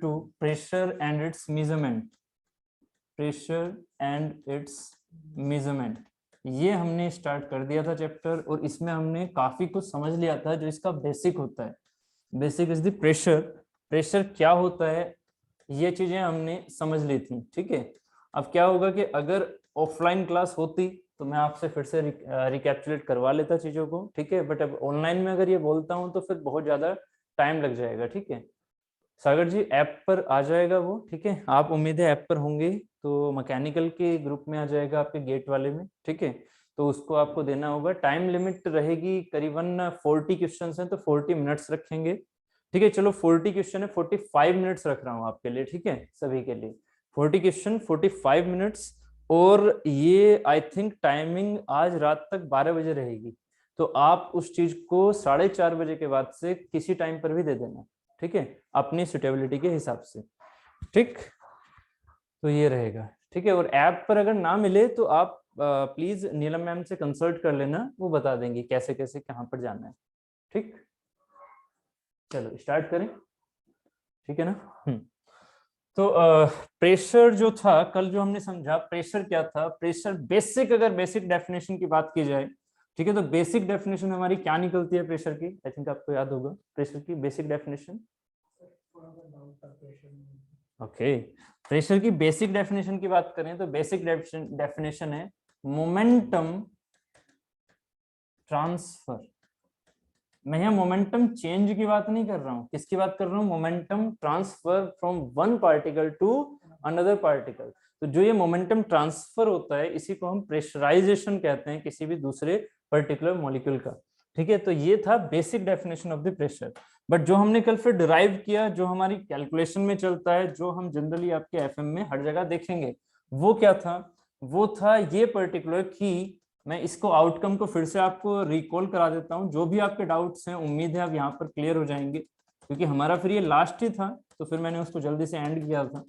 To pressure and its measurement, pressure and its measurement, ये हमने start कर दिया था चैप्टर, और इसमें हमने काफी कुछ समझ लिया था जो इसका बेसिक होता है। Basic is the pressure, pressure क्या होता है ये चीजें हमने समझ ली थी, ठीक है। अब क्या होगा कि अगर ऑफलाइन क्लास होती तो मैं आपसे फिर से रिकैप्चुलेट करवा लेता चीजों को, ठीक है, बट अब ऑनलाइन में अगर ये बोलता हूँ तो फिर बहुत ज्यादा टाइम लग जाएगा, ठीक है। सागर जी ऐप पर आ जाएगा वो, ठीक है, आप उम्मीद है ऐप पर होंगे, तो मैकेनिकल के ग्रुप में आ जाएगा आपके गेट वाले में, ठीक है। तो उसको आपको देना होगा, टाइम लिमिट रहेगी करीबन 40 क्वेश्चन हैं तो 40 मिनट्स रखेंगे, ठीक है। चलो 40 क्वेश्चन है, 45 मिनट्स रख रहा हूँ आपके लिए, ठीक है, सभी के लिए 40 क्वेश्चन 45 मिनट्स। और ये आई थिंक टाइमिंग आज रात तक 12 बजे रहेगी, तो आप उस चीज को 4:30 बजे के बाद से किसी टाइम पर भी दे देना, ठीक है, अपनी सुटेबिलिटी के हिसाब से, ठीक। तो ये रहेगा, ठीक है। और ऐप पर अगर ना मिले तो आप प्लीज नीलम मैम से कंसल्ट कर लेना, वो बता देंगे कैसे कैसे कहाँ पर जाना है, ठीक। चलो स्टार्ट करें, ठीक है ना। तो प्रेशर जो था कल जो हमने समझा, प्रेशर क्या था, प्रेशर बेसिक, अगर बेसिक डेफिनेशन की बात की जाए, ठीक है, तो बेसिक डेफिनेशन हमारी क्या निकलती है प्रेशर की, आई थिंक आपको याद होगा प्रेशर की बेसिक डेफिनेशन। ओके, प्रेशर की बेसिक डेफिनेशन की बात करें तो बेसिक डेफिनेशन है मोमेंटम ट्रांसफर। मैं यहाँ मोमेंटम चेंज की बात नहीं कर रहा हूँ, किसकी बात कर रहा हूँ, momentum transfer from one particle to another particle. तो जो ये मोमेंटम ट्रांसफर होता है इसी को हम प्रेशराइजेशन कहते हैं किसी भी दूसरे पर्टिकुलर मॉलिक्यूल का, ठीक है। तो ये था basic definition of the pressure. But जो हमने कल फिर डिराइव किया, जो हमारी कैलकुलेशन में चलता है, जो हम जनरली आपके एफएम में हर जगह देखेंगे, वो क्या था, वो था ये पर्टिकुलर की, मैं इसको आउटकम को फिर से आपको रिकॉल करा देता हूं, जो भी आपके डाउट्स हैं उम्मीद है आप यहाँ पर क्लियर हो जाएंगे, क्योंकि हमारा फिर ये लास्ट ही था तो फिर मैंने उसको जल्दी से एंड किया था,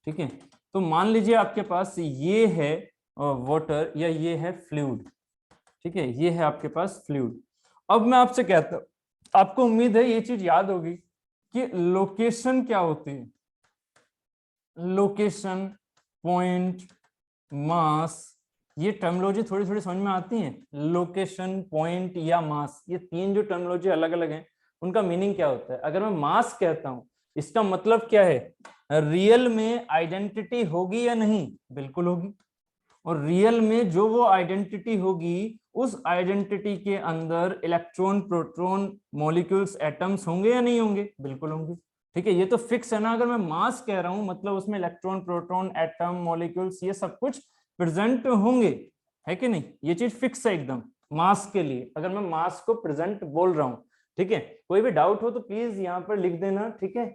ठीक है। तो मान लीजिए आपके पास ये है वाटर या ये है फ्लूइड, ठीक है, ये है आपके पास फ्लूइड। अब मैं आपसे कहता हूं, आपको उम्मीद है ये चीज याद होगी कि लोकेशन क्या होती है, लोकेशन, पॉइंट, मास, ये टर्मिनोलॉजी थोड़ी थोड़ी समझ में आती है। लोकेशन, पॉइंट या मास, ये तीन जो टर्मिनोलॉजी अलग अलग हैं, उनका मीनिंग क्या होता है। अगर मैं मास कहता हूं इसका मतलब क्या है, रियल में आइडेंटिटी होगी या नहीं, बिल्कुल होगी। और रियल में जो वो आइडेंटिटी होगी उस आइडेंटिटी के अंदर इलेक्ट्रॉन, प्रोटॉन, मॉलिक्यूल्स, एटम्स होंगे या नहीं होंगे, बिल्कुल होंगे, ठीक है। ये तो फिक्स है ना, अगर मैं मास कह रहा हूं मतलब उसमें इलेक्ट्रॉन, प्रोटॉन, एटम, मॉलिक्यूल्स ये सब कुछ प्रेजेंट होंगे, है कि नहीं, ये चीज फिक्स है एकदम मास के लिए, अगर मैं मास को प्रेजेंट बोल रहा हूं, ठीक है। कोई भी डाउट हो तो प्लीज यहाँ पर लिख देना, ठीक है।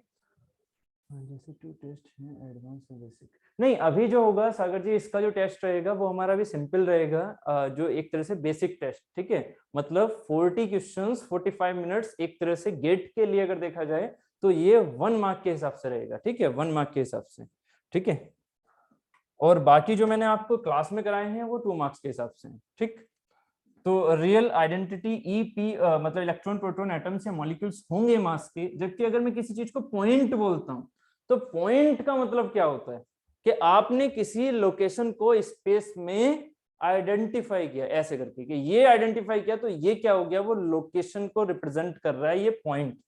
जैसे टू टेस्ट है एडवांस और बेसिक, नहीं अभी जो होगा सागर जी इसका जो टेस्ट रहेगा वो हमारा भी सिंपल रहेगा, जो एक तरह से बेसिक टेस्ट, ठीक है। मतलब 40 क्वेश्चंस 45 मिनट्स, एक तरह से गेट के लिए अगर देखा जाए तो ये 1 मार्क के हिसाब से रहेगा, ठीक है, 1 मार्क के हिसाब से, ठीक है। और बाकी जो मैंने आपको क्लास में कराए हैं वो 2 मार्क्स के हिसाब से, ठीक। तो रियल आइडेंटिटी ईपी मतलब इलेक्ट्रॉन, प्रोटॉन, एटम्स या मॉलिक्यूल्स होंगे मास के। जबकि अगर मैं किसी चीज को पॉइंट बोलता हूं तो पॉइंट का मतलब क्या होता है कि आपने किसी लोकेशन को स्पेस में आइडेंटिफाई किया, ऐसे करके कि ये आइडेंटिफाई किया, तो ये क्या हो गया, वो लोकेशन को रिप्रेजेंट कर रहा है ये पॉइंट।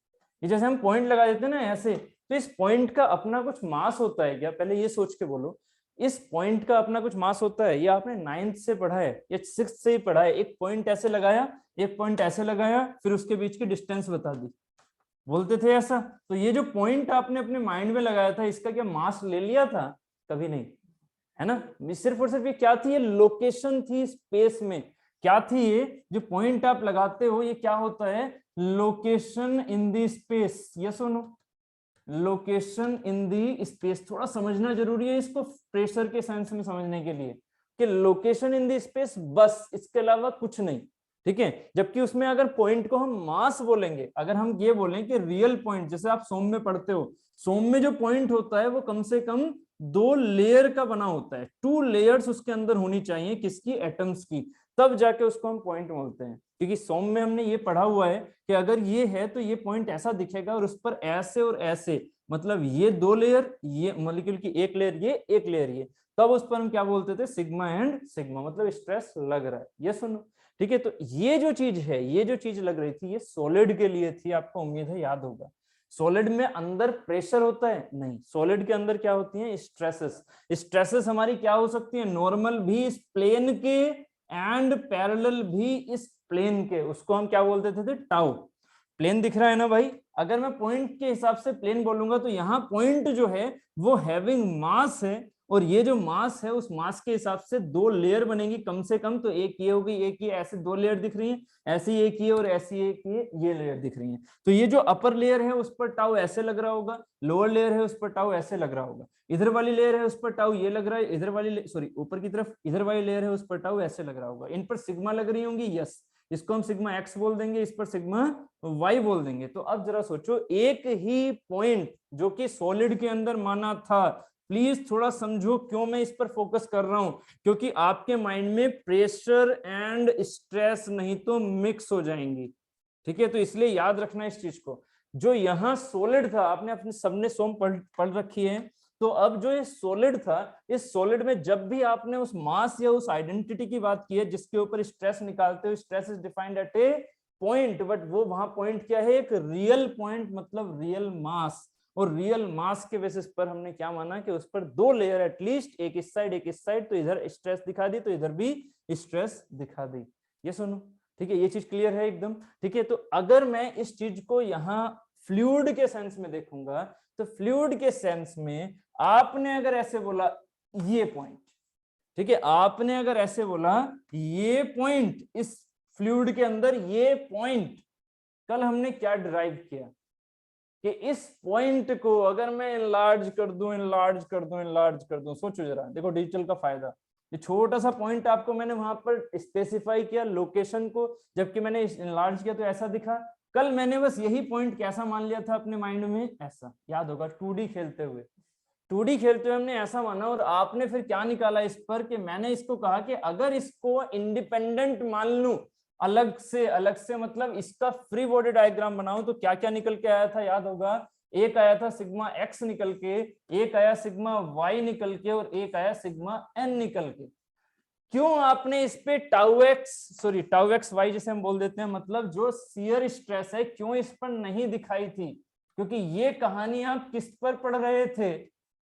ये जैसे हम पॉइंट लगा देते हैं ना ऐसे, तो इस पॉइंट का अपना कुछ मास होता है क्या, पहले ये सोच के बोलो। इस पॉइंट का अपना कुछ मास होता है, ये आपने 9th से पढ़ा है या 6th से ही पढ़ा है, एक पॉइंट ऐसे लगाया, एक पॉइंट ऐसे लगाया, फिर उसके बीच की डिस्टेंस बता दी, बोलते थे ऐसा। तो ये जो पॉइंट आपने अपने माइंड में लगाया था, इसका क्या मास ले लिया था, कभी नहीं, है ना। सिर्फ और सिर्फ ये क्या थी, ये लोकेशन थी स्पेस में। क्या थी ये जो पॉइंट आप लगाते हो, ये क्या होता है, location in the space, yes और no, location in the space. थोड़ा समझना जरूरी है इसको प्रेशर के सेंस में समझने के लिए, कि लोकेशन इन दी स्पेस, बस इसके अलावा कुछ नहीं, ठीक है। जबकि उसमें अगर पॉइंट को हम मास बोलेंगे, अगर हम ये बोलें कि रियल पॉइंट, जैसे आप सोम में पढ़ते हो, सोम में जो पॉइंट होता है वो कम से कम 2 लेयर का बना होता है, 2 लेयर्स उसके अंदर होनी चाहिए, किसकी, एटम्स की, तब जाके उसको हम पॉइंट बोलते हैं। क्योंकि सोम में हमने ये पढ़ा हुआ है कि अगर ये है तो ये पॉइंट ऐसा दिखेगा और उस पर ऐसे और ऐसे मतलब ये 2 लेयर, ये मॉलिक्यूल की एक लेयर, ये एक लेयर, ये, तब उस पर हम क्या बोलते थे, सिग्मा एंड सिग्मा, मतलब स्ट्रेस लग रहा है। ये सुनो, ठीक है। तो ये जो चीज है, ये जो चीज लग रही थी, ये सॉलिड के लिए थी, आपको उम्मीद है याद होगा। सॉलिड में अंदर प्रेशर होता है? नहीं, सॉलिड के अंदर क्या होती है, स्ट्रेसेस। स्ट्रेसेस हमारी क्या हो सकती है, नॉर्मल भी इस प्लेन के एंड पैरेलल भी इस प्लेन के, उसको हम क्या बोलते थे टाउ। प्लेन दिख रहा है ना भाई, अगर मैं पॉइंट के हिसाब से प्लेन बोलूंगा तो यहाँ पॉइंट जो है वो हैविंग मास है, और ये जो मास है उस मास के हिसाब से 2 लेयर बनेंगी कम से कम। तो एक ये होगी, एक ये, ऐसे 2 लेयर दिख रही हैं, ऐसी एक ये और ऐसी एक ये लेयर दिख रही है। तो ये जो अपर लेयर है उस पर टाउ ऐसे लग रहा होगा, लोअर लेयर है उस पर टाउ ऐसे लग रहा होगा, इधर वाली लेयर है उस पर टाउ ये लग रहा है, इधर वाली सॉरी ऊपर की तरफ इधर वाली लेयर है उस पर टाउ ऐसे लग रहा होगा। इन पर सिग्मा लग रही होंगी, यस, इसको हम सिग्मा एक्स बोल देंगे, इस पर सिग्मा वाई बोल देंगे। तो अब जरा सोचो, एक ही पॉइंट जो कि सॉलिड के अंदर माना था, प्लीज थोड़ा समझो क्यों मैं इस पर फोकस कर रहा हूं, क्योंकि आपके माइंड में प्रेशर एंड स्ट्रेस नहीं तो मिक्स हो जाएंगी, ठीक है। तो इसलिए याद रखना इस चीज को, जो यहाँ सॉलिड था, आपने अपने सबने सोम पढ़ रखी है, तो अब जो ये सॉलिड था, इस सॉलिड में जब भी आपने उस मास या उस आइडेंटिटी की बात की है जिसके ऊपर स्ट्रेस निकालते हो, stress is defined at a point, but वो वहां पॉइंट क्या है, एक रियल पॉइंट, मतलब रियल मास। और रियल मास के बेसिस पर हमने क्या माना कि उस पर 2 लेयर एटलीस्ट, एक इस साइड एक इस साइड, तो इधर स्ट्रेस दिखा दी तो इधर भी स्ट्रेस दिखा दी। ये सुनो, ठीक है, ये चीज क्लियर है एकदम, ठीक है। तो अगर मैं इस चीज को यहाँ फ्लूइड के सेंस में देखूंगा, तो फ्लूइड के सेंस में आपने अगर ऐसे बोला ये पॉइंट, ठीक है, आपने अगर ऐसे बोला ये पॉइंट, इस फ्लूइड के अंदर ये पॉइंट, कल हमने क्या डिराइव किया कि इस पॉइंट को अगर मैं इनलार्ज कर दूं, इनलार्ज कर दूं, इनलार्ज कर दूं, सोचो जरा, देखो डिजिटल का फायदा, ये छोटा सा पॉइंट आपको मैंने वहां पर स्पेसिफाई किया लोकेशन को, जबकि मैंने इनलार्ज किया तो ऐसा दिखा। कल मैंने बस यही पॉइंट कैसा मान लिया था अपने माइंड में, ऐसा, याद होगा 2D खेलते हुए, 2D खेलते हुए हमने ऐसा माना, और आपने फिर क्या निकाला इस पर कि मैंने इसको कहा कि अगर इसको इंडिपेंडेंट मान लूं, अलग से मतलब इसका फ्री बॉडी डायग्राम बनाऊं, तो क्या क्या निकल के आया था, याद होगा, एक आया था सिग्मा एक्स निकल के, एक आया सिग्मा वाई निकल के, और एक आया सिग्मा एन निकल के। क्यों आपने इस पे टाउ एक्स वाई जैसे हम बोल देते हैं, मतलब जो शियर स्ट्रेस है, क्यों इस पर नहीं दिखाई थी, क्योंकि ये कहानी आप किस पर पढ़ रहे थे,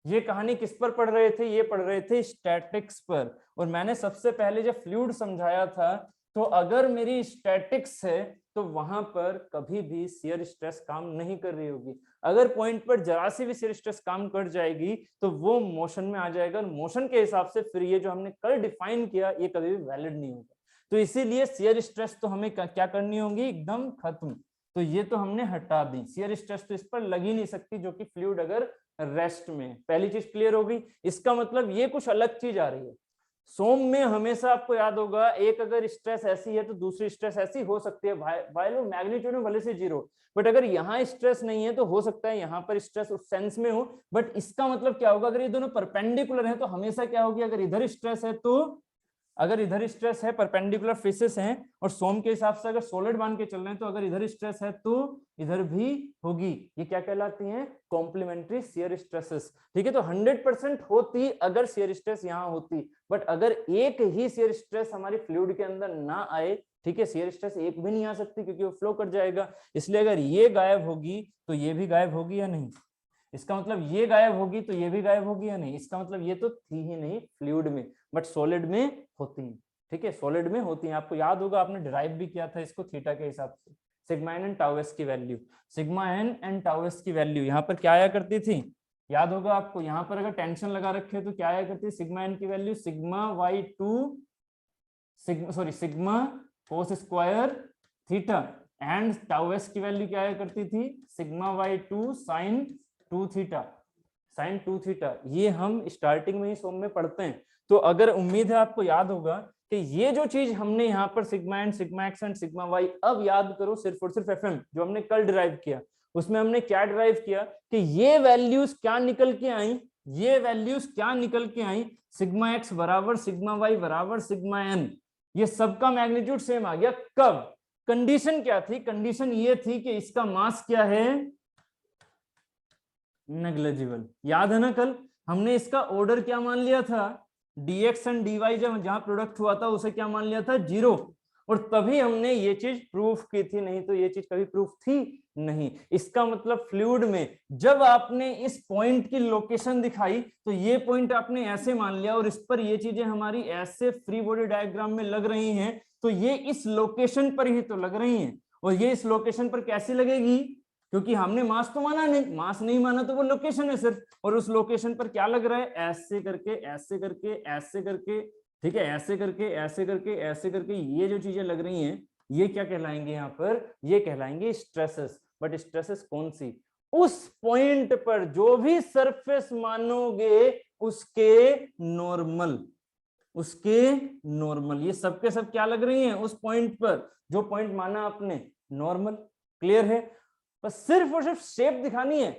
ये कहानी किस पर पढ़ रहे थे, ये पढ़ रहे थे स्टैटिक्स पर। और मैंने सबसे पहले जब फ्लूइड समझाया था, तो अगर मेरी स्टैटिक्स है तो वहां पर कभी भी शियर स्ट्रेस काम नहीं कर रही होगी। अगर पॉइंट पर जरा सी भी शियर स्ट्रेस काम कर जाएगी तो वो मोशन में आ जाएगा, और मोशन के हिसाब से फिर ये जो हमने कल डिफाइन किया ये कभी भी वैलिड नहीं होगा। तो इसीलिए शियर स्ट्रेस तो हमें क्या करनी होगी, एकदम खत्म। तो ये तो हमने हटा दी, शियर स्ट्रेस तो इस पर लग ही नहीं सकती, जो कि फ्लूइड अगर रेस्ट में। पहली चीज क्लियर हो गई, इसका मतलब ये कुछ अलग चीज आ रही है। सोम में हमेशा आपको याद होगा, एक अगर स्ट्रेस ऐसी है तो दूसरी स्ट्रेस ऐसी हो सकती है, वाइल वो मैग्नीट्यूड में भले से 0, बट अगर यहाँ स्ट्रेस नहीं है तो हो सकता है यहाँ पर स्ट्रेस उस सेंस में हो। बट इसका मतलब क्या होगा, अगर ये दोनों परपेंडिकुलर है तो हमेशा क्या होगी, अगर इधर स्ट्रेस है तो, अगर इधर स्ट्रेस है, परपेंडिकुलर फेसेस हैं, और सोम के हिसाब से अगर सॉलिड मान के चल रहे हैं, तो अगर इधर स्ट्रेस है तो इधर भी होगी। ये क्या कहलाती हैं, कॉम्प्लीमेंट्री शियर स्ट्रेसेस, ठीक है। तो 100% होती अगर शियर स्ट्रेस यहाँ होती, बट अगर एक ही शियर स्ट्रेस हमारी फ्लूइड के अंदर ना आए, ठीक है, शियर स्ट्रेस एक भी नहीं आ सकती क्योंकि वो फ्लो कर जाएगा। इसलिए अगर ये गायब होगी तो ये भी गायब होगी या नहीं, इसका मतलब ये गायब होगी तो ये भी गायब होगी या नहीं, इसका मतलब ये तो थी ही नहीं फ्लूइड में, बट सॉलिड में होती है, ठीक है, सॉलिड में होती है। आपको याद होगा आपने डिराइव भी किया था इसको थीटा के हिसाब से, sigma n and tau S की value, sigma n and tau S की वैल्यू यहाँ पर क्या आया करती थी, याद होगा आपको, यहाँ पर अगर टेंशन लगा रखे तो क्या आया करती है, सिग्मा एन की value sigma Y two sigma cos square theta, and tau S की वैल्यू क्या आया करती थी, sigma Y two sine 2 theta, sine 2 theta. ये हम स्टार्टिंग में ही सोम में पढ़ते हैं। तो अगर उम्मीद है आपको याद होगा कि ये जो चीज हमने यहाँ पर sigma and sigma X and sigma Y, अब याद करो सिर्फ और सिर्फ एफएम जो हमने कल डिराइव किया, उसमें हमने क्या डिराइव किया कि ये वैल्यूज क्या निकल के आई, ये वैल्यूज क्या निकल के आई, सिग्मा एक्स बराबर सिग्मा वाई बराबर सिग्मा एन, ये सबका मैग्नीट्यूड सेम आ गया। कब, कंडीशन क्या थी, कंडीशन ये थी कि इसका मास क्या है, नेग्लिजिबल। याद है ना कल हमने इसका ऑर्डर क्या मान लिया था, dx एंड dy जब जहां प्रोडक्ट हुआ था उसे क्या मान लिया था, 0, और तभी हमने ये चीज प्रूफ की थी, नहीं तो ये चीज कभी प्रूफ थी नहीं। इसका मतलब फ्लूइड में जब आपने इस पॉइंट की लोकेशन दिखाई तो ये पॉइंट आपने ऐसे मान लिया और इस पर ये चीजें हमारी ऐसे फ्री बॉडी डायग्राम में लग रही हैं, तो ये इस लोकेशन पर ही तो लग रही हैं। और ये इस लोकेशन पर कैसे लगेगी, क्योंकि हमने मास तो माना नहीं, मास नहीं माना तो वो लोकेशन है सिर्फ, और उस लोकेशन पर क्या लग रहा है, ऐसे करके ऐसे करके ऐसे करके, ठीक है, ऐसे करके ऐसे करके ऐसे करके, ये जो चीजें लग रही हैं ये क्या कहलाएंगे, यहाँ पर ये कहलाएंगे स्ट्रेसेस। बट स्ट्रेसेस कौन सी, उस पॉइंट पर जो भी सरफेस मानोगे उसके नॉर्मल, उसके नॉर्मल, ये सबके सब क्या लग रही हैं उस पॉइंट पर, जो पॉइंट माना आपने नॉर्मल। क्लियर है, बस सिर्फ और सिर्फ शेप दिखानी है,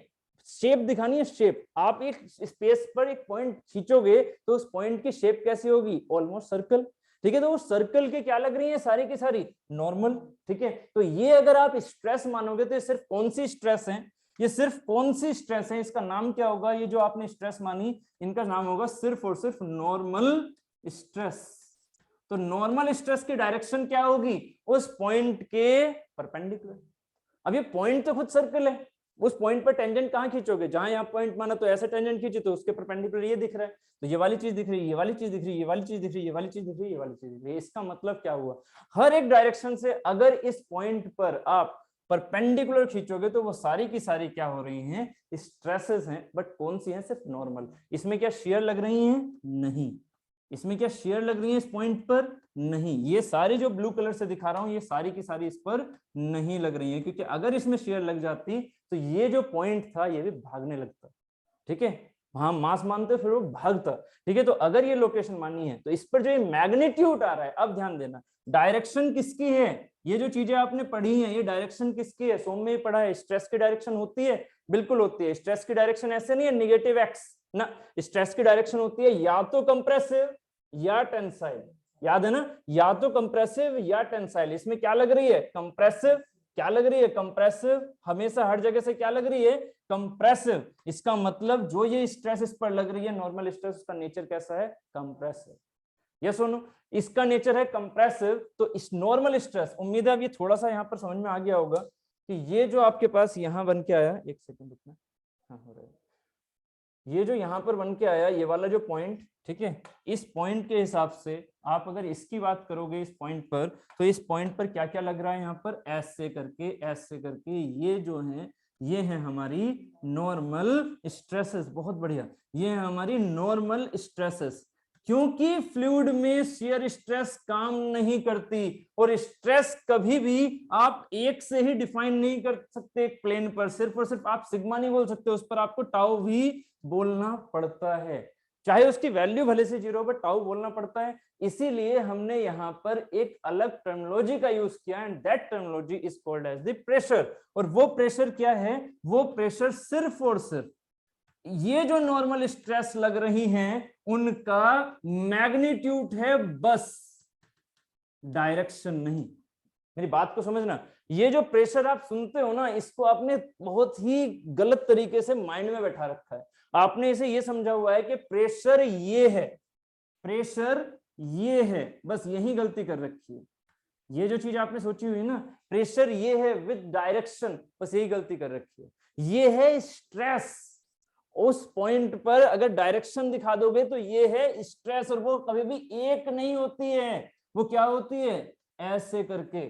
शेप दिखानी है, शेप। आप एक स्पेस पर एक पॉइंट खींचोगे तो उस पॉइंट की शेप कैसी होगी, ऑलमोस्ट सर्कल, ठीक है। तो उस सर्कल के क्या लग रही है, सारी की सारी नॉर्मल, ठीक है। तो ये अगर आप स्ट्रेस मानोगे तो ये सिर्फ कौन सी स्ट्रेस है, ये सिर्फ कौन सी स्ट्रेस है, इसका नाम क्या होगा, ये जो आपने स्ट्रेस मानी इनका नाम होगा सिर्फ और सिर्फ नॉर्मल स्ट्रेस। तो नॉर्मल स्ट्रेस की डायरेक्शन क्या होगी, उस पॉइंट के परपेंडिकुलर। अब ये पॉइंट तो खुद सर्कल है, उस पॉइंट पर टेंजेंट कहां खींचोगे, जहां यहाँ पॉइंट माना तो ऐसे टेंजेंट खींचे तो उसके परपेंडिकुलर ये दिख रहा है, तो ये वाली चीज दिख रही है, ये वाली चीज दिख रही है, ये वाली चीज दिख रही है, ये वाली चीज दिख रही है, ये वाली चीज दिख रही है। इसका मतलब क्या हुआ, हर एक डायरेक्शन से अगर इस पॉइंट पर आप परपेंडिकुलर खींचोगे तो वो सारी की सारी क्या हो रही हैं, स्ट्रेसेस हैं। बट कौन सी हैं, सिर्फ नॉर्मल। इसमें क्या शेयर लग रही हैं, नहीं। इसमें क्या शेयर लग रही है इस पॉइंट पर, नहीं। ये सारी जो ब्लू कलर से दिखा रहा हूं ये सारी की सारी इस पर नहीं लग रही है, क्योंकि अगर इसमें शेयर लग जाती तो ये जो पॉइंट था ये भी भागने लगता, ठीक है। वहां मास मानते फिर वो भागता, ठीक है। तो अगर ये लोकेशन मानी है तो इस पर जो ये मैग्नीट्यूड आ रहा है, अब ध्यान देना, डायरेक्शन किसकी है, ये जो चीजें आपने पढ़ी हैं ये डायरेक्शन किसकी है, सोम में ही पढ़ा है, स्ट्रेस की डायरेक्शन होती है, बिल्कुल होती है। स्ट्रेस की डायरेक्शन ऐसे नहीं है नेगेटिव एक्स ना, स्ट्रेस की डायरेक्शन होती है या तो कंप्रेसिव या टेंसाइल, याद है ना, या तो कंप्रेसिव या टेंसाइल। इसमें क्या लग रही है, कंप्रेसिव, क्या लग रही है, कंप्रेसिव, हमेशा हर जगह से क्या लग रही है, कंप्रेसिव। इसका मतलब जो ये स्ट्रेस इस पर लग रही है नॉर्मल स्ट्रेस, उसका नेचर कैसा है, कंप्रेसिव। यस और नो, इसका नेचर है कंप्रेसिव। तो इस नॉर्मल स्ट्रेस, उम्मीद है अब ये थोड़ा सा यहाँ पर समझ में आ गया होगा कि ये जो आपके पास यहाँ बन के आया, एक सेकंड रुकना, हाँ हो रहा है, ये जो यहाँ पर बन के आया ये वाला जो पॉइंट, ठीक है, इस पॉइंट के हिसाब से आप अगर इसकी बात करोगे इस पॉइंट पर, तो इस पॉइंट पर क्या क्या लग रहा है, यहाँ पर ऐसे करके ये जो है ये है हमारी नॉर्मल स्ट्रेसेस। बहुत बढ़िया, ये है हमारी नॉर्मल स्ट्रेसेस। क्योंकि फ्लूइड में शियर स्ट्रेस काम नहीं करती, और स्ट्रेस कभी भी आप एक से ही डिफाइन नहीं कर सकते एक प्लेन पर, सिर्फ और सिर्फ आप सिग्मा नहीं बोल सकते, उस पर आपको टाउ भी बोलना पड़ता है, चाहे उसकी वैल्यू भले से 0 बट टाउ बोलना पड़ता है। इसीलिए हमने यहाँ पर एक अलग टर्मिनोलॉजी का यूज किया, and that terminology is called as the pressure. और वो प्रेशर क्या है, वो प्रेशर सिर्फ और सिर्फ ये जो नॉर्मल स्ट्रेस लग रही हैं उनका मैग्नीट्यूड है, बस डायरेक्शन नहीं। मेरी बात को समझना, ये जो प्रेशर आप सुनते हो ना, इसको आपने बहुत ही गलत तरीके से माइंड में बैठा रखा है। आपने इसे ये समझा हुआ है कि प्रेशर ये है, प्रेशर ये है, बस यही गलती कर रखी है। ये जो चीज आपने सोची हुई ना, प्रेशर ये है विद डायरेक्शन, बस यही गलती कर रखी है। ये है स्ट्रेस, उस पॉइंट पर अगर डायरेक्शन दिखा दोगे तो ये है स्ट्रेस, और वो कभी भी एक नहीं होती है, वो क्या होती है, ऐसे करके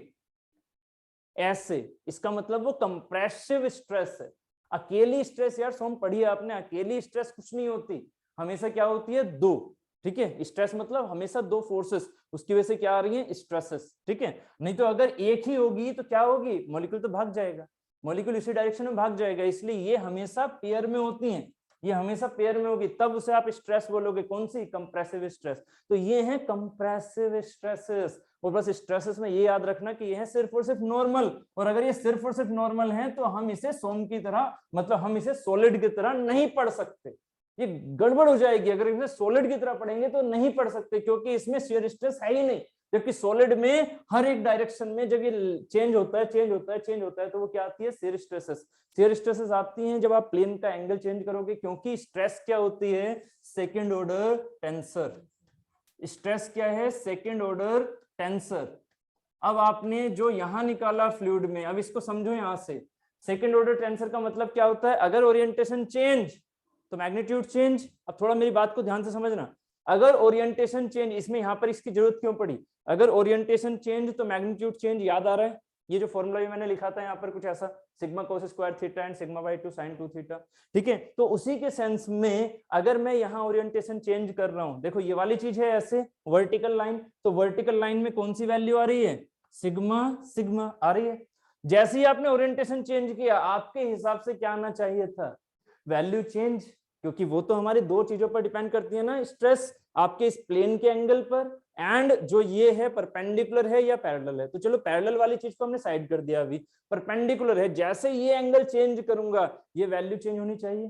ऐसे। इसका मतलब वो कंप्रेसिव स्ट्रेस है। अकेली स्ट्रेस यार सोम पढ़ी है आपने, अकेली स्ट्रेस कुछ नहीं होती, हमेशा क्या होती है, दो, ठीक है। स्ट्रेस मतलब हमेशा दो फोर्सेस, उसकी वजह से क्या आ रही है, स्ट्रेसेस, ठीक है। नहीं तो अगर एक ही होगी तो क्या होगी, मॉलिक्यूल तो भाग जाएगा, मॉलिक्यूल इसी डायरेक्शन में भाग जाएगा। इसलिए ये हमेशा पेयर में होती हैं, ये हमेशा पेयर में होगी, तब उसे आप स्ट्रेस बोलोगे, कौन सी, कंप्रेसिव स्ट्रेस। तो ये है कंप्रेसिव स्ट्रेसेस। और बस स्ट्रेसेस में ये याद रखना कि ये है सिर्फ और सिर्फ नॉर्मल, और अगर ये सिर्फ और सिर्फ नॉर्मल है तो हम इसे सोम की तरह, मतलब हम इसे सॉलिड की तरह नहीं पढ़ सकते, ये गड़बड़ हो जाएगी। अगर इसे सॉलिड की तरह पढ़ेंगे तो नहीं पढ़ सकते, क्योंकि इसमें शियर स्ट्रेस है ही नहीं। जबकि सॉलिड में हर एक डायरेक्शन में जब ये चेंज होता है तो वो क्या आती है, शियर स्ट्रेसेस। शियर स्ट्रेसेस आती हैं जब आप प्लेन का एंगल चेंज करोगे, क्योंकि स्ट्रेस क्या होती है, सेकेंड ऑर्डर टेंसर। स्ट्रेस क्या है, सेकेंड ऑर्डर टेंसर। अब आपने जो यहां निकाला फ्लूइड में, अब इसको समझो यहां से। सेकेंड ऑर्डर टेंसर का मतलब क्या होता है, अगर ओरिएंटेशन चेंज तो मैग्नीट्यूड चेंज। अब थोड़ा मेरी बात को ध्यान से समझना, अगर ओरिएंटेशन चेंज, इसमें यहां पर इसकी जरूरत क्यों पड़ी, अगर ओरिएंटेशन चेंज तो मैग्नीट्यूड चेंज। याद आ रहा है, ये जो फॉर्मूला भी मैंने लिखा था यहाँ पर कुछ ऐसा, sigma cos square theta and sigma by 2 sine 2 theta. ठीक है, तो उसी के सेंस में अगर मैं यहाँ ओरिएंटेशन चेंज कर रहा हूं, देखो ये वाली चीज है ऐसे वर्टिकल लाइन, तो वर्टिकल लाइन में कौन सी वैल्यू आ रही है, सिग्मा सिग्मा आ रही है। जैसे ही आपने ओरिएंटेशन चेंज किया, आपके हिसाब से क्या आना चाहिए था, वैल्यू चेंज, क्योंकि वो तो हमारी दो चीजों पर डिपेंड करती है ना, स्ट्रेस आपके इस प्लेन के एंगल पर एंड जो ये है परपेंडिकुलर है या पैरेलल है। तो चलो पैरेलल वाली चीज को हमने साइड कर दिया, अभी परपेंडिकुलर है, जैसे ये एंगल चेंज करूंगा ये वैल्यू चेंज होनी चाहिए।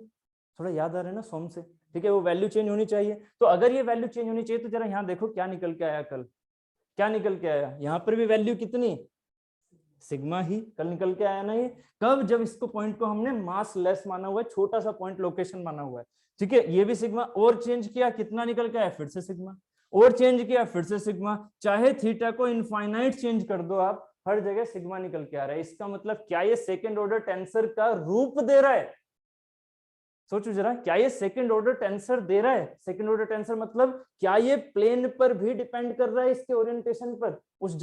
थोड़ा याद आ रहा है ना सोम से, ठीक है, वो वैल्यू चेंज होनी चाहिए। तो अगर ये वैल्यू चेंज होनी चाहिए तो जरा यहाँ देखो क्या निकल के आया कल, क्या निकल के आया, यहाँ पर भी वैल्यू कितनी, सिग्मा ही कल निकल के आया ना। ये कब, जब इसको पॉइंट को हमने मास लेस माना हुआ है, छोटा सा पॉइंट लोकेशन माना हुआ है। ठीक है, ये भी सिग्मा, और चेंज किया कितना निकल के आया, फिर से सिग्मा, और चेंज किया फिर से सिग्मा। चाहे थीटा को इनफाइनाइट चेंज कर दो आप, हर जगह सिग्मा निकल के आ रहा है। इसका मतलब क्या ये सेकेंड ऑर्डर टेंसर का रूप दे रहा है, सोचो जरा, क्या ये सेकंड ऑर्डर टेंसर दे रहा है, सेकंड ऑर्डर टेंसर मतलब क्या ये प्लेन पर भी डिपेंड कर रहा है, इसके ओरिएंटेशन पर, उस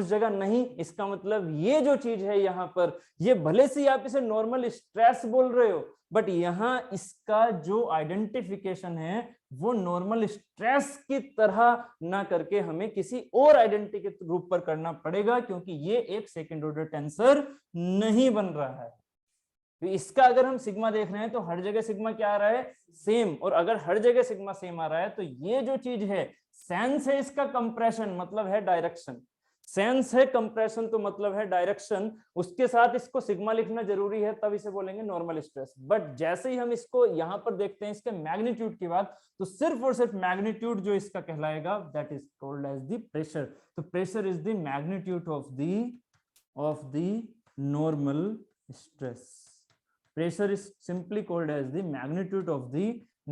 जगह नहीं। इसका मतलब ये जो चीज है यहाँ पर, ये भले से आप इसे नॉर्मल स्ट्रेस बोल रहे हो, बट यहाँ इसका जो आइडेंटिफिकेशन है वो नॉर्मल स्ट्रेस की तरह ना करके हमें किसी और आइडेंटिटी के रूप पर करना पड़ेगा, क्योंकि ये एक सेकंड ऑर्डर टेंसर नहीं बन रहा है। तो इसका अगर हम सिग्मा देख रहे हैं तो हर जगह सिग्मा क्या आ रहा है, सेम। और अगर हर जगह सिग्मा सेम आ रहा है तो ये जो चीज है, सेंस है इसका कंप्रेशन मतलब है डायरेक्शन, सेंस है कंप्रेशन तो मतलब है डायरेक्शन, उसके साथ इसको सिग्मा लिखना जरूरी है, तब इसे बोलेंगे नॉर्मल स्ट्रेस। बट जैसे ही हम इसको यहां पर देखते हैं इसके मैग्नीट्यूड की बात, तो सिर्फ और सिर्फ मैग्नीट्यूड जो इसका कहलाएगा that is called as the pressure. तो pressure is the magnitude of the normal stress. Pressure is simply called as the magnitude of the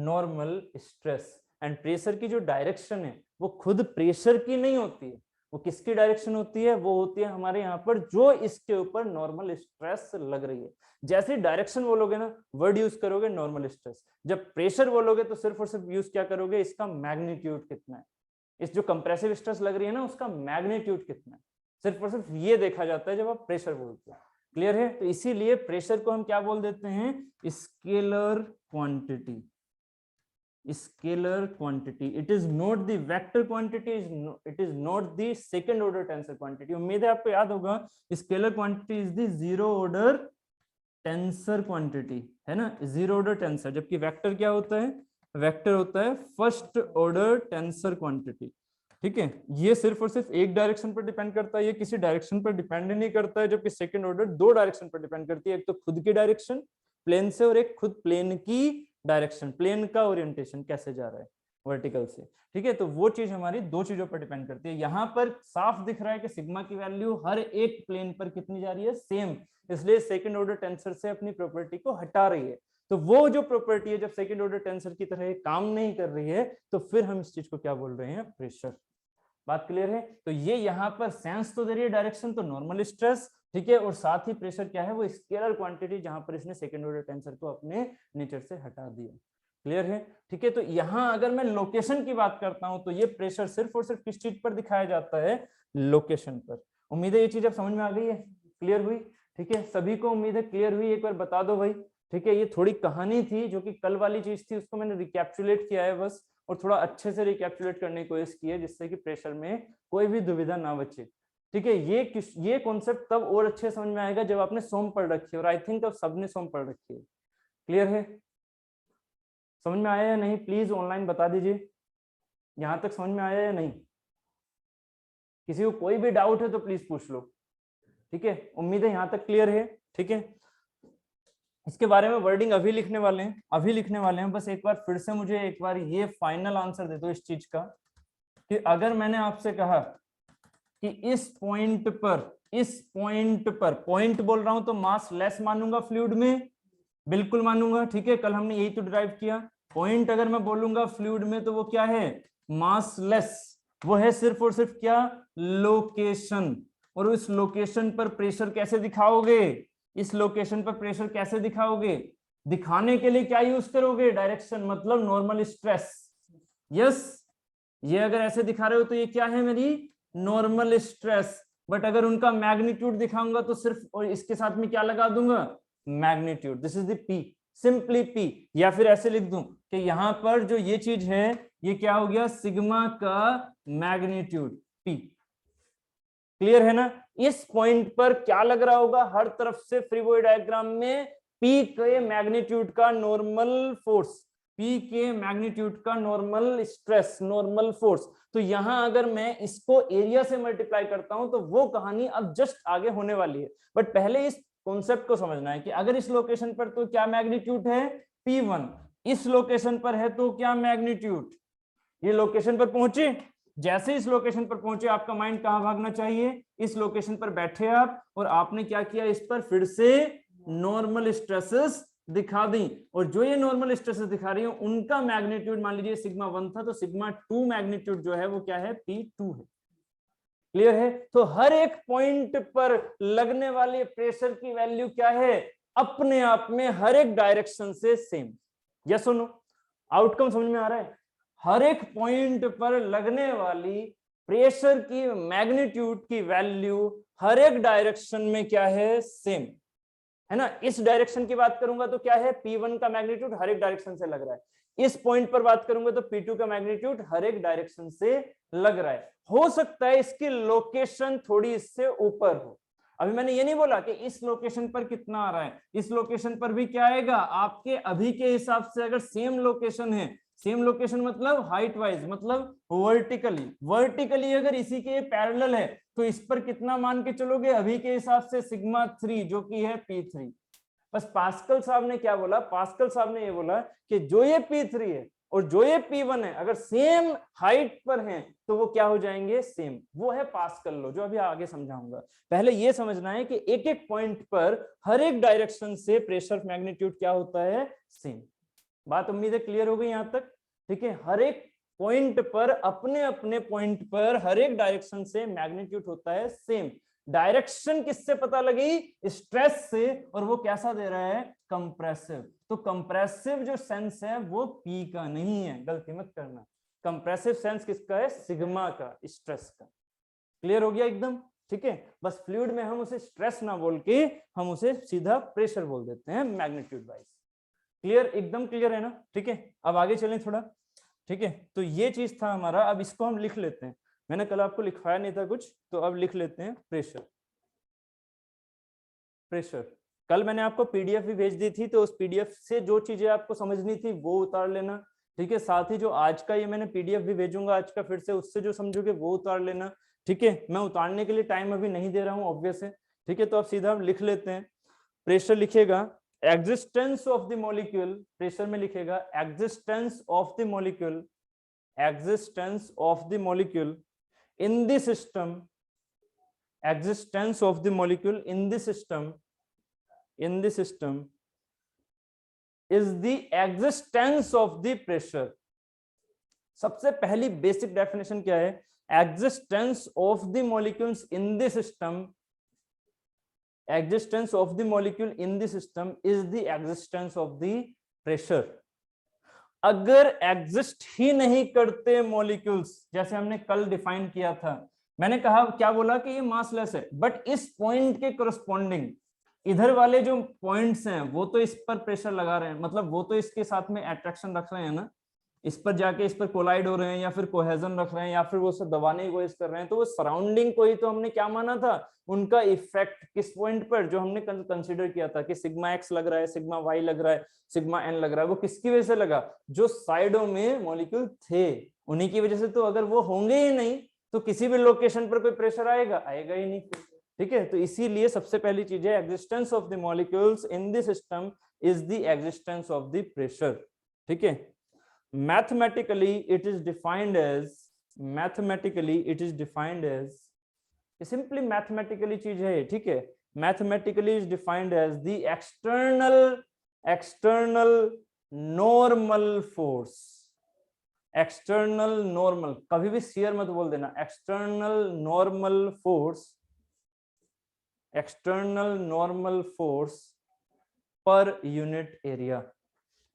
normal stress. And pressure की जो डायरेक्शन है वो खुद प्रेशर की नहीं होती है, वो किसकी डायरेक्शन होती है, वो होती है हमारे यहाँ पर जो इसके ऊपर नॉर्मल स्ट्रेस लग रही है। जैसे डायरेक्शन बोलोगे ना, वर्ड यूज करोगे नॉर्मल स्ट्रेस, जब प्रेशर बोलोगे तो सिर्फ और सिर्फ यूज क्या करोगे, इसका मैग्नीट्यूड कितना है, इस जो कंप्रेसिव स्ट्रेस लग रही है ना उसका मैग्नीट्यूड कितना है, सिर्फ और सिर्फ ये देखा जाता है जब आप प्रेशर बोलते हो। क्लियर है, तो इसीलिए प्रेशर को हम क्या बोल देते हैं, scalar quantity, scalar quantity. It is not the vector quantity, it is not the second order tensor quantity. उम्मीद है आपको याद होगा, scalar quantity is the zero order tensor quantity, है ना, जीरो ऑर्डर टेंसर। जबकि वेक्टर क्या होता है, वेक्टर होता है फर्स्ट ऑर्डर टेंसर क्वांटिटी। ठीक है, ये सिर्फ और सिर्फ एक डायरेक्शन पर डिपेंड करता है, ये किसी डायरेक्शन पर डिपेंड नहीं करता है, जबकि सेकंड ऑर्डर दो डायरेक्शन पर डिपेंड करती है, एक तो खुद की डायरेक्शन प्लेन से और एक खुद प्लेन की डायरेक्शन, प्लेन का ओरिएंटेशन कैसे जा रहा है वर्टिकल से। ठीक है, तो वो चीज हमारी दो चीजों पर डिपेंड करती है। यहाँ पर साफ दिख रहा है कि सिग्मा की वैल्यू हर एक प्लेन पर कितनी जा रही है, सेम, इसलिए सेकंड ऑर्डर टेंसर से अपनी प्रॉपर्टी को हटा रही है। तो वो जो प्रॉपर्टी है जब सेकंड ऑर्डर टेंसर की तरह काम नहीं कर रही है तो फिर हम इस चीज को क्या बोल रहे हैं, प्रेशर। बात क्लियर है, तो ये यहाँ पर सेंस तो दे रही है डायरेक्शन, तो नॉर्मल स्ट्रेस, ठीक है, और साथ ही प्रेशर क्या है, वो स्केलर क्वांटिटी, जहां पर इसने सेकंड ऑर्डर टेंसर को अपने नेचर से हटा दिया। क्लियर है, ठीक है। तो यहाँ अगर मैं लोकेशन की बात करता हूं तो ये प्रेशर सिर्फ और सिर्फ किस चीज पर दिखाया जाता है, लोकेशन पर। उम्मीद है ये चीज अब समझ में आ गई है, क्लियर हुई, ठीक है, सभी को उम्मीद है क्लियर हुई, एक बार बता दो भाई। ठीक है, ये थोड़ी कहानी थी जो कि कल वाली चीज थी, उसको मैंने रिकैप्चुलेट किया है बस, और थोड़ा अच्छे से रिकैप्चुलेट करने की कोशिश की है जिससे कि प्रेशर में कोई भी दुविधा ना बचे। ठीक है, ये कॉन्सेप्ट तब और अच्छे समझ में आएगा जब आपने सोम पढ़ रखी है, और आई थिंक अब सबने सोम पढ़ रखी है। क्लियर है, समझ में आया या नहीं, प्लीज ऑनलाइन बता दीजिए, यहां तक समझ में आया या नहीं। किसी को कोई भी डाउट है तो प्लीज पूछ लो। ठीक है, उम्मीद है यहां तक क्लियर है। ठीक है, इसके बारे में वर्डिंग अभी लिखने वाले हैं, बस एक बार फिर से मुझे एक बार ये फाइनल आंसर दे दो इस चीज का, कि अगर मैंने आपसे कहा कि इस पॉइंट पर पॉइंट बोल रहा हूं तो मास लेस मानूंगा फ्लूइड में, बिल्कुल मानूंगा, ठीक है, कल हमने यही तो डिराइव किया। पॉइंट अगर मैं बोलूंगा फ्लूइड में तो वो क्या है, मास लेस, वो है सिर्फ और सिर्फ क्या, लोकेशन। और उस लोकेशन पर प्रेशर कैसे दिखाओगे, इस लोकेशन पर प्रेशर कैसे दिखाओगे, दिखाने के लिए क्या यूज करोगे, डायरेक्शन, मतलब नॉर्मल स्ट्रेस। यस, ये अगर ऐसे दिखा रहे हो तो ये क्या है, मेरी नॉर्मल स्ट्रेस। बट अगर उनका मैग्नीट्यूड दिखाऊंगा तो सिर्फ और इसके साथ में क्या लगा दूंगा, magnitude, this is the P, simply P. या फिर ऐसे लिख दूं कि यहां पर जो ये चीज है ये क्या हो गया, सिग्मा का मैग्नीट्यूड पी। क्लियर है ना। इस पॉइंट पर क्या लग रहा होगा, हर तरफ से फ्री बॉडी डायग्राम में पी के मैग्नीट्यूड का नॉर्मल फोर्स, पी के मैग्नीट्यूड का नॉर्मल स्ट्रेस, नॉर्मल फोर्स। तो यहां अगर मैं इसको एरिया से मल्टीप्लाई करता हूं तो वो कहानी अब जस्ट आगे होने वाली है। बट पहले इस कॉन्सेप्ट को समझना है कि अगर इस लोकेशन पर तो क्या मैग्नीट्यूड है, P1, इस लोकेशन पर है तो क्या मैग्नीट्यूड, ये लोकेशन पर पहुंचे, जैसे इस लोकेशन पर पहुंचे आपका माइंड कहां भागना चाहिए, इस लोकेशन पर बैठे आप, और आपने क्या किया, इस पर फिर से नॉर्मल स्ट्रेसेस दिखा दी, और जो ये नॉर्मल स्ट्रेसेस दिखा रही है उनका मैग्नीट्यूड मान लीजिए सिग्मा 1 था, तो सिग्मा 2 मैग्नीट्यूड जो है वो क्या है, P2 है। क्लियर है। तो हर एक पॉइंट पर लगने वाले प्रेशर की वैल्यू क्या है, अपने आप में हर एक डायरेक्शन से सेम। यस और नो, आउटकम समझ में आ रहा है। हर एक पॉइंट पर लगने वाली प्रेशर की मैग्नीट्यूड की वैल्यू हर एक डायरेक्शन में क्या है, सेम है ना। इस डायरेक्शन की बात करूंगा तो क्या है, P1 का मैग्नीट्यूड हर एक डायरेक्शन से लग रहा है। इस पॉइंट पर बात करूंगा तो P2 का मैग्नीट्यूड हर एक डायरेक्शन से लग रहा है। हो सकता है इसकी लोकेशन थोड़ी इससे ऊपर हो। अभी मैंने ये नहीं बोला कि इस लोकेशन पर कितना आ रहा है, इस लोकेशन पर भी क्या आएगा, आपके अभी के हिसाब से अगर सेम लोकेशन है, सेम लोकेशन मतलब हाइट वाइज, मतलब वर्टिकली अगर इसी के पैरेलल है तो इस पर कितना मान के चलोगे, अभी के हिसाब से सिग्मा 3 जो कि है P3। बस पास्कल साहब ने क्या बोला, पास्कल साहब ने ये बोला कि जो ये P3 है और जो ये P1 है अगर सेम हाइट पर हैं तो वो क्या हो जाएंगे, सेम। वो है पास्कल लॉ जो अभी आगे समझाऊंगा। पहले ये समझना है कि एक एक पॉइंट पर हर एक डायरेक्शन से प्रेशर मैग्नीट्यूड क्या होता है, सेम। बात उम्मीद है क्लियर हो गई यहां तक, ठीक है। हर एक पॉइंट पर अपने अपने पॉइंट पर हर एक डायरेक्शन से मैग्नीट्यूड होता है सेम। डायरेक्शन किससे पता लगी, स्ट्रेस से, और वो कैसा दे रहा है, कंप्रेसिव। तो कंप्रेसिव जो सेंस है वो पी का नहीं है, गलती मत करना। कंप्रेसिव सेंस किसका है, सिग्मा का, स्ट्रेस का। क्लियर हो गया एकदम, ठीक है। बस फ्लूइड में हम उसे स्ट्रेस ना बोल के हम उसे सीधा प्रेशर बोल देते हैं मैग्नीट्यूड वाइज। क्लियर, एकदम क्लियर है ना, ठीक है। अब आगे चलें थोड़ा, ठीक है। तो ये चीज था हमारा, अब इसको हम लिख लेते हैं। मैंने कल आपको लिखवाया नहीं था कुछ, तो अब लिख लेते हैं प्रेशर। प्रेशर कल मैंने आपको पीडीएफ भी भेज दी थी, तो उस पीडीएफ से जो चीजें आपको समझनी थी वो उतार लेना, ठीक है। साथ ही जो आज का ये मैंने पीडीएफ भी भेजूंगा आज का, फिर से उससे जो समझोगे वो उतार लेना, ठीक है। मैं उतारने के लिए टाइम अभी नहीं दे रहा हूँ ऑब्वियस है, ठीक है। तो अब सीधा हम लिख लेते हैं। प्रेशर लिखेगा existence of the molecule, pressure में लिखेगा existence of the molecule, existence of the molecule in the system, existence of the molecule in the system, in the system is the existence of the pressure। सबसे पहली basic definition क्या है, existence of the molecules in the system, existence of the molecule in the system is the existence of the pressure। अगर exist ही नहीं करते molecules, जैसे हमने कल डिफाइन किया था, मैंने कहा क्या बोला कि ये मासलेस है, बट इस पॉइंट के कोरस्पॉन्डिंग इधर वाले जो पॉइंट्स हैं वो तो इस पर प्रेशर लगा रहे हैं, मतलब वो तो इसके साथ में अट्रैक्शन रख रहे हैं ना, इस पर जाके इस पर कोलाइड हो रहे हैं, या फिर कोहेजन रख रहे हैं, या फिर वो सब दबाने की कोशिश कर रहे हैं। तो वो सराउंडिंग को ही तो हमने क्या माना था, उनका इफेक्ट किस पॉइंट पर, जो हमने कंसीडर किया था कि सिग्मा एक्स लग रहा है, सिग्मा वाई लग रहा है, सिग्मा एन लग रहा है, वो किसकी वजह से लगा, जो साइडों में मॉलिक्यूल थे उन्हीं की वजह से। तो अगर वो होंगे ही नहीं तो किसी भी लोकेशन पर कोई प्रेशर आएगा, आएगा ही नहीं, ठीक है। तो इसीलिए सबसे पहली चीज है existence of the molecules in the system is the existence of the pressure. ठीक है, mathematically it is defined as simply mathematically चीज है, ठीक है, mathematically is defined as the external normal force. External normal, कभी भी शेयर मत बोल देना, external normal force per unit area,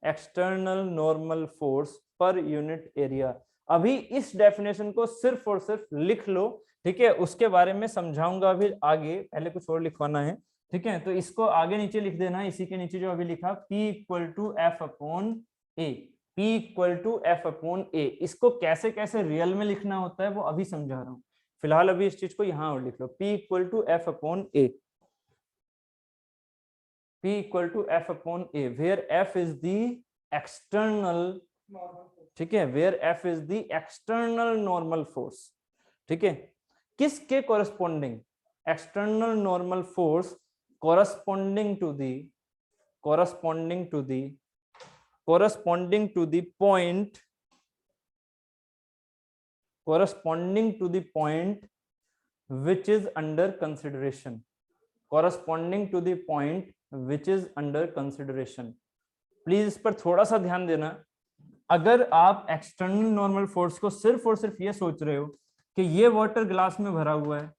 external normal force per unit area. अभी इस डेफिनेशन को सिर्फ और सिर्फ लिख लो, ठीक है, उसके बारे में समझाऊंगा अभी आगे, पहले कुछ और लिखवाना है, ठीक है, तो इसको आगे नीचे लिख देना, इसी के नीचे जो अभी लिखा P equal to F upon A, P equal to F upon A. इसको कैसे कैसे रियल में लिखना होता है वो अभी समझा रहा हूं, फिलहाल अभी इस चीज को यहां और लिख लो, P equal to F upon A, P equal to F upon A, where F is the external, ठीक है, where F is the external normal force, ठीक है, किसके corresponding, external normal force corresponding to the point which is under consideration, please इस पर थोड़ा सा ध्यान देना। अगर आप एक्सटर्नल नॉर्मल फोर्स को सिर्फ और सिर्फ ये सोच रहे हो कि ये वाटर ग्लास में भरा हुआ है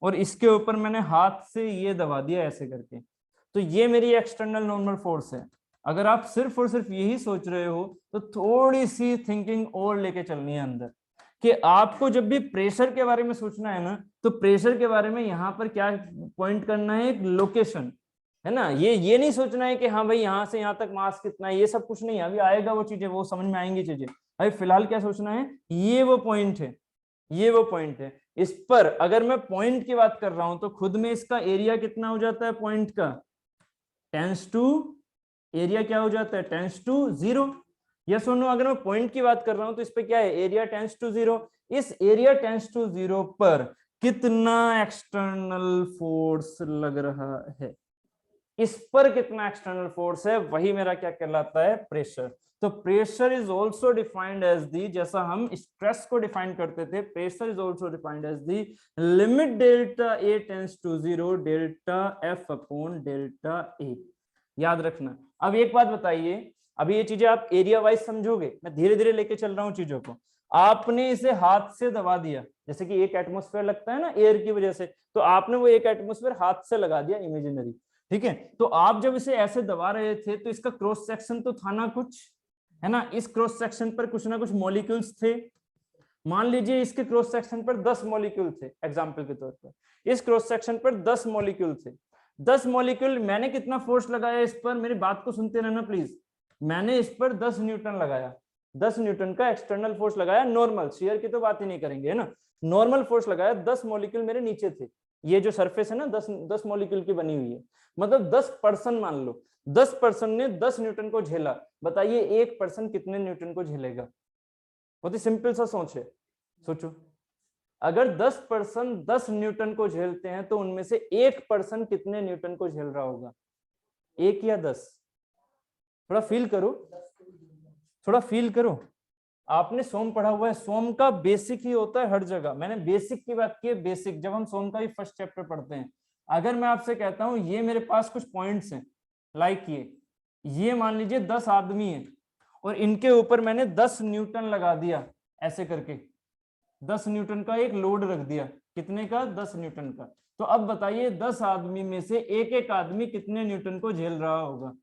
और इसके ऊपर मैंने हाथ से ये दबा दिया ऐसे करके, तो ये मेरी एक्सटर्नल नॉर्मल फोर्स है, अगर आप सिर्फ और सिर्फ यही सोच रहे हो तो थोड़ी सी थिंकिंग और लेके चलनी है अंदर, कि आपको जब भी प्रेशर के बारे में सोचना है ना, तो प्रेशर के बारे में यहाँ पर क्या पॉइंट करना है, एक लोकेशन है ना, ये नहीं सोचना है कि हाँ भाई यहाँ से यहाँ तक मास कितना है, ये सब कुछ नहीं, अभी आएगा वो चीजें, वो समझ में आएंगी चीजें। भाई फिलहाल क्या सोचना है, ये वो पॉइंट है, इस पर अगर मैं पॉइंट की बात कर रहा हूं तो खुद में इसका एरिया कितना हो जाता है, पॉइंट का टेंस टू, एरिया क्या हो जाता है, टेंस टू 0। यस और नो, अगर मैं पॉइंट की बात कर रहा हूं तो इस पे क्या है, एरिया टेंस टू 0। इस एरिया टेंस टू 0 पर कितना एक्सटर्नल फोर्स लग रहा है, इस पर कितना एक्सटर्नल फोर्स है, वही मेरा क्या कहलाता है, प्रेशर। तो pressure is also defined as the, जैसा हम स्ट्रेस को डिफाइन करते थे, pressure is also defined as the limit delta A tends to 0 delta F upon delta A. याद रखना। अब एक बात बताइए, अभी ये चीजें आप एरिया वाइज समझोगे, मैं धीरे धीरे लेके चल रहा हूँ चीजों को। आपने इसे हाथ से दबा दिया, जैसे कि एक एटमॉस्फेयर लगता है ना एयर की वजह से, तो आपने वो एक एटमॉस्फेयर हाथ से लगा दिया इमेजिनरी, ठीक है। तो आप जब इसे ऐसे दबा रहे थे तो इसका क्रॉस सेक्शन तो था ना कुछ, है ना, इस क्रॉस सेक्शन पर कुछ ना कुछ मॉलिक्यूल्स थे। मान लीजिए इसके क्रॉस सेक्शन पर 10 मॉलिक्यूल थे, एग्जांपल के तौर पर इस क्रॉस सेक्शन पर 10 मॉलिक्यूल थे। 10 मॉलिक्यूल, मैंने कितना फोर्स लगाया इस पर, मेरी बात को सुनते रहना प्लीज। मैंने इस पर 10 न्यूटन लगाया, 10 न्यूटन का एक्सटर्नल फोर्स लगाया, नॉर्मल, शेयर की तो बात ही नहीं करेंगे, है ना, नॉर्मल फोर्स लगाया। 10 मॉलिक्यूल मेरे नीचे थे, ये जो सरफेस है ना 10 मॉलिक्यूल की बनी हुई है, मतलब 10% मान लो, 10% ने 10 न्यूटन को झेला। बताइए 1% कितने न्यूटन को झेलेगा? बहुत ही सिंपल सा सोच है, सोचो। अगर 10% 10 न्यूटन को झेलते हैं तो उनमें से 1% कितने न्यूटन को झेल रहा होगा? 1 या 10? थोड़ा फील करो, थोड़ा फील करो। आपने सोम पढ़ा हुआ है, सोम का बेसिक ही होता है हर जगह। मैंने बेसिक की बात की है, बेसिक, जब हम सोम का ही फर्स्ट चैप्टर पढ़ते हैं। अगर मैं आपसे कहता हूं ये मेरे पास कुछ पॉइंट्स हैं, लाइक ये मान लीजिए 10 आदमी हैं और इनके ऊपर मैंने 10 न्यूटन लगा दिया ऐसे करके, 10 न्यूटन का एक लोड रख दिया। कितने का? 10 न्यूटन का। तो अब बताइए 10 आदमी में से एक एक आदमी कितने न्यूटन को झेल रहा होगा?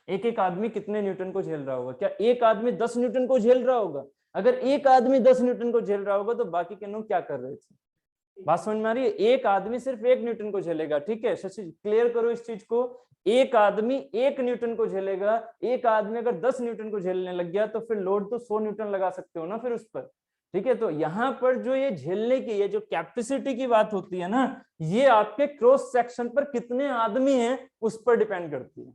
एक एक आदमी कितने न्यूटन को झेल रहा होगा? क्या एक आदमी 10 न्यूटन को झेल रहा होगा? अगर एक आदमी 10 न्यूटन को झेल रहा होगा तो बाकी के लोग क्या कर रहे थे? बात समझ में आ रही है? एक आदमी सिर्फ 1 न्यूटन को झेलेगा, ठीक है शशि, क्लियर करो इस चीज को। एक आदमी 1 न्यूटन को झेलेगा। एक आदमी अगर 10 न्यूटन को झेलने लग गया तो फिर लोड तो 100 न्यूटन लगा सकते हो ना फिर उस पर, ठीक है। तो यहाँ पर जो ये झेलने की, ये जो कैपेसिटी की बात होती है ना, ये आपके क्रॉस सेक्शन पर कितने आदमी हैं उस पर डिपेंड करती है।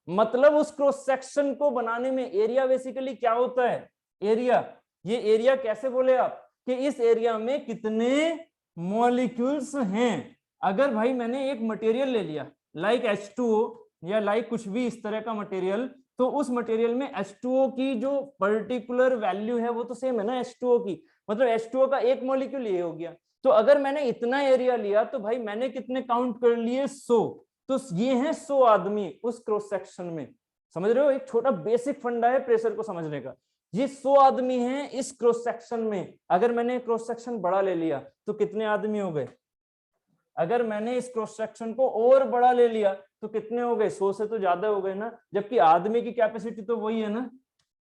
मतलब उस क्रॉस सेक्शन को बनाने में एरिया बेसिकली क्या होता है? एरिया। ये एरिया कैसे बोले आप कि इस एरिया में कितने मॉलिक्यूल्स हैं। अगर भाई मैंने एक मटेरियल ले लिया लाइक H2O, या लाइक कुछ भी इस तरह का मटेरियल, तो उस मटेरियल में H2O की जो पर्टिकुलर वैल्यू है वो तो सेम है ना H2O की, मतलब H2O का एक मॉलिक्यूल ये हो गया। तो अगर मैंने इतना एरिया लिया तो भाई मैंने कितने काउंट कर लिए 100, तो ये है 100 आदमी उस क्रॉस सेक्शन में। समझ रहे हो, एक छोटा बेसिक फंडा है प्रेशर को समझने का। ये 100 आदमी हैं इस क्रॉस सेक्शन में, अगर मैंने क्रॉस सेक्शन बड़ा ले लिया तो कितने आदमी हो गए, अगर मैंने इस क्रॉस सेक्शन को और बड़ा ले लिया तो कितने हो गए, 100 से तो ज्यादा हो गए ना, जबकि आदमी की कैपेसिटी तो वही है ना,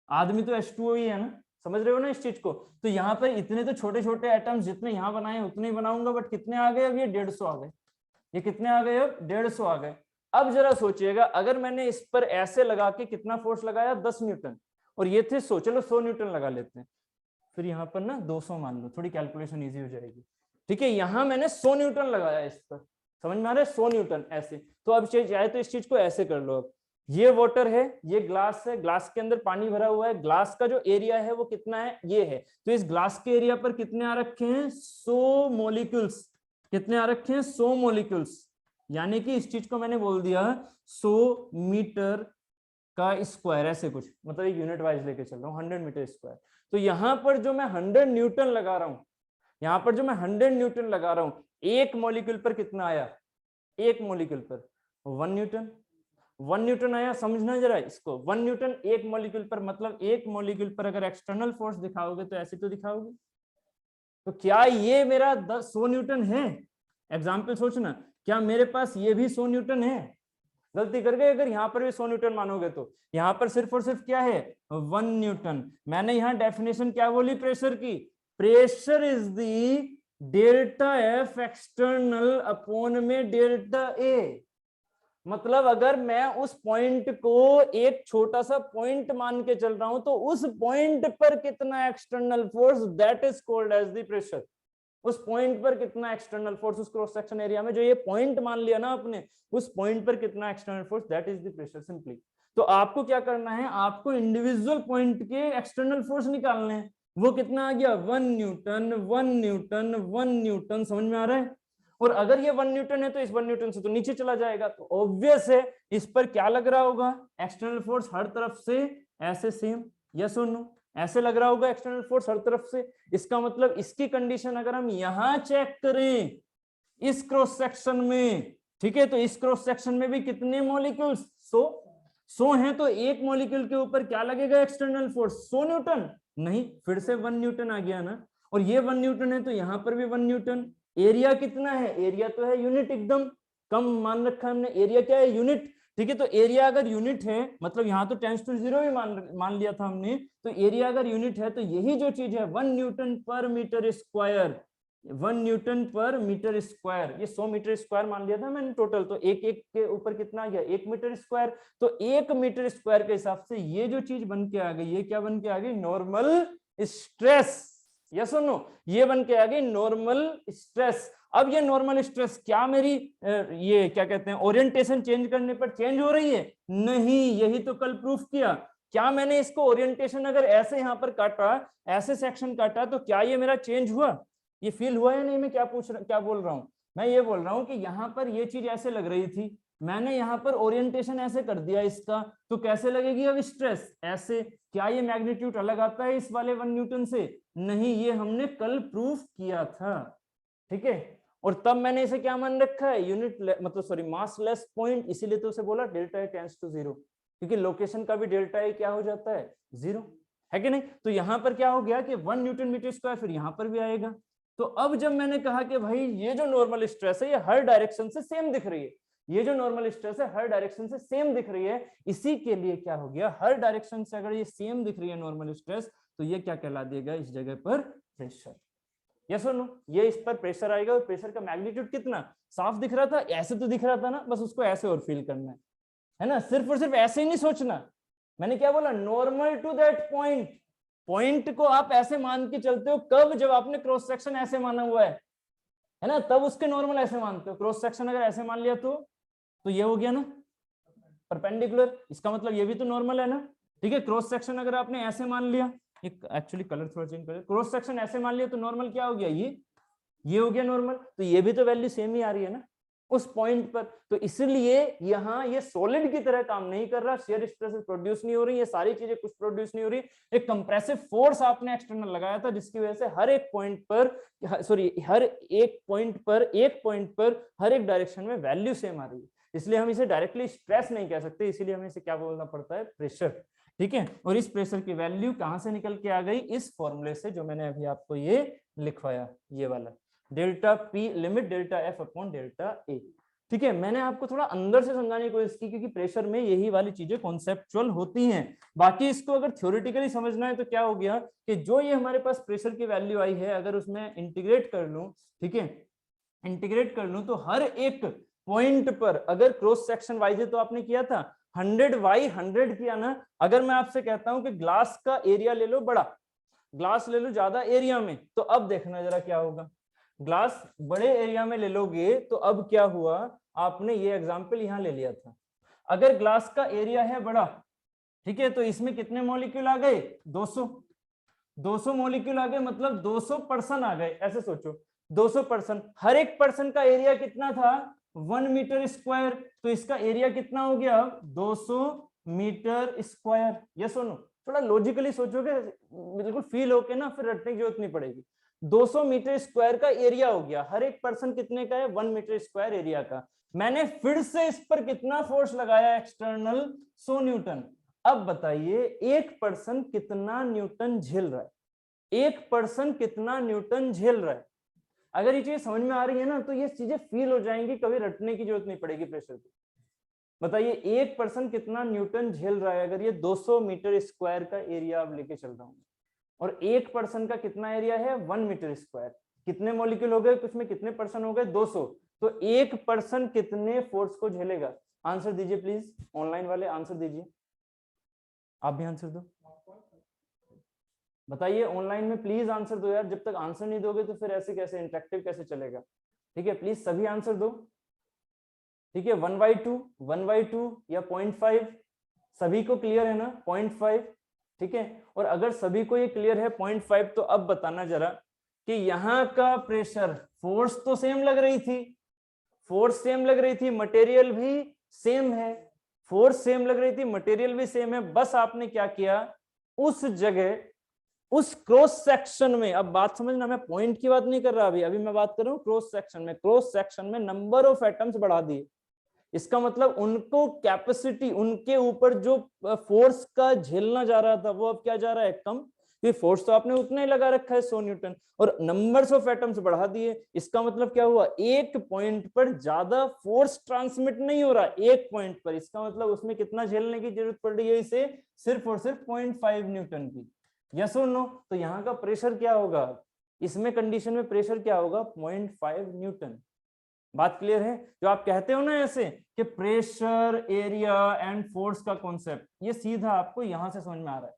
आदमी तो H2O ही है ना, समझ रहे हो ना इस चीज को। तो यहाँ पर इतने तो छोटे छोटे एटम्स जितने यहाँ बनाए उतने ही बनाऊंगा, बट कितने आ गए अब, ये 150 आ गए, ये कितने आ गए अब 150 आ गए। अब जरा सोचिएगा, अगर मैंने इस पर ऐसे लगा के कितना फोर्स लगाया 10 न्यूटन, और ये थे 100, चलो 100 न्यूटन लगा लेते हैं, फिर यहाँ पर ना 200 मान लो, थोड़ी कैलकुलेशन इजी हो जाएगी। ठीक है, यहाँ मैंने 100 न्यूटन लगाया इस पर, समझ में आ रहा है, 100 न्यूटन ऐसे। तो अब चाहे तो इस चीज को ऐसे कर लो, अब ये वाटर है, ये ग्लास है, ग्लास के अंदर पानी भरा हुआ है, ग्लास का जो एरिया है वो कितना है, ये है, तो इस ग्लास के एरिया पर कितने आ रखे हैं 100 मॉलिक्यूल्स, कितने आ रखे हैं 100 मॉलिक्यूल्स, यानी कि इस चीज को मैंने बोल दिया 100 मीटर का स्क्वायर, ऐसे कुछ, मतलब एक यूनिट वाइज लेके चल रहा हूँ 100 मीटर स्क्वायर। तो यहाँ पर जो मैं 100 न्यूटन लगा रहा हूँ, यहाँ पर जो मैं 100 न्यूटन लगा रहा हूँ, एक मॉलिक्यूल पर कितना आया, एक मॉलिक्यूल पर 1 न्यूटन, 1 न्यूटन आया, समझना जरा इसको, 1 न्यूटन एक मॉलिक्यूल पर, मतलब एक मॉलिक्यूल पर अगर एक्सटर्नल फोर्स दिखाओगे तो ऐसे तो दिखाओगे। तो क्या ये मेरा 100 न्यूटन है, एग्जाम्पल सोचना, क्या मेरे पास ये भी 100 न्यूटन है, गलती कर गए अगर यहाँ पर भी 100 न्यूटन मानोगे तो, यहाँ पर सिर्फ और सिर्फ क्या है 1 न्यूटन। मैंने यहाँ डेफिनेशन क्या बोली प्रेशर की, pressure is the delta F external upon में डेल्टा ए, मतलब अगर मैं उस पॉइंट को एक छोटा सा पॉइंट मान के चल रहा हूं तो उस पॉइंट पर कितना external force, that is called as the pressure. उस पॉइंट पर कितना एक्सटर्नल फोर्स, उस क्रॉस सेक्शन एरिया में जो ये पॉइंट मान लिया ना आपने, उस पॉइंट पर कितना external force, that is the pressure simply. तो आपको क्या करना है, आपको इंडिविजुअल पॉइंट के एक्सटर्नल फोर्स निकालने हैं, वो कितना आ गया 1 न्यूटन 1 न्यूटन 1 न्यूटन, समझ में आ रहा है। और अगर ये 1 न्यूटन है तो इस 1 न्यूटन से तो नीचे चला जाएगा, तो ऑब्वियस है इस पर क्या लग रहा होगा, एक्सटर्नल फोर्स हर तरफ से ऐसे सेम, यस और नो, ऐसे लग रहा होगा एक्सटर्नल फोर्स हर तरफ से। इसका मतलब इसकी कंडीशन अगर हम यहां चेक करें इस क्रॉस सेक्शन में, ठीक है, तो इस क्रॉस सेक्शन में भी कितने मॉलिक्यूल्स 100 हैं, तो एक मॉलिक्यूल के ऊपर क्या लगेगा एक्सटर्नल फोर्स 100 न्यूटन, नहीं फिर से 1 न्यूटन आ गया ना, और ये 1 न्यूटन है तो यहां पर भी 1 न्यूटन। एरिया कितना है, एरिया तो है यूनिट, एकदम कम मान रखा हमने, एरिया क्या है यूनिट, ठीक है, तो एरिया अगर यूनिट है, मतलब यहाँ तो टेंस टू 0 भी मान लिया था हमने, तो एरिया अगर यूनिट है तो यही जो चीज है 1 न्यूटन पर मीटर स्क्वायर, 1 न्यूटन पर मीटर स्क्वायर, ये 100 मीटर स्क्वायर मान लिया था मैंने टोटल, तो एक एक के ऊपर कितना आ गया 1 मीटर स्क्वायर, तो 1 मीटर स्क्वायर के हिसाब से ये जो चीज बन के आ गई, ये क्या बन के आ गई, नॉर्मल स्ट्रेस, यस और नो, ये बन के आ गई नॉर्मल स्ट्रेस। अब ये नॉर्मल स्ट्रेस क्या मेरी ये क्या कहते हैं ओरिएंटेशन चेंज करने पर चेंज हो रही है, नहीं, यही तो कल प्रूफ किया। क्या मैंने इसको ओरिएंटेशन अगर ऐसे यहाँ पर काटा, ऐसे सेक्शन काटा, तो क्या ये मेरा चेंज हुआ, ये फील हुआ या नहीं, मैं क्या बोल रहा हूँ, मैं ये बोल रहा हूँ कि यहाँ पर ये चीज ऐसे लग रही थी, मैंने यहाँ पर ओरिएंटेशन ऐसे कर दिया इसका, तो कैसे लगेगी अब स्ट्रेस, ऐसे। क्या ये मैग्नीट्यूड अलग आता है इस वाले 1 न्यूटन से, नहीं, ये हमने कल प्रूफ किया था, ठीक है, और तब मैंने इसे क्या मान रखा है यूनिट, मतलब सॉरी मास लेस पॉइंट, इसीलिए तो उसे बोला डेल्टा ए टेंड्स टू 0, क्योंकि लोकेशन का भी डेल्टा ए क्या हो जाता है 0, है कि नहीं। तो यहाँ पर क्या हो गया कि 1 न्यूटन मीटर स्क्वायर, फिर यहाँ पर भी आएगा। तो अब जब मैंने कहा कि भाई ये जो नॉर्मल स्ट्रेस है ये हर डायरेक्शन से सेम दिख रही है, ये जो नॉर्मल स्ट्रेस है हर डायरेक्शन से सेम दिख रही है, इसी के लिए क्या हो गया, हर डायरेक्शन से अगर ये सेम दिख रही है नॉर्मल स्ट्रेस, तो ये क्या कहला देगा इस जगह पर प्रेशर, यस और नो, ये इस पर प्रेशर आएगा। और प्रेशर का मैग्नीट्यूड कितना साफ दिख रहा था, ऐसे तो दिख रहा था ना, बस उसको ऐसे और फील करना है ना, सिर्फ और सिर्फ ऐसे ही नहीं सोचना। मैंने क्या बोला, normal to that point, point को आप ऐसे मान के चलते हो कब, जब आपने क्रॉस सेक्शन ऐसे माना हुआ है ना, तब उसके नॉर्मल ऐसे मानते हो। क्रॉस सेक्शन अगर ऐसे मान लिया तो ये हो गया ना परपेंडिकुलर, इसका मतलब ये भी तो नॉर्मल है ना, ठीक है। क्रॉस सेक्शन अगर आपने ऐसे मान लिया, एक एक्चुअली कलर थोड़ा चेंज करें, क्रॉस सेक्शन ऐसे मान लिया तो नॉर्मल क्या हो गया, ये हो गया नॉर्मल, तो ये भी तो वैल्यू सेम ही आ रही है ना, उस पॉइंट पर। तो इसलिए यहाँ ये सॉलिड की तरह काम नहीं कर रहा, शेयर स्ट्रेसेस प्रोड्यूस नहीं हो रही, ये सारी चीजें कुछ प्रोड्यूस नहीं हो रही। एक कंप्रेसिव फोर्स आपने एक्सटर्नल लगाया था जिसकी वजह से हर एक पॉइंट पर, सॉरी हर एक पॉइंट पर हर एक डायरेक्शन में वैल्यू सेम आ रही है, इसलिए हम इसे डायरेक्टली स्ट्रेस नहीं कह सकते, इसीलिए हमें इसे क्या बोलना पड़ता है, प्रेशर। ठीक है, और इस प्रेशर की वैल्यू कहां से निकल के आ गई, इस फॉर्मूले से जो मैंने अभी आपको ये लिखवाया, ये वाला delta P limit delta F upon delta A. ठीक है, मैंने आपको थोड़ा अंदर से समझाने की कोशिश की क्योंकि प्रेशर में यही वाली चीजें कॉन्सेप्चुअल होती हैं। बाकी इसको अगर थ्योरेटिकली समझना है तो क्या हो गया कि जो ये हमारे पास प्रेशर की वैल्यू आई है, अगर उसमें इंटीग्रेट कर लूं, ठीक है, इंटीग्रेट कर लूं तो हर एक पॉइंट पर अगर क्रॉस सेक्शन वाइज तो आपने किया था 100/100 किया ना। अगर मैं आपसे कहता हूं कि ग्लास का एरिया ले लो, बड़ा ग्लास ले लो ज्यादा एरिया में, तो अब देखना जरा क्या होगा। ग्लास बड़े एरिया में ले लोगे तो अब क्या हुआ, आपने ये एग्जांपल यहां ले लिया था, अगर ग्लास का एरिया है बड़ा, ठीक है, तो इसमें कितने मॉलिक्यूल आ गए, 200 मॉलिक्यूल आ गए, मतलब 200 पर्सन आ गए, ऐसे सोचो 200 पर्सन, हर एक पर्सन का एरिया कितना था 1 मीटर स्क्वायर, तो इसका एरिया कितना हो गया 200 मीटर स्क्वायर। ये सुनो, थोड़ा लॉजिकली सोचोगे बिल्कुल फील होके ना, फिर रटने की जरूरत नहीं पड़ेगी। 200 मीटर स्क्वायर का एरिया हो गया, हर एक पर्सन कितने का है 1 मीटर स्क्वायर एरिया का। मैंने फिर से इस पर कितना फोर्स लगाया एक्सटर्नल 100 न्यूटन। अब बताइए एक पर्सन कितना न्यूटन झेल रहा है, एक पर्सन कितना न्यूटन झेल रहा है। अगर ये चीज समझ में आ रही है ना तो ये चीजें फील हो जाएंगी, कभी रटने की जरूरत नहीं पड़ेगी प्रेशर की। बताइए एक पर्सन कितना न्यूटन झेल रहा है, अगर ये 200 मीटर स्क्वायर का एरिया आप लेके चल रहा हूं, और एक पर्सन का कितना एरिया है 1 मीटर स्क्वायर, कितने मॉलिक्यूल हो गए, कुछ में कितने पर्सन हो गए 200, तो एक पर्सन कितने फोर्स को झेलेगा। आंसर दीजिए प्लीज, ऑनलाइन वाले आंसर दीजिए, आप भी आंसर दो, बताइए ऑनलाइन में प्लीज आंसर दो यार, जब तक आंसर नहीं दोगे तो फिर ऐसे कैसे इंटरेक्टिव कैसे चलेगा। ठीक है, प्लीज सभी आंसर दो। ठीक है, 1/2 या 0.5, सभी को क्लियर है ना 0.5। ठीक है, और अगर सभी को ये क्लियर है 0.5, तो अब बताना जरा कि यहाँ का प्रेशर, फोर्स तो सेम लग रही थी, फोर्स सेम लग रही थी, मटेरियल भी सेम है, फोर्स सेम लग रही थी, मटेरियल भी सेम है, बस आपने क्या किया उस जगह, उस क्रॉस सेक्शन में, अब बात समझना, मैं पॉइंट की बात नहीं कर रहा अभी मैं बात कर रहा हूं क्रॉस सेक्शन में, क्रॉस सेक्शन में नंबर ऑफ एटम्स बढ़ा दिए। इसका मतलब उनको कैपेसिटी, उनके ऊपर जो फोर्स का झेलना जा रहा था वो अब क्या जा रहा है, कम, ये फोर्स तो आपने उतना ही लगा रखा है 100 न्यूटन, और नंबर्स ऑफ एटम्स बढ़ा दिए। इसका मतलब क्या हुआ, एक पॉइंट पर ज्यादा फोर्स ट्रांसमिट नहीं हो रहा एक पॉइंट पर, इसका मतलब उसमें कितना झेलने की जरूरत पड़ रही है इसे, सिर्फ और सिर्फ 0.5 न्यूटन की। यस और नो, तो यहाँ का प्रेशर क्या होगा, इसमें कंडीशन में प्रेशर क्या होगा 0.5 न्यूटन। बात क्लियर है। जो आप कहते हो ना ऐसे कि प्रेशर, एरिया एंड फोर्स का कॉन्सेप्ट, ये सीधा आपको यहां से समझ में आ रहा है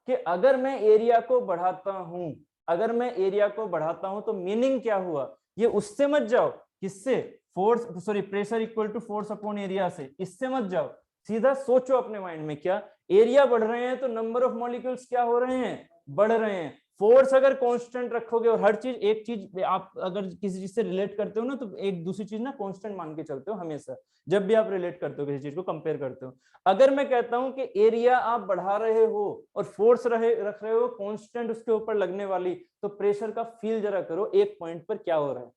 कि अगर मैं एरिया को बढ़ाता हूं, अगर मैं एरिया को बढ़ाता हूं तो मीनिंग क्या हुआ, ये उससे मत जाओ, किससे, force, sorry pressure equal to force upon area से, इससे मत जाओ, सीधा सोचो अपने माइंड में, क्या एरिया बढ़ रहे हैं तो नंबर ऑफ मॉलिक्यूल्स क्या हो रहे हैं, बढ़ रहे हैं। फोर्स अगर कांस्टेंट रखोगे, और हर चीज, एक चीज आप अगर किसी चीज से रिलेट करते हो ना तो एक दूसरी चीज ना कांस्टेंट मान के चलते हो हमेशा, जब भी आप रिलेट करते हो किसी चीज को कंपेयर करते हो। अगर मैं कहता हूं कि एरिया आप बढ़ा रहे हो और फोर्स रख रहे हो कांस्टेंट उसके ऊपर लगने वाली, तो प्रेशर का फील जरा करो, एक पॉइंट पर क्या हो रहा है,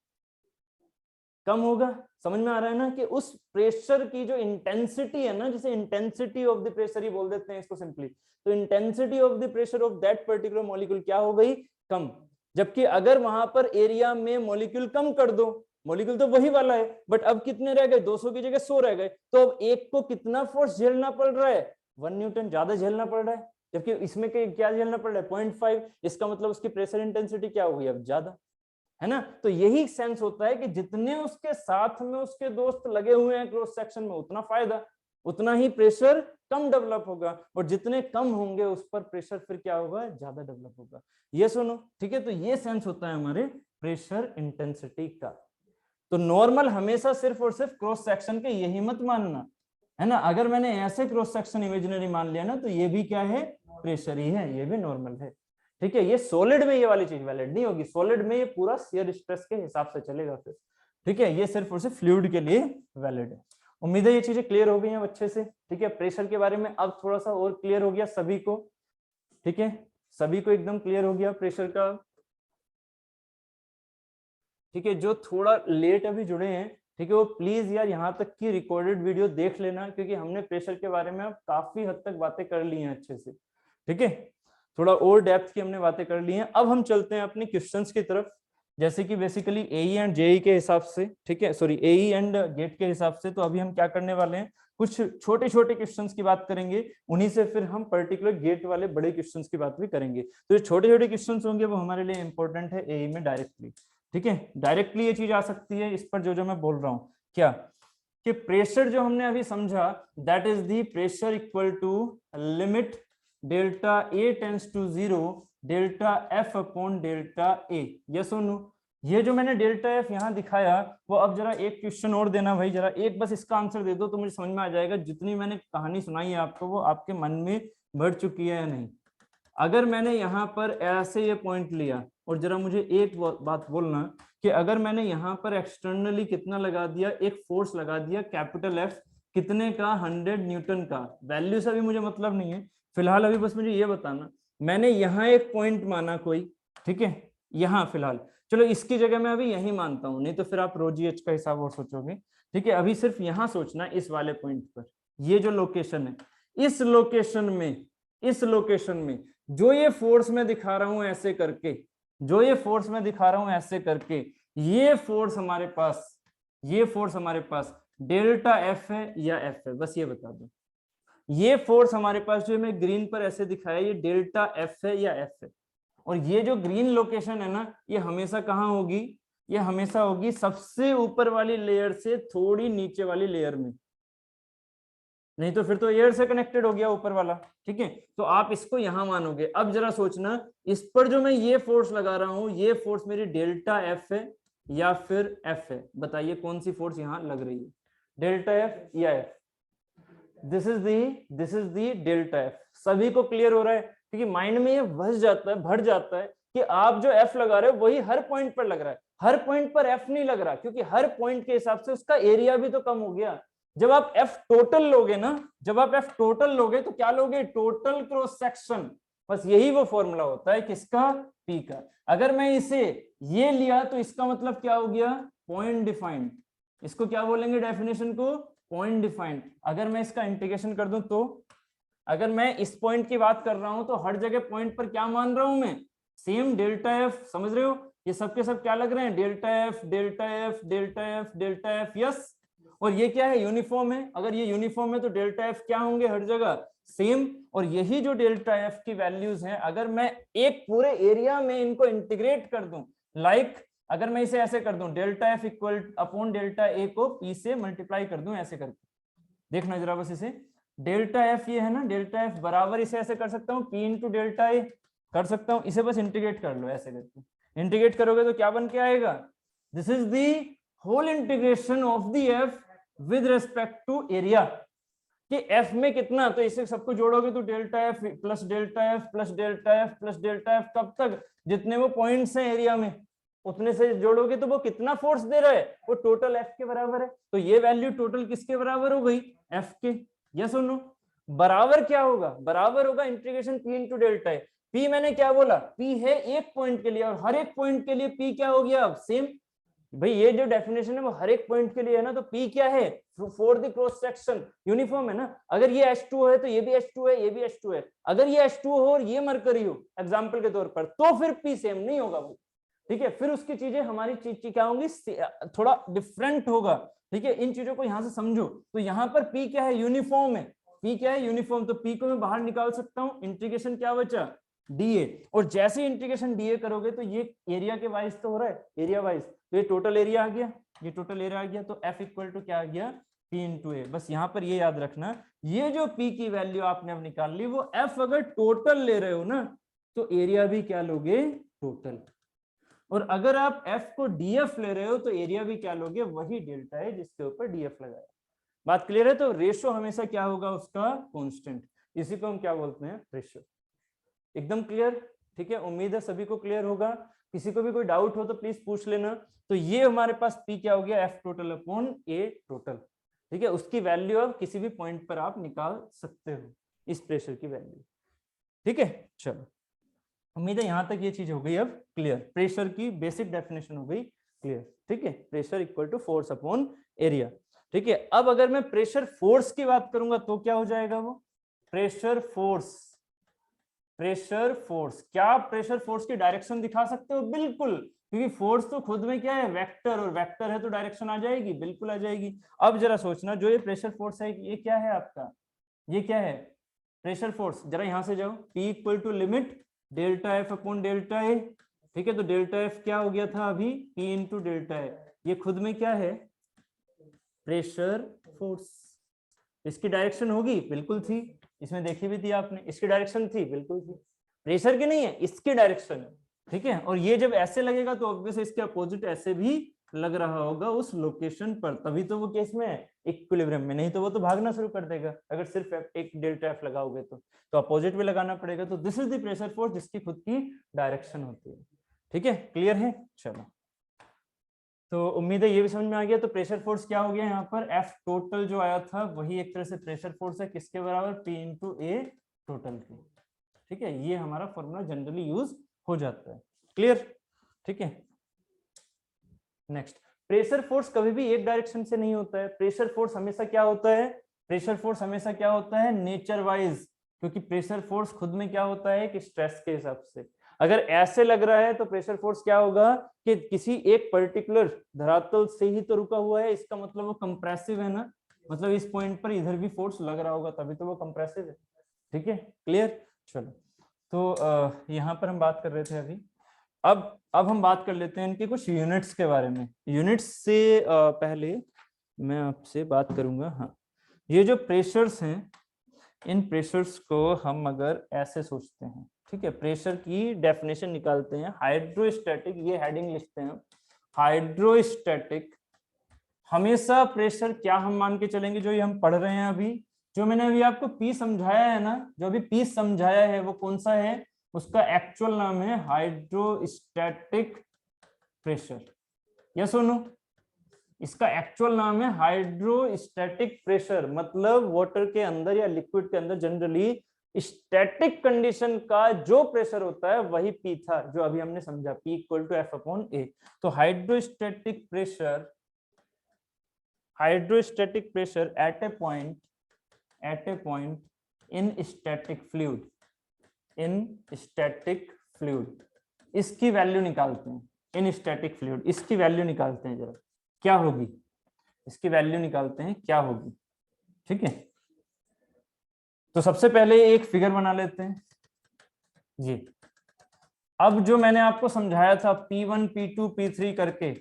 कम होगा। समझ में आ रहा है ना कि उस प्रेशर की जो इंटेंसिटी है ना, जिसे इंटेंसिटी ऑफ द प्रेशर ही बोल देते हैं इसको सिंपली, तो intensity of the pressure of that particular molecule क्या हो गई, कम। जबकि अगर वहां पर एरिया में मॉलिक्यूल कम कर दो, मॉलिक्यूल तो वही वाला है बट अब कितने रह गए, 200 की जगह 100 रह गए, तो अब एक को कितना फोर्स झेलना पड़ रहा है 1 न्यूटन ज्यादा झेलना पड़ रहा है, जबकि इसमें क्या झेलना पड़ रहा है 0.5। इसका मतलब उसकी प्रेशर इंटेंसिटी क्या हो गई अब ज्यादा, है ना। तो यही सेंस होता है कि जितने उसके साथ में उसके दोस्त लगे हुए हैं क्रॉस सेक्शन में, उतना फायदा, उतना ही प्रेशर कम डेवलप होगा, और जितने कम होंगे उस पर प्रेशर फिर क्या होगा, ज्यादा डेवलप होगा। ये सुनो, ठीक है, तो ये सेंस होता है हमारे प्रेशर इंटेंसिटी का। तो नॉर्मल हमेशा सिर्फ और सिर्फ क्रॉस सेक्शन के, यही मत मानना, है ना। अगर मैंने ऐसे क्रॉस सेक्शन इमेजिनरी मान लिया ना, तो ये भी क्या है, प्रेशर ही है, ये भी नॉर्मल है। ठीक है, ये सॉलिड में ये वाली चीज वैलिड नहीं होगी, सॉलिड में ये पूरा शियर स्ट्रेस के हिसाब से चलेगा फिर। ठीक है, ये सिर्फ और सिर्फ फ्लूइड के लिए वैलिड है। उम्मीद है ये चीजें क्लियर हो गई हैं अच्छे से। ठीक है, प्रेशर के बारे में अब थोड़ा सा और क्लियर हो गया सभी को। ठीक है, सभी को एकदम क्लियर हो गया प्रेशर का। ठीक है, जो थोड़ा लेट अभी जुड़े हैं, ठीक है, वो प्लीज यार यहाँ तक की रिकॉर्डेड वीडियो देख लेना, क्योंकि हमने प्रेशर के बारे में अब काफी हद तक बातें कर ली हैं अच्छे से। ठीक है, थोड़ा और डेप्थ की हमने बातें कर ली हैं। अब हम चलते हैं अपने क्वेश्चंस की तरफ, जैसे कि बेसिकली एई एंड जेई के हिसाब से, ठीक है, सॉरी एई एंड गेट के हिसाब से। तो अभी हम क्या करने वाले हैं, कुछ छोटे छोटे क्वेश्चंस की बात करेंगे, उन्हीं से फिर हम पर्टिकुलर गेट वाले बड़े क्वेश्चंस की बात भी करेंगे। तो जो छोटे छोटे क्वेश्चंस होंगे वो हमारे लिए इंपॉर्टेंट है एई में डायरेक्टली। ठीक है, डायरेक्टली ये चीज आ सकती है इस पर जो मैं बोल रहा हूँ क्या, कि प्रेशर जो हमने अभी समझा, that is the pressure equal to limit delta A tends to 0 delta F upon delta A. Yes और नो? ये जो मैंने डेल्टा एफ यहाँ दिखाया, वो अब जरा एक क्वेश्चन और देना भाई, जरा एक बस इसका आंसर दे दो तो मुझे समझ में आ जाएगा जितनी मैंने कहानी सुनाई है आपको वो आपके मन में बढ़ चुकी है या नहीं। अगर मैंने यहाँ पर ऐसे ये पॉइंट लिया, और जरा मुझे एक बात बोलना कि अगर मैंने यहाँ पर एक्सटर्नली कितना लगा दिया, एक फोर्स लगा दिया कैपिटल एफ, कितने का, 100 न्यूटन का। वैल्यू से अभी मुझे मतलब नहीं है फिलहाल, अभी बस मुझे ये बताना, मैंने यहाँ एक पॉइंट माना कोई, ठीक है, यहाँ फिलहाल, चलो इसकी जगह मैं अभी यही मानता हूँ, नहीं तो फिर आप रो जी एच का हिसाब और सोचोगे। ठीक है, अभी सिर्फ यहाँ सोचना इस वाले पॉइंट पर, ये जो लोकेशन है, इस लोकेशन में जो ये फोर्स मैं दिखा रहा हूं ऐसे करके, जो ये फोर्स मैं दिखा रहा हूं ऐसे करके, ये फोर्स हमारे पास डेल्टा एफ है या एफ है, बस ये बता दो। ये फोर्स हमारे पास जो मैं ग्रीन पर ऐसे दिखाया, ये डेल्टा एफ है या एफ है। और ये जो ग्रीन लोकेशन है ना, ये हमेशा कहाँ होगी, ये हमेशा होगी सबसे ऊपर वाली लेयर से थोड़ी नीचे वाली लेयर में, नहीं तो फिर तो एयर से कनेक्टेड हो गया ऊपर वाला। ठीक है, तो आप इसको यहां मानोगे। अब जरा सोचना, इस पर जो मैं ये फोर्स लगा रहा हूं, ये फोर्स मेरी डेल्टा एफ है या फिर एफ है, बताइए कौन सी फोर्स यहां लग रही है, डेल्टा एफ या F? This is the delta F. सभी को क्लियर हो रहा है? क्योंकि माइंड में ये भर जाता है कि आप जो एफ लगा रहे हो वही हर पॉइंट पर लग रहा है, हर पॉइंट पर एफ नहीं लग रहा, क्योंकि हर पॉइंट के हिसाब से उसका एरिया भी तो कम हो गया। जब आप एफ टोटल लोगे ना, जब आप एफ टोटल लोगे तो क्या लोगे, टोटल क्रॉस सेक्शन। बस यही वो फॉर्मूला होता है किसका, पी का। अगर मैं इसे ये लिया तो इसका मतलब क्या हो गया, पॉइंट डिफाइंड। इसको क्या बोलेंगे डेफिनेशन को, पॉइंट डिफाइंड। अगर मैं इसका इंटीग्रेशन कर दूं तो, अगर मैं इस पॉइंट की बात कर रहा हूं तो हर जगह पॉइंट पर क्या मान रहा हूं मैं, सेम डेल्टा एफ। समझ रहे हो, ये सब के सब क्या लग रहे हैं, delta F delta F delta F delta F. Yes, और ये क्या है, यूनिफॉर्म है। अगर ये यूनिफॉर्म है तो डेल्टा एफ क्या होंगे, हर जगह सेम। और यही जो डेल्टा एफ की वैल्यूज हैं, अगर मैं एक पूरे एरिया में इनको इंटीग्रेट कर दूं, लाइक अगर मैं इसे ऐसे कर दूं, delta F equal upon delta A को पी से मल्टीप्लाई कर दूं ऐसे करके, देखना जरा बस इसे, डेल्टा एफ ये है ना, डेल्टा एफ बराबर इसे ऐसे कर सकता हूँ पी इंटू डेल्टा ए कर सकता हूँ। इसे बस इंटीग्रेट कर लो ऐसे करके, इंटीग्रेट करोगे तो क्या बन के आएगा, this is the whole integration of the F with respect to area. कि एफ में कितना, तो इसे सबको जोड़ोगे तो delta F plus delta F plus delta F plus delta F, कब तक, जितने वो पॉइंट्स हैं एरिया में उतने से जोड़ोगे तो वो कितना फोर्स दे रहा है, वो टोटल एफ के बराबर है। तो ये वैल्यू टोटल किसके बराबर हो गई, एफ के। यस और नो? बराबर क्या होगा, बराबर होगा integration P into delta A. P मैंने क्या बोला, पी है एक पॉइंट के लिए, और हर एक पॉइंट के लिए पी क्या हो गया अब सेम। भाई ये जो डेफिनेशन है वो हर एक पॉइंट के लिए है ना, तो पी क्या है, for the cross section uniform है ना। अगर ये H2 है तो ये भी H2 है, ये भी H2 है। अगर ये H2 हो और ये मरकरी हो एग्जांपल के तौर पर, तो फिर पी सेम नहीं होगा वो। ठीक है, फिर उसकी चीजें हमारी चीज क्या होंगी, थोड़ा डिफरेंट होगा। ठीक है, इन चीजों को यहां से समझो। तो यहाँ पर पी क्या है, यूनिफॉर्म है। पी क्या है, यूनिफॉर्म। तो पी को मैं बाहर निकाल सकता हूँ, इंटीग्रेशन क्या बचा, डीए। और जैसे इंटीग्रेशन डीए करोगे तो ये एरिया के वाइज तो हो रहा है, एरिया वाइज, तो ये टोटल एरिया आ गया, ये टोटल एरिया आ गया। तो एफ इक्वल टू क्या आ गया, पी इंटू ए। बस यहाँ पर ये याद रखना, ये जो पी की वैल्यू आपने अब निकाल ली, वो एफ अगर टोटल ले रहे हो ना तो एरिया भी क्या लोगे, टोटल। और अगर आप एफ को डीएफ ले रहे हो तो एरिया भी क्या लोगे, वही डेल्टा है जिसके ऊपर डीएफ लगाया। बात क्लियर है? तो रेशो हमेशा क्या होगा उसका, कांस्टेंट। इसी को हम क्या बोलते हैं, रेशो। एकदम क्लियर? ठीक है, उम्मीद है सभी को क्लियर होगा। किसी को भी कोई डाउट हो तो प्लीज पूछ लेना। तो ये हमारे पास P क्या हो गया, F total upon A total, ठीक है। उसकी वैल्यू अब किसी भी पॉइंट पर आप निकाल सकते हो, इस प्रेशर की वैल्यू, ठीक है। चलो, उम्मीद है यहां तक ये चीज हो गई अब क्लियर, प्रेशर की बेसिक डेफिनेशन हो गई क्लियर, ठीक है। Pressure equal to force upon area, ठीक है। अब अगर मैं प्रेशर फोर्स की बात करूंगा तो क्या हो जाएगा वो, प्रेशर फोर्स, प्रेशर फोर्स, क्या आप प्रेशर फोर्स की डायरेक्शन दिखा सकते हो, बिल्कुल, क्योंकि फोर्स तो खुद में क्या है, वेक्टर, और वेक्टर है तो डायरेक्शन आ जाएगी, बिल्कुल आ जाएगी। अब जरा सोचना, जो ये प्रेशर फोर्स है ये क्या है आपका, ये क्या है प्रेशर फोर्स, जरा यहां से जाओ, P equal to limit delta F upon delta A, ठीक है। तो डेल्टा एफ क्या हो गया था अभी, P इंटू डेल्टा ए, ये खुद में क्या है, प्रेशर फोर्स। इसकी डायरेक्शन होगी, बिल्कुल थी, इसमें देखी भी थी आपने, इसकी डायरेक्शन थी, बिल्कुल थी, प्रेशर की नहीं है, इसकी डायरेक्शन है, ठीक है। और ये जब ऐसे लगेगा तो ऑब्वियस इसके अपोजिट ऐसे भी लग रहा होगा उस लोकेशन पर, तभी तो वो केस में इक्विलिब्रियम में, नहीं तो वो तो भागना शुरू कर देगा अगर सिर्फ एक डेल्टा एफ लगाओगे तो अपोजिट भी लगाना पड़ेगा। तो this is the pressure force जिसकी खुद की डायरेक्शन होती है, ठीक है, क्लियर है। चलो, तो उम्मीद है ये भी समझ में आ गया। तो प्रेशर फोर्स क्या हो गया यहाँ पर, F टोटल जो आया था वही एक तरह से प्रेशर फोर्स है, किसके बराबर, P इंटू ए टोटल की, ठीक है। ये हमारा फॉर्मूला जनरली यूज हो जाता है, क्लियर, ठीक है। नेक्स्ट, प्रेशर फोर्स कभी भी एक डायरेक्शन से नहीं होता है, प्रेशर फोर्स हमेशा क्या होता है, प्रेशर फोर्स हमेशा क्या होता है, नेचर वाइज, क्योंकि प्रेशर फोर्स खुद में क्या होता है कि स्ट्रेस के हिसाब से, अगर ऐसे लग रहा है तो प्रेशर फोर्स क्या होगा कि किसी एक पर्टिकुलर धरातल से ही तो रुका हुआ है, इसका मतलब वो कंप्रेसिव है ना, मतलब इस पॉइंट पर इधर भी फोर्स लग रहा होगा तभी तो वो कंप्रेसिव है, ठीक है, क्लियर। चलो, तो यहाँ पर हम बात कर रहे थे अभी, अब हम बात कर लेते हैं इनके कुछ यूनिट्स के बारे में। यूनिट्स से पहले मैं आपसे बात करूंगा, हाँ, ये जो प्रेशर्स हैं, इन प्रेशर्स को हम अगर ऐसे सोचते हैं, ठीक है, प्रेशर की डेफिनेशन निकालते हैं, हाइड्रोस्टैटिक, ये हेडिंग लिखते हैं हाइड्रोस्टैटिक, हमेशा प्रेशर क्या हम मान के चलेंगे, जो ये हम पढ़ रहे हैं अभी, जो मैंने अभी आपको पी समझाया है ना, जो अभी पी समझाया है वो कौन सा है, उसका एक्चुअल नाम है हाइड्रोस्टैटिक प्रेशर, यस और नो, इसका एक्चुअल नाम है हाइड्रोस्टैटिक प्रेशर, मतलब वाटर के अंदर या लिक्विड के अंदर जनरली स्टैटिक कंडीशन का जो प्रेशर होता है वही पी था, जो अभी हमने समझा, P equal to F upon A. तो hydrostatic pressure at a point in static fluid, इसकी वैल्यू निकालते हैं, इन स्टैटिक फ्लूइड इसकी वैल्यू निकालते हैं, जरा क्या होगी, इसकी वैल्यू निकालते हैं क्या होगी, ठीक है। तो सबसे पहले एक फिगर बना लेते हैं जी। अब जो मैंने आपको समझाया था P1 P2 P3 करके,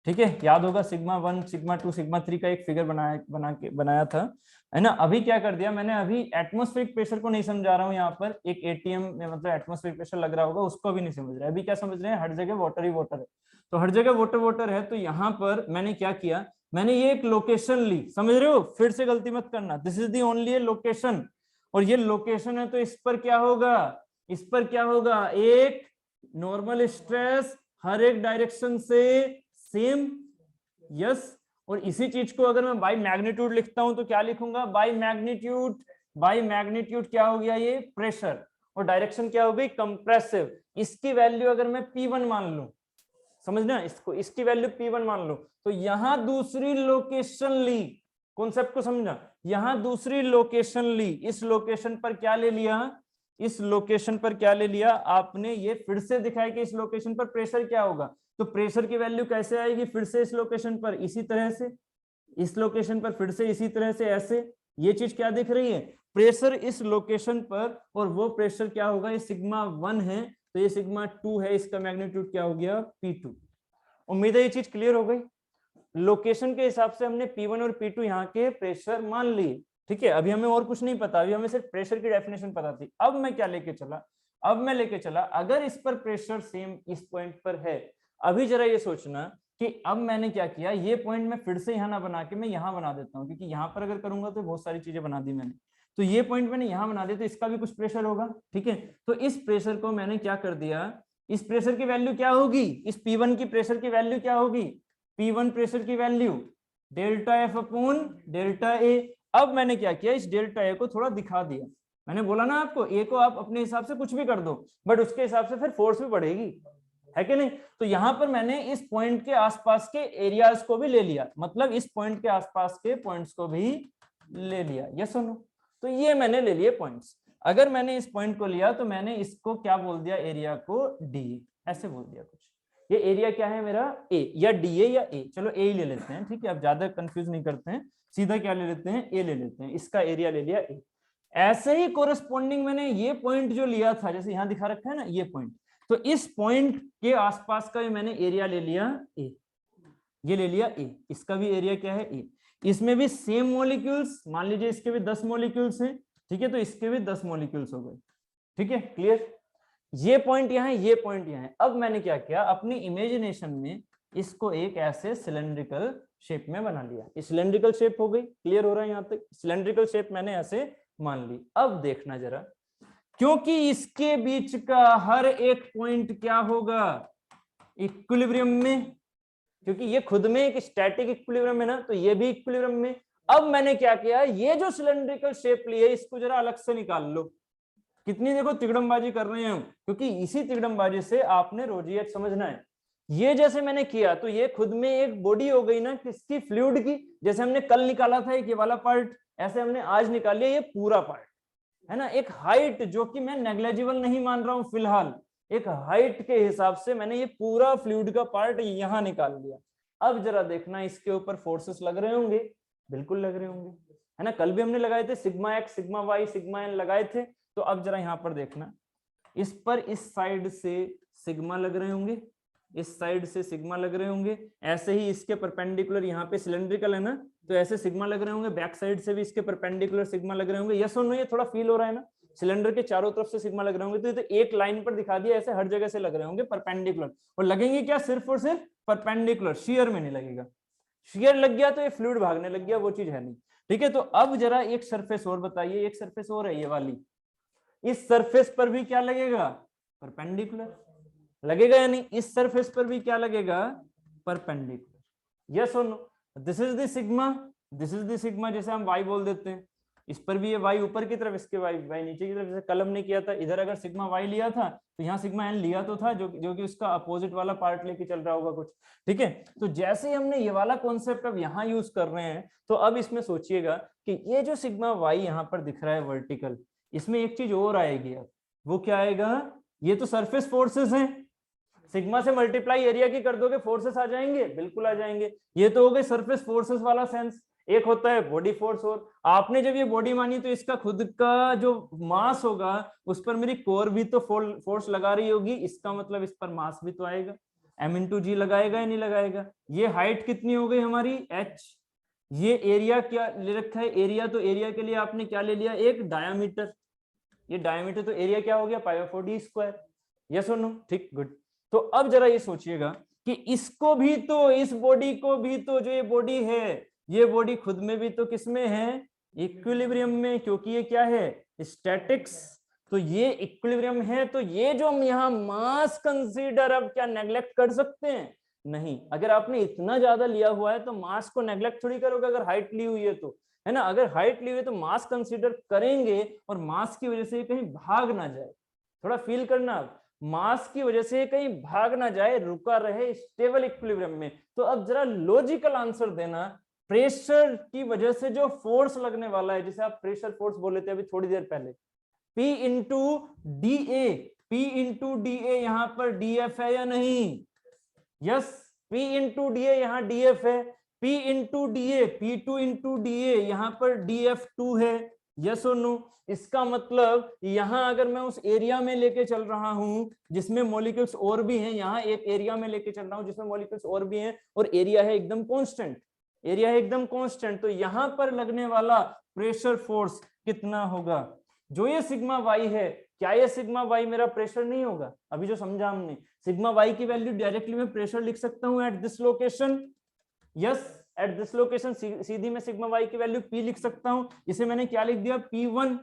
ठीक है, याद होगा सिग्मा 1 सिग्मा 2 सिग्मा 3 का एक फिगर बनाया था, है ना। अभी क्या कर दिया मैंने, अभी एटमॉस्फेरिक प्रेशर को नहीं समझा रहा हूँ, यहाँ पर एक एटीएम में मतलब एटमॉस्फेरिक प्रेशर लग रहा होगा, उसको भी नहीं समझ रहे, अभी क्या समझ रहे हैं, हर जगह वाटर ही वाटर है, तो हर जगह वाटर है। तो यहाँ पर मैंने क्या किया, मैंने ये एक लोकेशन ली, समझ रहे हो, फिर से गलती मत करना, this is the only location, और ये लोकेशन है तो इस पर क्या होगा, इस पर क्या होगा, एक नॉर्मल स्ट्रेस हर एक डायरेक्शन से सेम, यस। और इसी चीज को अगर मैं बाय मैग्नीट्यूड लिखता हूं तो क्या लिखूंगा, बाय मैग्नीट्यूड क्या हो गया, ये प्रेशर, और डायरेक्शन क्या हो गई, कंप्रेसिव। इसकी वैल्यू अगर मैं P1 मान लूं, समझना इसको, इसकी वैल्यू P1 मान लो, तो यहां दूसरी लोकेशन ली, कॉन्सेप्ट को समझा, यहां दूसरी लोकेशन ली, इस लोकेशन पर क्या ले लिया, इस लोकेशन पर क्या ले लिया आपने, ये फिर से दिखाया कि इस लोकेशन पर प्रेशर क्या होगा, तो प्रेशर की वैल्यू कैसे आएगी, फिर से इस लोकेशन पर इसी तरह से, इस लोकेशन पर फिर से इसी तरह से, ऐसे, ये चीज क्या दिख रही है, प्रेशर इस लोकेशन पर, और वो प्रेशर क्या होगा, ये सिग्मा 1 है तो ये सिग्मा 2 है, इसका मैग्नीट्यूड क्या हो गया, P2। उम्मीद है ये चीज क्लियर हो गई। लोकेशन के हिसाब से हमने P1 और P2 यहाँ के प्रेशर मान लिए, ठीक है। अभी हमें और कुछ नहीं पता, अभी हमें सिर्फ प्रेशर की डेफिनेशन पता थी। अब मैं क्या लेके चला, अब मैं लेके चला, अगर इस पर प्रेशर सेम इस पॉइंट पर है, अभी जरा ये सोचना कि अब मैंने क्या किया, ये पॉइंट मैं फिर से यहाँ ना बना के मैं यहाँ बना देता हूँ, क्योंकि यहाँ पर अगर करूंगा तो बहुत सारी चीजें बना दी मैंने, तो ये पॉइंट मैंने यहाँ बना दिया, तो इसका भी कुछ प्रेशर होगा, ठीक है। तो इस प्रेशर को मैंने क्या कर दिया, इस प्रेशर की वैल्यू क्या होगी, इस P1 की प्रेशर की वैल्यू क्या होगी, P1 प्रेशर की value delta F upon delta A. अब मैंने क्या किया, इस डेल्टा ए को थोड़ा दिखा दिया। मैंने बोला ना आपको, ए को आप अपने हिसाब से कुछ भी कर दो, बट उसके हिसाब से फिर फोर्स भी बढ़ेगी, है कि नहीं। तो यहां पर मैंने इस पॉइंट के आसपास के एरियाज को भी ले लिया, मतलब इस पॉइंट के आसपास के पॉइंट्स को भी ले लिया, यस और नो। तो ये मैंने ले लिए पॉइंट्स। अगर मैंने इस पॉइंट को लिया तो मैंने इसको क्या बोल दिया, एरिया को डी, ऐसे बोल दिया कुछ। ये एरिया क्या है मेरा, ए या डी ए या ए, चलो ए ही ले लेते हैं, ठीक है। अब ज्यादा कंफ्यूज नहीं करते हैं, सीधा क्या ले लेते हैं, ए ले लेते हैं। इसका एरिया ले लिया ए। ऐसे ही कोरस्पॉन्डिंग मैंने ये पॉइंट जो लिया था, जैसे यहां दिखा रखा है ना ये पॉइंट, तो इस पॉइंट के आसपास का भी मैंने एरिया ले लिया ए, ये ले लिया ए। इसका भी एरिया क्या है, ए। इसमें भी सेम मॉलिक्यूल्स, मान लीजिए इसके भी 10 मॉलिक्यूल्स हैं, ठीक है, तो इसके भी 10 मॉलिक्यूल्स हो गए, ठीक है, क्लियर। ये पॉइंट यहाँ है, ये पॉइंट यहाँ है। अब मैंने क्या किया, अपनी इमेजिनेशन में इसको एक ऐसे सिलेंड्रिकल शेप में बना लिया। सिलेंड्रिकल शेप हो गई, क्लियर हो रहा है यहाँ तक, सिलेंड्रिकल शेप मैंने ऐसे मान ली। अब देखना जरा, क्योंकि इसके बीच का हर एक पॉइंट क्या होगा, इक्विलिब्रियम में, क्योंकि ये खुद में एक स्टैटिक इक्विलिब्रियम है ना, तो ये भी इक्विलिब्रियम में। अब मैंने क्या किया, ये जो सिलेंड्रिकल शेप ली है इसको जरा अलग से निकाल लो। कितनी देखो तिगड़मबाजी कर रहे हैं हम, क्योंकि इसी तिगड़मबाजी से आपने रोजियत समझना है। ये जैसे मैंने किया तो ये खुद में एक बॉडी हो गई ना, किसकी, फ्लूइड की। जैसे हमने कल निकाला था एक ये वाला पार्ट, ऐसे हमने आज निकाल लिया ये पूरा पार्ट, है ना। एक हाइट जो कि मैं नेग्लेजिबल नहीं मान रहा हूं फिलहाल, एक हाइट के हिसाब से मैंने ये पूरा फ्लूइड का पार्ट यहां निकाल लिया। अब जरा देखना इसके ऊपर फोर्सेस लग रहे होंगे, बिल्कुल लग रहे होंगे, है ना। कल भी हमने लगाए थे sigma X, sigma Y, sigma N लगाए थे। तो अब जरा यहाँ पर देखना, इस पर इस साइड से सिग्मा लग रहे होंगे, इस साइड से सिग्मा लग रहे होंगे। ऐसे ही इसके परपेंडिकुलर, यहाँ पे सिलेंड्रिकल है ना, तो ऐसे सिग्मा लग रहे होंगे। बैक साइड से भी इसके परपेंडिकुलर सिग्मा लग रहे होंगे, यस और नो। ये थोड़ा फील हो रहा है ना, सिलेंडर के चारों तरफ से सिग्मा लग रहे होंगे। तो ये तो एक लाइन पर दिखा दिया, ऐसे हर जगह से लग रहे होंगे परपेंडिकुलर। और लगेंगे क्या, सिर्फ और सिर्फ परपेंडिकुलर, शेयर में नहीं लगेगा। शेयर लग गया तो ये फ्लूइड भागने लग गया, वो चीज है नहीं, ठीक है। तो अब जरा एक सरफेस और बताइए, एक सरफेस और है ये वाली, इस सरफेस पर भी क्या लगेगा, परपेंडिकुलर लगेगा या नहीं। इस सरफेस पर भी क्या लगेगा, परपेंडिकुलर, यस और no. This is the sigma, this is the sigma, जैसे हम y बोल देते हैं। इस पर भी ये y ऊपर की तरफ, इसके y नीचे की तरफ। जैसे कल हमने किया था, इधर अगर सिग्मा y लिया था तो यहाँ सिग्मा n लिया तो था, जो कि उसका अपोजिट वाला पार्ट लेके चल रहा होगा कुछ, ठीक है। तो जैसे हमने ये वाला कॉन्सेप्ट अब यहाँ यूज कर रहे हैं, तो अब इसमें सोचिएगा कि ये जो सिग्मा y यहाँ पर दिख रहा है वर्टिकल, इसमें एक चीज और आएगी। अब वो क्या आएगा, ये तो सरफेस फोर्सेस हैं, सिग्मा से मल्टीप्लाई एरिया की कर दोगे, फोर्सेस आ जाएंगे, बिल्कुल आ जाएंगे। ये तो हो गए सरफेस फोर्सेस वाला सेंस। एक होता है बॉडी फोर्स, और आपने जब ये बॉडी मानी तो इसका खुद का जो मास होगा उस पर मेरी कोर भी तो फोर्स लगा रही होगी, इसका मतलब इस पर मास भी तो आएगा, m/g लगाएगा या नहीं लगाएगा। ये हाइट कितनी हो गई हमारी, h। ये एरिया क्या ले रखा है, एरिया, तो एरिया के लिए आपने क्या ले लिया, एक डायामीटर। ये डायामीटर, तो एरिया क्या हो गया, π/4d², यस और नो, ठीक, गुड। तो अब जरा ये सोचिएगा कि इसको भी तो, इस बॉडी को भी तो, जो ये बॉडी है, ये बॉडी खुद में भी तो किसमें है, इक्विलिब्रियम में, क्योंकि ये क्या है, स्टैटिक्स। तो ये इक्विलिब्रियम है, तो ये जो हम यहाँ मास कंसीडर, अब क्या नेग्लेक्ट कर सकते हैं, नहीं। अगर आपने इतना ज्यादा लिया हुआ है तो मास को नेग्लेक्ट थोड़ी करोगे, अगर हाइट ली हुई है तो, है ना। अगर हाइट ली हुई है तो मास कंसीडर करेंगे, और मास की वजह से कहीं भाग ना जाए, थोड़ा फील करना, मास की वजह से कहीं भाग ना जाए, रुका रहे स्टेबल इक्विलिब्रियम में। तो अब जरा लॉजिकल आंसर देना, प्रेशर की वजह से जो फोर्स लगने वाला है, जिसे आप प्रेशर फोर्स बोले थे अभी थोड़ी देर पहले, P into D A, P into D A, यहाँ पर DF है या नहीं, yes, P into D A यहाँ DF है, P into D A, P2 into D A यहाँ पर DF2 है, यस और नो। इसका मतलब यहां अगर मैं उस एरिया में लेके चल रहा हूं जिसमें मॉलिक्यूल्स और भी हैं, यहां एक एरिया में लेके चल रहा हूं जिसमें मॉलिक्यूल्स और भी हैं, और एरिया है एकदम कांस्टेंट, एरिया है एकदम कांस्टेंट, तो यहां पर लगने वाला प्रेशर फोर्स कितना होगा, जो ये सिग्मा वाई है, क्या ये सिग्मा वाई मेरा प्रेशर नहीं होगा। अभी जो समझा हमने, सिग्मा वाई की वैल्यू डायरेक्टली मैं प्रेशर लिख सकता हूं at this location, yes, at this location सीधी में सिग्मा वाई की वैल्यू P लिख सकता हूं। इसे मैंने क्या लिख दिया, P1,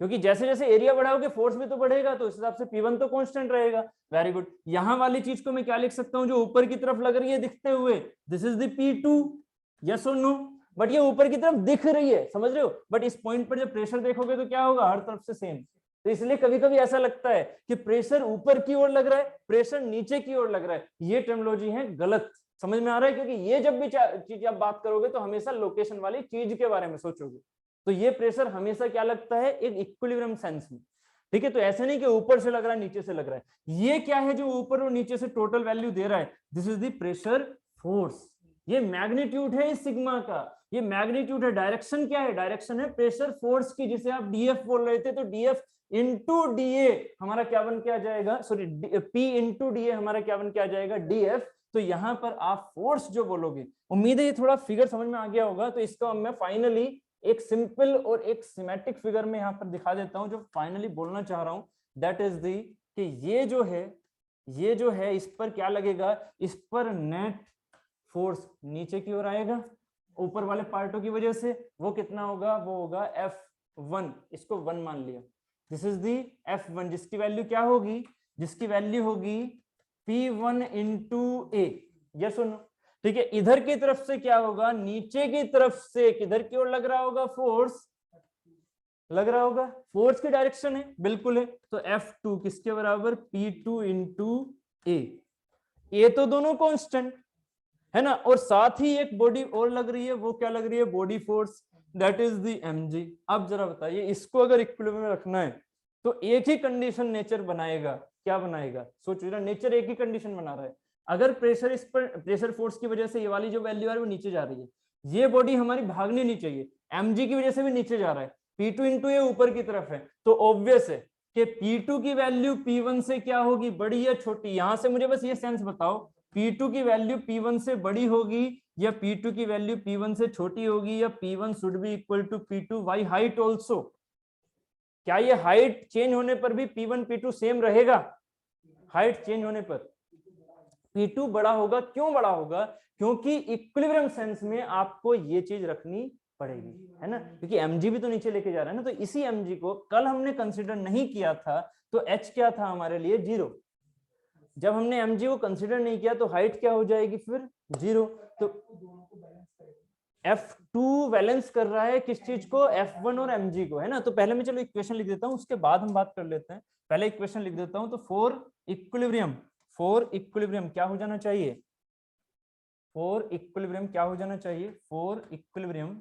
क्योंकि जैसे जैसे एरिया बढ़ाओगे फोर्स भी तो बढ़ेगा, तो इस हिसाब से P1 तो कांस्टेंट रहेगा। Very good. यहाँ वाली चीज को मैं क्या लिख सकता हूँ जो ऊपर की तरफ लग रही है दिखते हुए, this is the P2, yes और नो। बट ये ऊपर की तरफ दिख रही है, समझ रहे हो, बट इस पॉइंट पर जब प्रेशर देखोगे तो क्या होगा, हर तरफ से सेम। तो इसलिए कभी कभी ऐसा लगता है कि प्रेशर ऊपर की ओर लग रहा है, प्रेशर नीचे की ओर लग रहा है, ये टर्मिनोलॉजी है गलत। समझ में आ रहा है, क्योंकि ये जब भी चीज आप बात करोगे तो हमेशा लोकेशन वाली चीज के बारे में सोचोगे। तो ये प्रेशर हमेशा क्या लगता है, एक इक्विलिब्रियम सेंस में। ठीक है, तो ऐसे नहीं कि ऊपर से लग रहा है नीचे से लग रहा है। ये क्या है जो ऊपर और नीचे से टोटल वैल्यू दे रहा है, this is the pressure force. ये मैग्नीट्यूड है इस सिग्मा का, ये मैग्नीट्यूड है। डायरेक्शन क्या है, डायरेक्शन है प्रेशर फोर्स की, जिसे आप डीएफ बोल रहे थे। तो डीएफ इंटू डीए हमारा क्या बन के आ जाएगा, सॉरी पी इंटू डीए हमारा क्या बन के आ जाएगा, डीएफ। तो यहां पर आप फोर्स जो बोलोगे, उम्मीद है ये थोड़ा फिगर समझ में आ गया होगा। तो इसको मैं फाइनली एक सिंपल और एक सिमेट्रिक फिगर में यहाँ पर दिखा देता हूं, जो फाइनली बोलना चाह रहा हूं, दैट इज दी कि ये जो है इस पर क्या लगेगा, इस पर नेट फोर्स नीचे की ओर आएगा ऊपर वाले पार्टों की वजह से। वो कितना होगा, वो होगा F1, इसको 1 मान लिया। दिस इज दी F1, जिसकी वैल्यू क्या होगी, जिसकी वैल्यू होगी P1 इंटू ए, यस और नो। ठीक है, इधर की तरफ से क्या होगा, नीचे की तरफ से किधर की ओर लग रहा होगा, फोर्स लग रहा होगा, फोर्स की डायरेक्शन है, बिल्कुल है। तो F2 किसके बराबर, P2 इंटू ए तो दोनों कांस्टेंट है ना, और साथ ही एक बॉडी और लग रही है, वो क्या लग रही है, body force, that is the mg। अब जरा बताइए, इसको अगर इक्विलिब्रियम में रखना है तो एक ही कंडीशन नेचर बनाएगा, क्या बनाएगा, सोचो ना, नेचर एक ही कंडीशन बना रहा है। अगर प्रेशर इस पर, प्रेशर फोर्स की वजह से ये वाली जो वैल्यू है वो नीचे जा रही है, ये बॉडी हमारी भागनी नहीं चाहिए, mg की वजह से भी नीचे जा रहा है, P2 इंटू ए ऊपर की तरफ है, तो ऑब्वियस है कि P2 की वैल्यू P1 से क्या होगी, बड़ी या छोटी। यहां से मुझे बस ये सेंस बताओ, P2 की वैल्यू P1 से बड़ी होगी या P2 की वैल्यू P1 से छोटी होगी, या P1 should be equal to P2 by height also. क्या ये हाइट चेंज होने पर भी P1 P2 सेम रहेगा, हाइट चेंज होने पर P2 बड़ा होगा। क्यों बड़ा होगा, क्योंकि इक्विलिब्रियम सेंस में आपको ये चीज रखनी पड़ेगी, है ना, क्योंकि mg भी तो नीचे लेके जा रहा है ना। तो इसी mg को कल हमने कंसिडर नहीं किया था, तो h क्या था हमारे लिए, 0। जब हमने mg को कंसिडर नहीं किया तो हाइट क्या हो जाएगी फिर, 0। तो F2 बैलेंस कर रहा है किस चीज को, F1 और mg को, है ना। तो पहले मैं चलो इक्वेशन लिख देता हूं, उसके बाद हम बात कर लेते हैं। पहले इक्वेशन लिख देता हूं। तो फॉर इक्विलिब्रियम क्या हो जाना चाहिए, फॉर इक्विलिब्रियम क्या हो जाना चाहिए, फॉर इक्विलिब्रियम,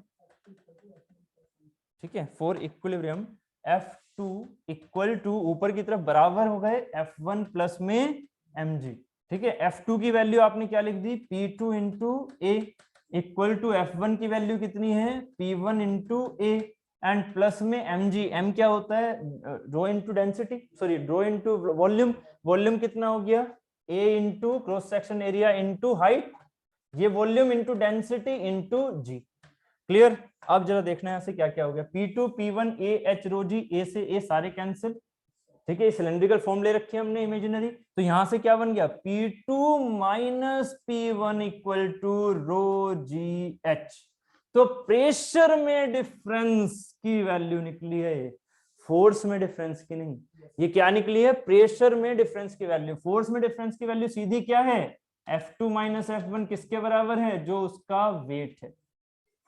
ठीक है, for equilibrium F2 equal to, ऊपर की तरफ बराबर हो गए F1 प्लस में mg। ठीक है, F2 की वैल्यू आपने क्या लिख दी, P2 into A, equal to F1 की वैल्यू कितनी है, P1 into A, and plus में mg। m क्या होता है, rho into density, sorry rho into volume. Volume कितना हो गया, a into cross section area into height, ये volume into density into g। Clear. अब जरा देखना है यहाँ से क्या क्या हो गया, P2 P1 A H rho G, A से A सारे कैंसिल। ठीक है, सिलेंड्रिकल फॉर्म ले रखी है हमने इमेजिनरी। तो यहां से क्या बन गया, P2 minus P1 equal to rho ji H. तो प्रेशर में डिफरेंस की वैल्यू निकली है, फोर्स में डिफरेंस की नहीं। ये क्या निकली है, प्रेशर में डिफरेंस की वैल्यू। फोर्स में डिफरेंस की वैल्यू सीधी क्या है, F2 माइनस F1 किसके बराबर है, जो उसका वेट है।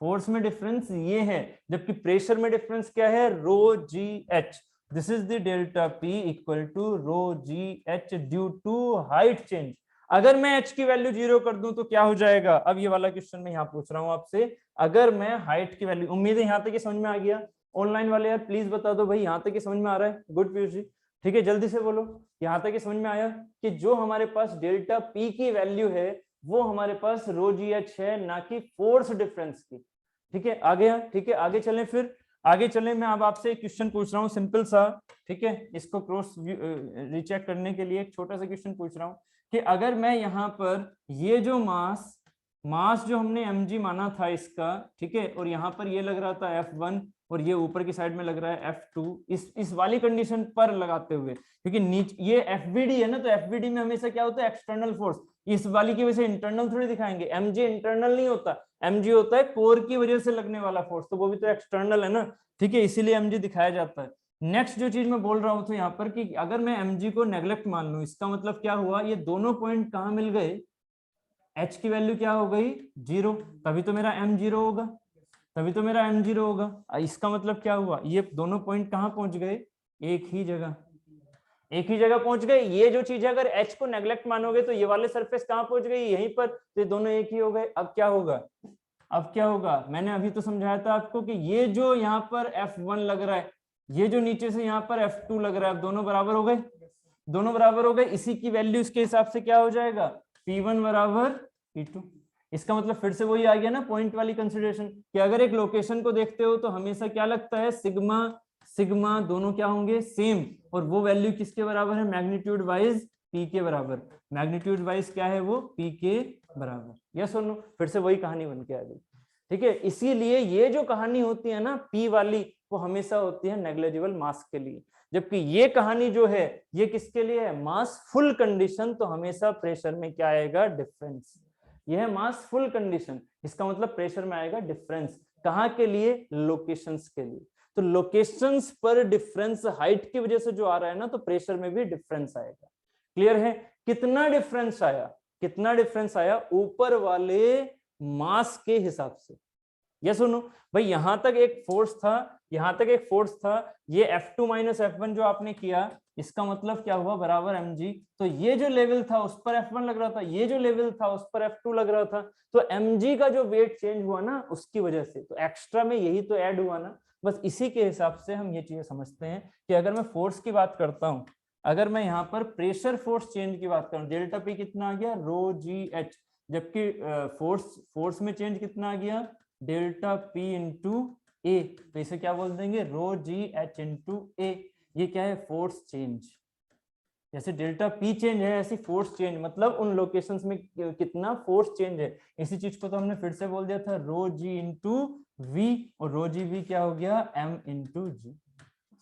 फोर्स में डिफरेंस ये है, जबकि प्रेशर में डिफरेंस क्या है, rho ji h. This is the delta P equal to rho ji h due to height change. अगर मैं h की वैल्यू 0 कर दूं तो क्या हो जाएगा, अब ये वाला क्वेश्चन मैं यहाँ पूछ रहा हूँ आपसे। अगर मैं हाइट की वैल्यू, उम्मीद है यहाँ तक समझ में आ गया। ऑनलाइन वाले यार प्लीज बता दो भाई, यहाँ तक समझ में आ रहा है, गुड पीयूष जी। ठीक है, जल्दी से बोलो, यहाँ तक समझ में आया कि जो हमारे पास डेल्टा पी की वैल्यू है वो हमारे पास रो जी एच है, ना कि फोर्स डिफरेंस की। ठीक है, आगे, ठीक है, आगे चलें। फिर आगे चलें, मैं अब आपसे एक क्वेश्चन पूछ रहा हूँ सिंपल सा। ठीक है, इसको क्रॉस रीचेक करने के लिए एक छोटा सा क्वेश्चन पूछ रहा हूँ कि अगर मैं यहाँ पर ये जो मास जो हमने mg माना था इसका, ठीक है, और यहाँ पर ये लग रहा था F1 और ये ऊपर की साइड में लग रहा है F2, इस वाली कंडीशन पर लगाते हुए, क्योंकि नीचे ये FBD है ना, तो FBD में हमेशा क्या होता है, एक्सटर्नल फोर्स। इस वाली की वजह से इंटरनल थोड़ी दिखाएंगे, mg इंटरनल नहीं होता, mg होता है कोर की वजह से लगने वाला फोर्स, तो वो भी तो एक्सटर्नल है ना। ठीक है, इसीलिए mg दिखाया जाता है। नेक्स्ट जो चीज मैं बोल रहा हूं तो यहाँ पर कि अगर मैं mg को नेग्लेक्ट मान लूं, इसका मतलब क्या हुआ, ये दोनों पॉइंट कहाँ मिल गए, h की वैल्यू क्या हो गई 0, तभी तो मेरा m 0 होगा, तभी तो मेरा m 0 होगा। इसका मतलब क्या हुआ, ये दोनों पॉइंट कहाँ पहुंच गए, एक ही जगह, एक ही जगह पहुंच गए। ये जो चीज है अगर h को नेग्लेक्ट मानोगे तो ये वाले सरफेस कहाँ पहुंच गई, यहीं पर, तो ये दोनों एक ही हो गए। अब क्या होगा, अब क्या होगा, मैंने अभी तो समझाया था आपको कि ये जो यहाँ पर F1 लग रहा है, ये जो नीचे से यहाँ पर F2 लग रहा है, अब दोनों बराबर हो गए, दोनों बराबर हो गए। इसी की वैल्यू इसके हिसाब से क्या हो जाएगा, P1 बराबर P2। इसका मतलब फिर से वही आ गया ना पॉइंट वाली कंसिडरेशन, कि अगर एक लोकेशन को देखते हो तो हमेशा क्या लगता है, सिग्मा सिग्मा दोनों क्या होंगे, सेम, और वो वैल्यू किसके बराबर है, मैग्नीट्यूड वाइज पी के बराबर, मैग्नीट्यूड वाइज क्या है वो, पी के बराबर। यस और नो, फिर से वही कहानी बन के आ गई। ठीक है, इसीलिए ये जो कहानी होती है ना पी वाली, वो हमेशा होती है नेग्लिजिबल मास के लिए, जबकि ये कहानी जो है ये किसके लिए है, मास फुल कंडीशन, तो हमेशा प्रेशर में क्या आएगा, डिफरेंस। यह है मास फुल कंडीशन, इसका मतलब प्रेशर में आएगा डिफरेंस, कहाँ के लिए, लोकेशंस के लिए। तो लोकेशंस पर डिफरेंस हाइट की वजह से जो आ रहा है ना, तो प्रेशर में भी डिफरेंस आएगा। क्लियर है, कितना डिफरेंस आया, कितना डिफरेंस आया, ऊपर वाले मास के हिसाब से। ये सुनो भाई, यहां तक एक फोर्स था, यहां तक एक फोर्स था, ये F2 माइनस F1 जो आपने किया, इसका मतलब क्या हुआ, बराबर mg। तो ये जो लेवल था उस पर F1 लग रहा था, ये जो लेवल था उस पर F2 लग रहा था, तो mg का जो वेट चेंज हुआ ना उसकी वजह से, तो एक्स्ट्रा में यही तो ऐड हुआ ना। बस इसी के हिसाब से हम ये चीजें समझते हैं कि अगर मैं फोर्स की बात करता हूं, अगर मैं यहाँ पर प्रेशर फोर्स चेंज की बात करूं, डेल्टा पी कितना आ गया, रो जी एच, जबकि फोर्स में चेंज कितना आ गया, डेल्टा पी इंटू ए, तो इसे क्या बोल देंगे, रो जी एच इंटू ए। ये क्या है, फोर्स चेंज। जैसे डेल्टा पी चेंज है ऐसी फोर्स चेंज, मतलब उन लोकेशंस में कितना फोर्स चेंज है। इसी चीज को तो हमने फिर से बोल दिया था, रो जी इंटू वी, और रो जी वी क्या हो गया, एम इंटू जी।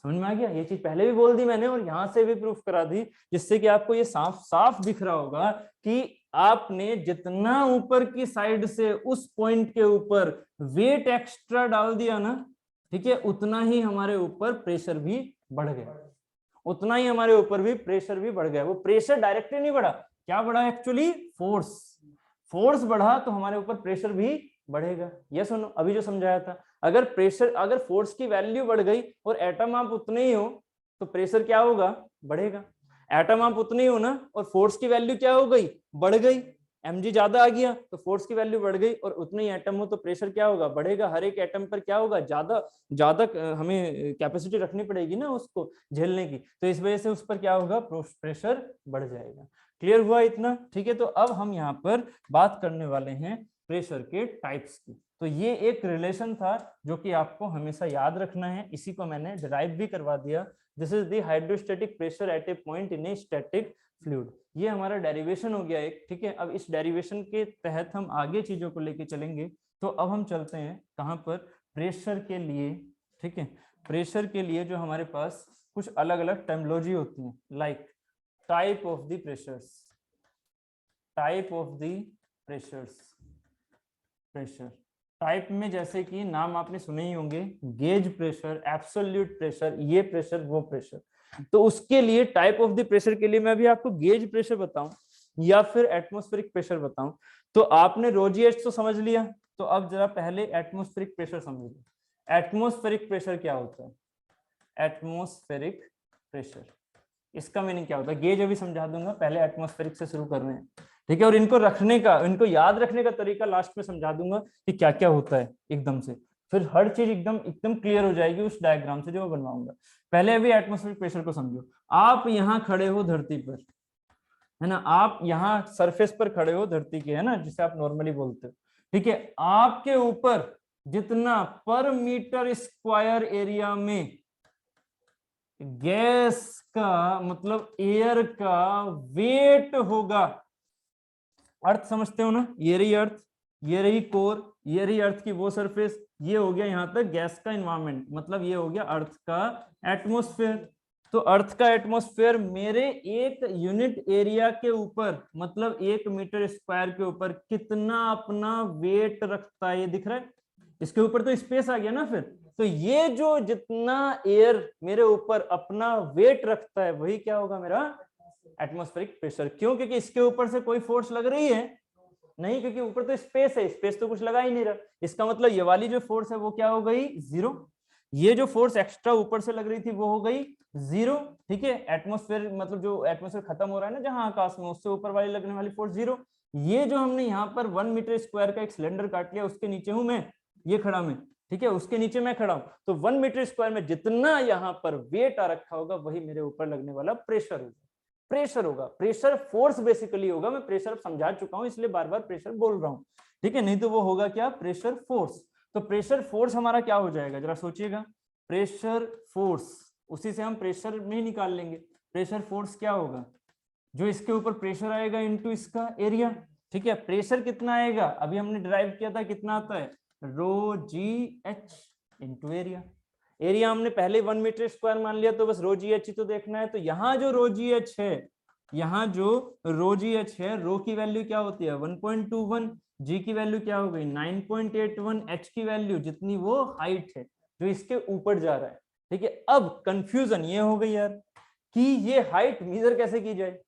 समझ में आ गया, ये चीज पहले भी बोल दी मैंने और यहां से भी प्रूफ करा दी, जिससे कि आपको ये साफ साफ दिख रहा होगा कि आपने जितना ऊपर की साइड से उस पॉइंट के ऊपर वेट एक्स्ट्रा डाल दिया ना, ठीक है, उतना ही हमारे ऊपर प्रेशर भी बढ़ गया, उतना ही हमारे ऊपर भी प्रेशर भी बढ़ गया। वो प्रेशर डायरेक्टली नहीं बढ़ा, क्या बढ़ा, एक्चुअली फोर्स, फोर्स बढ़ा तो हमारे ऊपर प्रेशर भी बढ़ेगा। ये सुनो, अभी जो समझाया था, अगर प्रेशर, अगर फोर्स की वैल्यू बढ़ गई और एटम आप उतने ही हो, तो प्रेशर क्या होगा, बढ़ेगा। एटम आप उतने ही हो ना, और फोर्स की वैल्यू क्या हो गई, बढ़ गई, mg ज्यादा आ गया तो फोर्स की वैल्यू बढ़ गई, और उतने ही एटम हो तो प्रेशर क्या होगा, बढ़ेगा। हर एक एटम पर क्या होगा, ज्यादा ज्यादा हमें कैपेसिटी रखनी पड़ेगी ना उसको झेलने की, तो इस वजह से उस पर क्या होगा, प्रेशर बढ़ जाएगा। क्लियर हुआ इतना, ठीक है। तो अब हम यहाँ पर बात करने वाले हैं प्रेशर के टाइप्स की। तो ये एक रिलेशन था जो कि आपको हमेशा याद रखना है, इसी को मैंने डिराइव भी करवा दिया। This is the hydrostatic pressure at a point in a static fluid. ये हमारा डेरिवेशन हो गया एक, ठीक है। अब इस डेरिवेशन के तहत हम आगे चीजों को लेके चलेंगे। तो अब हम चलते हैं कहाँ पर, प्रेशर के लिए, ठीक है। प्रेशर के लिए जो हमारे पास कुछ अलग अलग टर्मिनोलॉजी होती है, like type of the pressures, type of the pressures, pressure type में जैसे कि नाम आपने सुने ही होंगे, गेज प्रेशर, एब्सोल्यूट प्रेशर, ये प्रेशर वो प्रेशर। तो उसके लिए टाइप ऑफ द प्रेशर के लिए मैं भी आपको गेज प्रेशर बताऊं या फिर एटमॉस्फेरिक प्रेशर बताऊं, तो आपने रोजीएच तो समझ लिया, तो अब जरा पहले एटमॉस्फेरिक प्रेशर समझ लो। एटमॉस्फेरिक प्रेशर क्या होता है, एटमॉस्फेरिक प्रेशर, इसका मीनिंग क्या होता है, गेज अभी समझा दूंगा, पहले एटमॉस्फेरिक से शुरू कर रहे हैं, ठीक है। और इनको रखने का, इनको याद रखने का तरीका लास्ट में समझा दूंगा कि क्या क्या होता है एकदम से, फिर हर चीज एकदम एकदम क्लियर हो जाएगी उस डायग्राम से जो मैं बनवाऊंगा। पहले अभी एटमॉस्फेरिक प्रेशर को समझो। आप यहाँ खड़े हो धरती पर, है ना, आप यहाँ सरफेस पर खड़े हो धरती के, है ना, जिसे आप नॉर्मली बोलते हो, ठीक है। आपके ऊपर जितना पर मीटर स्क्वायर एरिया में गैस का, मतलब एयर का वेट होगा, अर्थ समझते हो ना, ये रही अर्थ, ये रही कोर, ये रही अर्थ की वो सरफेस, ये हो गया यहाँ तक गैस का इन्वायरमेंट, मतलब ये हो गया अर्थ का एटमॉस्फेयर। तो अर्थ का एटमॉस्फेयर मेरे एक यूनिट एरिया के ऊपर, मतलब 1 मीटर स्क्वायर के ऊपर कितना अपना वेट रखता है, ये दिख रहा है, इसके ऊपर तो स्पेस आ गया ना फिर, तो ये जो जितना एयर मेरे ऊपर अपना वेट रखता है वही क्या होगा मेरा एटमॉस्फेरिक प्रेशर। क्यों? क्योंकि इसके ऊपर से कोई फोर्स लग रही है नहीं, क्योंकि ऊपर तो स्पेस है, स्पेस तो कुछ लगा ही नहीं रहा। इसका मतलब ये वाली जो फोर्स है वो क्या हो गई? जीरो। ये जो फोर्स एक्स्ट्रा ऊपर से लग रही थी वो हो गई जीरो। ठीक है, एटमॉस्फेयर मतलब जो एटमॉस्फेयर खत्म हो रहा है ना जहां आकाश में, उससे ऊपर वाली लगने वाली फोर्स जीरो। ये जो हमने यहाँ पर 1 मीटर स्क्वायर का एक सिलेंडर काट लिया, उसके नीचे हूं मैं, ये खड़ा मैं, ठीक है, उसके नीचे मैं खड़ा हूं, तो 1 मीटर स्क्वायर में जितना यहाँ पर वेट आ रखा होगा वही मेरे ऊपर लगने वाला प्रेशर होगा। प्रेशर होगा, प्रेशर फोर्स बेसिकली होगा। मैं प्रेशर समझा चुका हूं इसलिए बार बार प्रेशर बोल रहा हूं, ठीक है, नहीं तो वो होगा क्या? Pressure force. तो प्रेशर फोर्स हमारा क्या हो जाएगा जरा सोचिएगा। प्रेशर फोर्स, उसी से हम प्रेशर में निकाल लेंगे। प्रेशर फोर्स क्या होगा? जो इसके ऊपर प्रेशर आएगा इनटू इसका एरिया। ठीक है, प्रेशर कितना आएगा? अभी हमने डिराइव किया था, कितना आता है? रो जी एच इंटू एरिया। एरिया हमने पहले 1 मीटर स्क्वायर मान लिया, तो बस रो जी एच ही तो देखना है। तो यहाँ जो रो जी एच है, यहाँ जो रो जी एच है, रो की वैल्यू क्या होती है? 1.21, जी की वैल्यू क्या हो गई? 9.81, एच की वैल्यू जितनी वो हाइट है जो इसके ऊपर जा रहा है। ठीक है, अब कंफ्यूजन ये हो गई यार कि ये हाइट मेजर कैसे की जाए।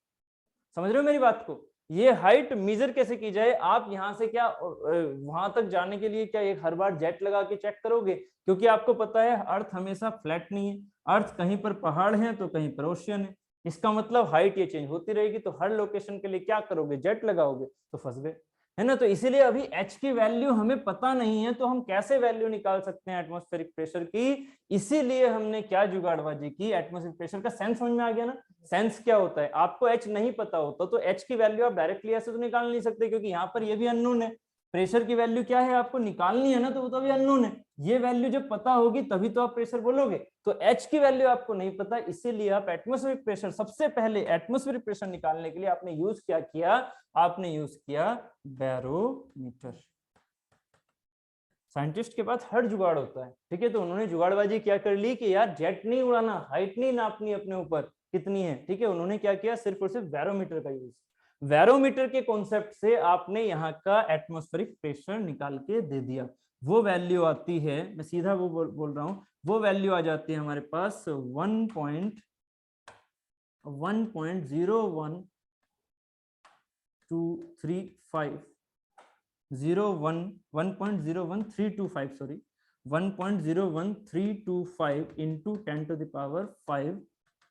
समझ रहे हो मेरी बात को? ये हाइट मेजर कैसे की जाए? आप यहां से क्या वहां तक जाने के लिए क्या एक हर बार जेट लगा के चेक करोगे? क्योंकि आपको पता है अर्थ हमेशा फ्लैट नहीं है, अर्थ कहीं पर पहाड़ है तो कहीं पर ओशियन है। इसका मतलब हाइट ये चेंज होती रहेगी, तो हर लोकेशन के लिए क्या करोगे? जेट लगाओगे, तो फंस गए, है ना। तो इसीलिए अभी एच की वैल्यू हमें पता नहीं है, तो हम कैसे वैल्यू निकाल सकते हैं एटमॉस्फेरिक प्रेशर की? इसीलिए हमने क्या जुगाड़बाजी की, एटमॉस्फेरिक प्रेशर का सेंस समझ में आ गया ना। सेंस क्या होता है? आपको एच नहीं पता होता तो एच की वैल्यू आप डायरेक्टली ऐसे तो निकाल नहीं सकते, क्योंकि यहाँ पर ये भी अननोन है। प्रेशर की वैल्यू क्या है आपको निकालनी है ना, तो वो तो अभी अननोन है। ये वैल्यू जब पता होगी तभी तो आप प्रेशर बोलोगे। तो एच की वैल्यू आपको नहीं पता, इसीलिए आप एटमॉस्फेरिक प्रेशर, सबसे पहले एटमॉस्फेरिक प्रेशर निकालने के लिए आपने यूज क्या किया? आपने यूज किया बैरोमीटर। साइंटिस्ट के पास हर जुगाड़ होता है, ठीक है। तो उन्होंने जुगाड़बाजी क्या कर ली कि यार जेट नहीं उड़ाना, हाइट नहीं नापनी अपने ऊपर कितनी है, ठीक है। उन्होंने क्या किया? सिर्फ और सिर्फ बैरोमीटर का यूज। बैरोमीटर के कॉन्सेप्ट से आपने यहाँ का एटमॉस्फेरिक प्रेशर निकाल के दे दिया। वो वैल्यू आती है, मैं सीधा वो बोल रहा हूँ, वो वैल्यू आ जाती है हमारे पास 1.01235 1.01325 सॉरी 1.01325 इंटू 10⁵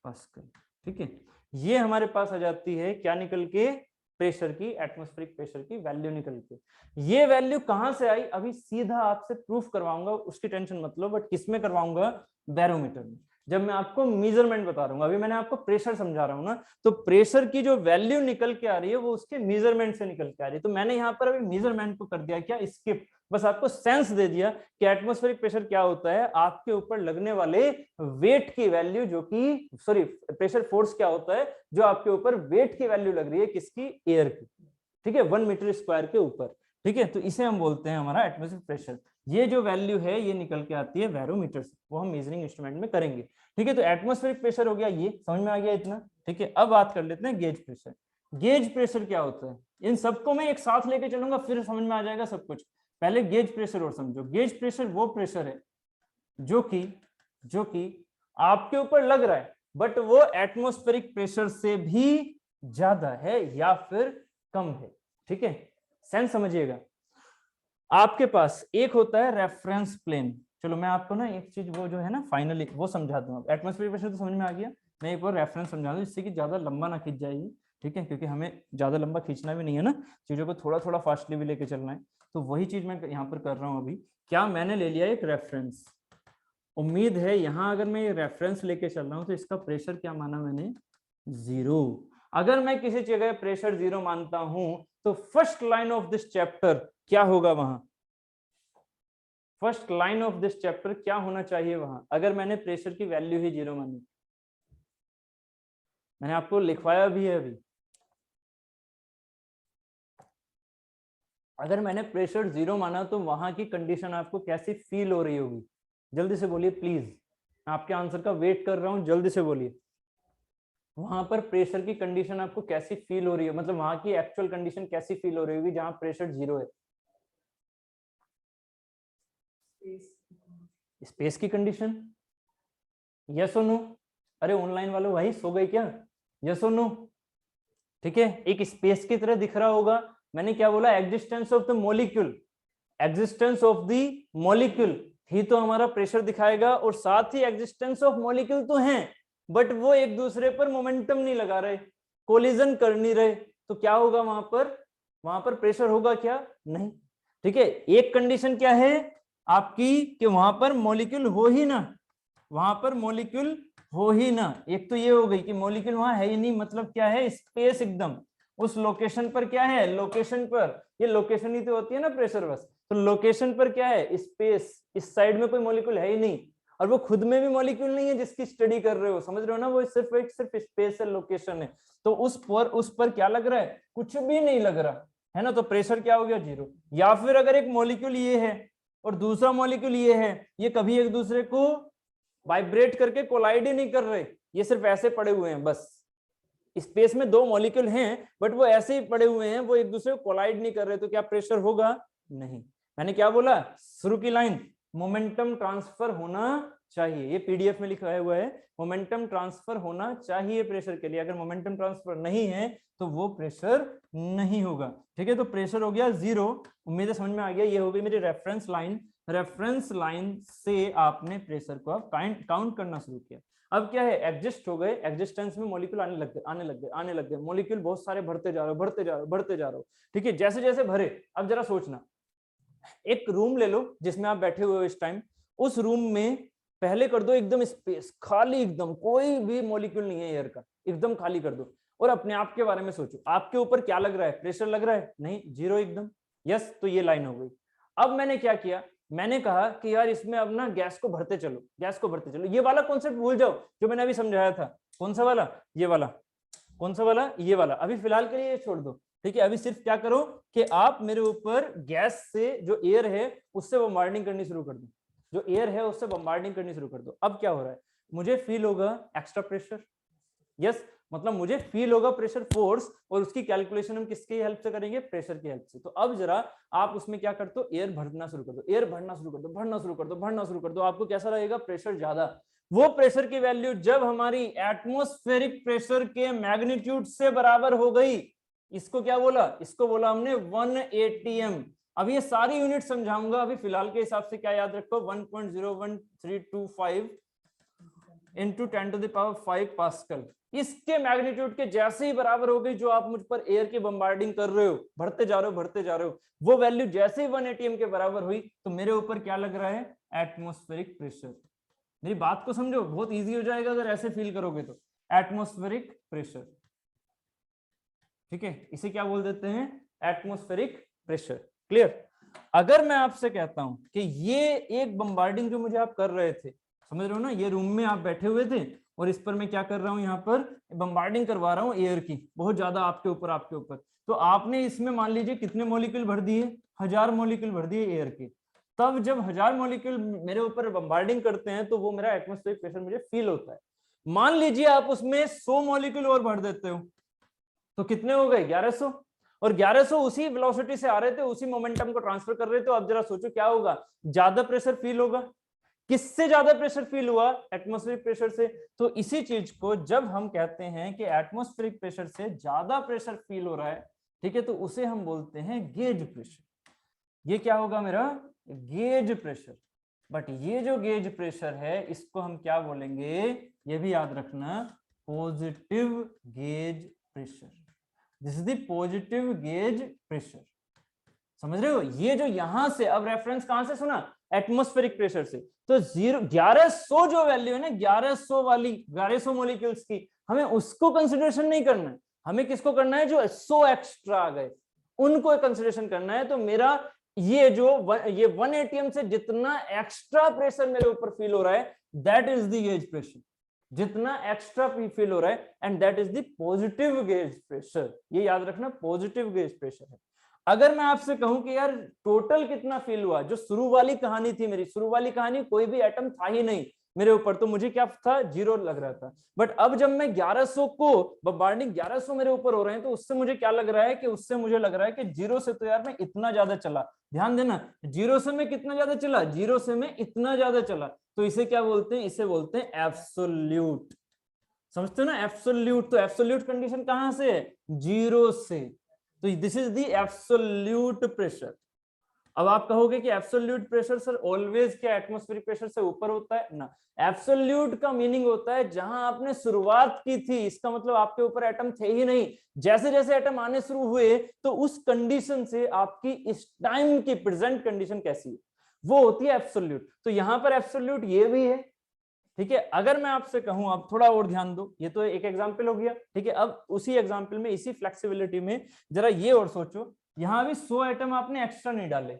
पास्कल। ठीक है, ये हमारे पास आ जाती है क्या निकल के? प्रेशर की, एटमॉस्फेरिक प्रेशर की वैल्यू निकल के। ये वैल्यू कहां से आई अभी सीधा आपसे प्रूफ करवाऊंगा, उसकी टेंशन मत लो। बट किसमें करवाऊंगा? बैरोमीटर में, जब मैं आपको मेजरमेंट बता रहा हूँ। अभी मैंने आपको प्रेशर समझा रहा हूँ ना, तो प्रेशर की जो वैल्यू निकल के आ रही है वो उसके मेजरमेंट से निकल के आ रही है। तो मैंने यहाँ पर अभी मेजरमेंट को कर दिया क्या? स्किप। बस आपको सेंस दे दिया कि एटमॉस्फेरिक प्रेशर क्या होता है, आपके ऊपर लगने वाले वेट की वैल्यू, जो कि सॉरी प्रेशर फोर्स क्या होता है जो आपके ऊपर वेट की वैल्यू लग रही है, किसकी? एयर की। ठीक है, 1 मीटर स्क्वायर के ऊपर। ठीक है, तो इसे हम बोलते हैं हमारा एटमॉस्फेरिक प्रेशर। ये जो वैल्यू है ये निकल के आती है बैरोमीटर से, वो हम मेजरिंग इंस्ट्रूमेंट में करेंगे। ठीक है, तो एटमॉस्फेरिक प्रेशर हो गया, ये समझ में आ गया इतना। ठीक है, अब बात कर लेते हैं गेज प्रेशर। गेज प्रेशर क्या होता है? इन सबको मैं एक साथ लेके चलूंगा, फिर समझ में आ जाएगा सब कुछ। पहले गेज प्रेशर और समझो। गेज प्रेशर वो प्रेशर है जो कि आपके ऊपर लग रहा है, बट वो एटमॉस्फेरिक प्रेशर से भी ज्यादा है या फिर कम है। ठीक है, सेंस समझिएगा। आपके पास एक होता है रेफरेंस प्लेन। चलो मैं आपको ना एक चीज वो जो है ना फाइनली वो समझा दूं। एटमॉस्फेरिक प्रेशर तो समझ में आ गया, मैं एक बार रेफरेंस समझा दूं जिससे कि ज्यादा लंबा ना खींच जाएगी। ठीक है, क्योंकि हमें ज्यादा लंबा खींचना भी नहीं है ना, चीजों को थोड़ा थोड़ा फास्टली भी लेके चलना है। तो वही चीज मैं यहाँ पर कर रहा हूँ अभी। क्या मैंने ले लिया एक रेफरेंस, उम्मीद है यहाँ अगर मैं रेफरेंस लेके चल रहा हूँ तो इसका प्रेशर क्या माना मैंने? जीरो। अगर मैं किसी जगह प्रेशर जीरो मानता हूं तो first line of this chapter क्या होगा वहां? First line of this chapter क्या होना चाहिए वहां, अगर मैंने प्रेशर की वैल्यू ही जीरो मानी? मैंने आपको लिखवाया भी है अभी। अगर मैंने प्रेशर जीरो माना तो वहां की कंडीशन आपको कैसी फील हो रही होगी? जल्दी से बोलिए प्लीज, आपके आंसर का वेट कर रहा हूं, जल्दी से बोलिए। वहां पर प्रेशर की कंडीशन आपको कैसी फील हो रही है, मतलब वहां की एक्चुअल कंडीशन कैसी फील हो रही होगी जहां प्रेशर जीरो है? स्पेस की कंडीशन, यस और नो। अरे ऑनलाइन वालों भाई सो गए क्या? यस और नो। ठीक है, एक स्पेस की तरह दिख रहा होगा। मैंने क्या बोला? Existence of the molecule, existence of the molecule ही तो हमारा प्रेशर दिखाएगा, और साथ ही एग्जिस्टेंस ऑफ मॉलिक्यूल तो हैं, बट वो एक दूसरे पर मोमेंटम नहीं लगा रहे, कोलिजन कर नहीं रहे, तो क्या होगा वहां पर? वहां पर प्रेशर होगा क्या? नहीं। ठीक है, एक कंडीशन क्या है आपकी कि वहां पर मॉलिक्यूल हो ही ना, वहां पर मॉलिक्यूल हो ही ना। एक तो ये हो गई कि मॉलिक्यूल वहां है ही नहीं, मतलब क्या है? स्पेस एकदम उस लोकेशन पर क्या है? लोकेशन पर, ये लोकेशन ही तो होती है ना प्रेशर बस, तो लोकेशन पर क्या है? स्पेस। इस साइड में कोई मॉलिक्यूल है ही नहीं, और वो खुद में भी मॉलिक्यूल नहीं है जिसकी स्टडी कर रहे हो, समझ रहे हो ना? वो सिर्फ स्पेस है, लोकेशन है। तो उस पर क्या लग रहा है? कुछ भी नहीं लग रहा है ना, तो प्रेशर क्या हो गया? जीरो। या फिर अगर एक मॉलिक्यूल ये है और दूसरा मॉलिक्यूल ये है, ये कभी एक दूसरे को वाइब्रेट करके कोलाइड ही नहीं कर रहे, ये सिर्फ ऐसे पड़े हुए हैं बस। स्पेस में दो मॉलिक्यूल हैं बट वो ऐसे ही पड़े हुए हैं, वो एक दूसरे को कोलाइड नहीं कर रहे, तो क्या प्रेशर होगा? नहीं। मैंने क्या बोला शुरू की लाइन? मोमेंटम ट्रांसफर होना चाहिए, ये पीडीएफ में लिखा हुआ है, मोमेंटम ट्रांसफर होना चाहिए प्रेशर के लिए। अगर मोमेंटम ट्रांसफर नहीं है तो वो प्रेशर नहीं होगा। ठीक है, तो प्रेशर हो गया जीरो। उम्मीद है समझ में आ गया। ये हो गई मेरी रेफरेंस लाइन। रेफरेंस लाइन से आपने प्रेशर को आप काउंट करना शुरू किया। अब क्या है? एग्जिस्ट हो गए, एग्जिस्टेंस में मॉलिक्यूल आने लग गए मॉलिक्यूल बहुत सारे बढ़ते जा रहे हो। ठीक है, जैसे जैसे भरे, अब जरा सोचना, एक रूम ले लो जिसमें आप बैठे हुए हो इस टाइम, उस रूम में पहले कर दो एकदम स्पेस खाली, एकदम कोई भी मॉलिक्यूल नहीं है एयर का, एकदम खाली कर दो, और अपने आप के बारे में सोचो, आपके ऊपर क्या लग रहा है? प्रेशर लग रहा है? नहीं, जीरो एकदम। यस, तो ये लाइन हो गई। अब मैंने क्या किया? मैंने कहा कि यार इसमें अब ना गैस को भरते चलो, गैस को भरते चलो। ये वाला कॉन्सेप्ट भूल जाओ जो मैंने अभी समझाया था। कौन सा वाला? ये वाला। कौन सा वाला? ये वाला। अभी फिलहाल के लिए ये छोड़ दो। ठीक है, अभी सिर्फ क्या करो कि आप मेरे ऊपर गैस से जो एयर है उससे बम्बार्डिंग करनी शुरू कर दो, जो एयर है उससे बम्बार्डिंग करनी शुरू कर दो। अब क्या हो रहा है? मुझे फील होगा एक्स्ट्रा प्रेशर। यस, मतलब मुझे फील होगा प्रेशर फोर्स, और उसकी कैलकुलेशन हम किसकी हेल्प से करेंगे? प्रेशर की हेल्प से। तो अब जरा आप उसमें क्या करते हो? एयर भरना शुरू कर दो, एयर भरना शुरू कर दो, भरना शुरू कर दो, भरना शुरू कर दो। आपको कैसा लगेगा? प्रेशर ज्यादा। वो प्रेशर की वैल्यू जब हमारी एटमॉस्फेरिक प्रेशर के मैग्नीट्यूड से बराबर हो गई, इसको क्या बोला? इसको बोला हमने 1 atm। अब ये सारी यूनिट समझाऊंगा, अभी फिलहाल के हिसाब से क्या याद रखो? 1.01325 इंटू 10⁵ पास्कल। इसके मैग्नीट्यूड के जैसे ही बराबर हो गई जो आप मुझ पर एयर की बम्बार्डिंग कर रहे हो, भरते जा रहे हो, वो वैल्यू जैसे ही 1 atm के बराबर हुई तो मेरे ऊपर क्या लग रहा है? Atmospheric pressure. मेरी बात को समझो, बहुत इजी हो जाएगा अगर ऐसे फील करोगे तो। एटमॉस्फेरिक प्रेशर, ठीक है, इसे क्या बोल देते हैं? Atmospheric pressure. क्लियर? अगर मैं आपसे कहता हूं कि ये एक बम्बार्डिंग जो मुझे आप कर रहे थे, समझ रहे हो ना, ये रूम में आप बैठे हुए थे और इस पर मैं क्या कर रहा हूं? यहाँ पर बम्बार्डिंग करवा रहा हूं एयर की, बहुत ज्यादा आपके ऊपर। तो आपने इसमें मान लीजिए कितने मॉलिक्यूल भर दिए? 1000 मॉलिक्यूल भर दिए एयर के। तब जब 1000 मॉलिक्यूल मेरे ऊपर बम्बार्डिंग करते हैं तो वो मेरा एटमॉस्फेरिक प्रेशर मुझे फील होता है। मान लीजिए आप उसमें 100 मॉलिक्यूल और भर देते हो, तो कितने हो गए? 1100। और 1100 उसी वेलोसिटी से आ रहे थे, उसी मोमेंटम को ट्रांसफर कर रहे थे। तो अब जरा सोचो क्या होगा? ज्यादा प्रेशर फील होगा। किससे ज्यादा प्रेशर फील हुआ? एटमॉस्फेरिक प्रेशर से। तो इसी चीज को जब हम कहते हैं कि एटमॉस्फेरिक प्रेशर से ज्यादा प्रेशर फील हो रहा है, ठीक है, तो उसे हम बोलते हैं गेज प्रेशर। ये क्या होगा मेरा? Gauge pressure. बट ये जो गेज प्रेशर है इसको हम क्या बोलेंगे? ये भी याद रखना, positive gauge pressure. This is the positive gauge pressure. समझ रहे हो? ये जो यहां से, अब रेफरेंस कहां से सुना? एटमॉस्फेरिक प्रेशर से। तो 1100 जो वैल्यू है ना, 1100 वाली, 1100 मॉलिक्यूल्स की, हमें उसको कंसिडरेशन नहीं करना है। हमें किसको करना है? जो 100 एक्स्ट्रा आ गए उनको कंसिडरेशन करना है। तो मेरा ये जो ये 1 atm से जितना एक्स्ट्रा प्रेशर मेरे ऊपर फील हो रहा है, that is the gauge pressure. जितना एक्स्ट्रा फील हो रहा है, and that is the positive gauge pressure. ये याद रखना, पॉजिटिव गेज प्रेशर है। अगर मैं आपसे कहूं कि यार टोटल कितना फील हुआ, जो शुरू वाली कहानी थी मेरी, शुरू वाली कहानी कोई भी एटम था ही नहीं, मेरे ऊपर, तो मुझे क्या था, 0 लग रहा था। बट अब जब मैं 1100 को बम्बार्डिंग 1100 मेरे ऊपर हो रहे हैं, तो उससे मुझे क्या लग रहा है कि उससे मुझे लग रहा है कि 0 से तो यार मैं इतना ज्यादा चला। ध्यान देना, 0 से मैं कितना ज्यादा चला, 0 से मैं इतना ज्यादा चला, तो इसे क्या बोलते हैं, इसे बोलते हैं एब्सोल्यूट। समझते हो ना, एब्सोल्यूट। तो एब्सोल्यूट कंडीशन कहां से है, 0 से। तो this is the absolute pressure. अब आप कहोगे कि एब्सोल्यूट प्रेशर सर ऑलवेज क्या एटमॉस्फेरिक प्रेशर से ऊपर होता है ना। एब्सोल्यूट का मीनिंग होता है जहां आपने शुरुआत की थी, इसका मतलब आपके ऊपर एटम थे ही नहीं, जैसे जैसे एटम आने शुरू हुए तो उस कंडीशन से आपकी इस टाइम की प्रेजेंट कंडीशन कैसी है, वो होती है एब्सोल्यूट। तो यहां पर एब्सोल्यूट ये भी है, ठीक है। अगर मैं आपसे कहूं, अब थोड़ा और ध्यान दो, ये तो एक एग्जांपल हो गया, ठीक है। अब उसी एग्जांपल में, इसी फ्लेक्सिबिलिटी में जरा ये और सोचो, यहां भी 100 एटम आपने एक्स्ट्रा नहीं डाले,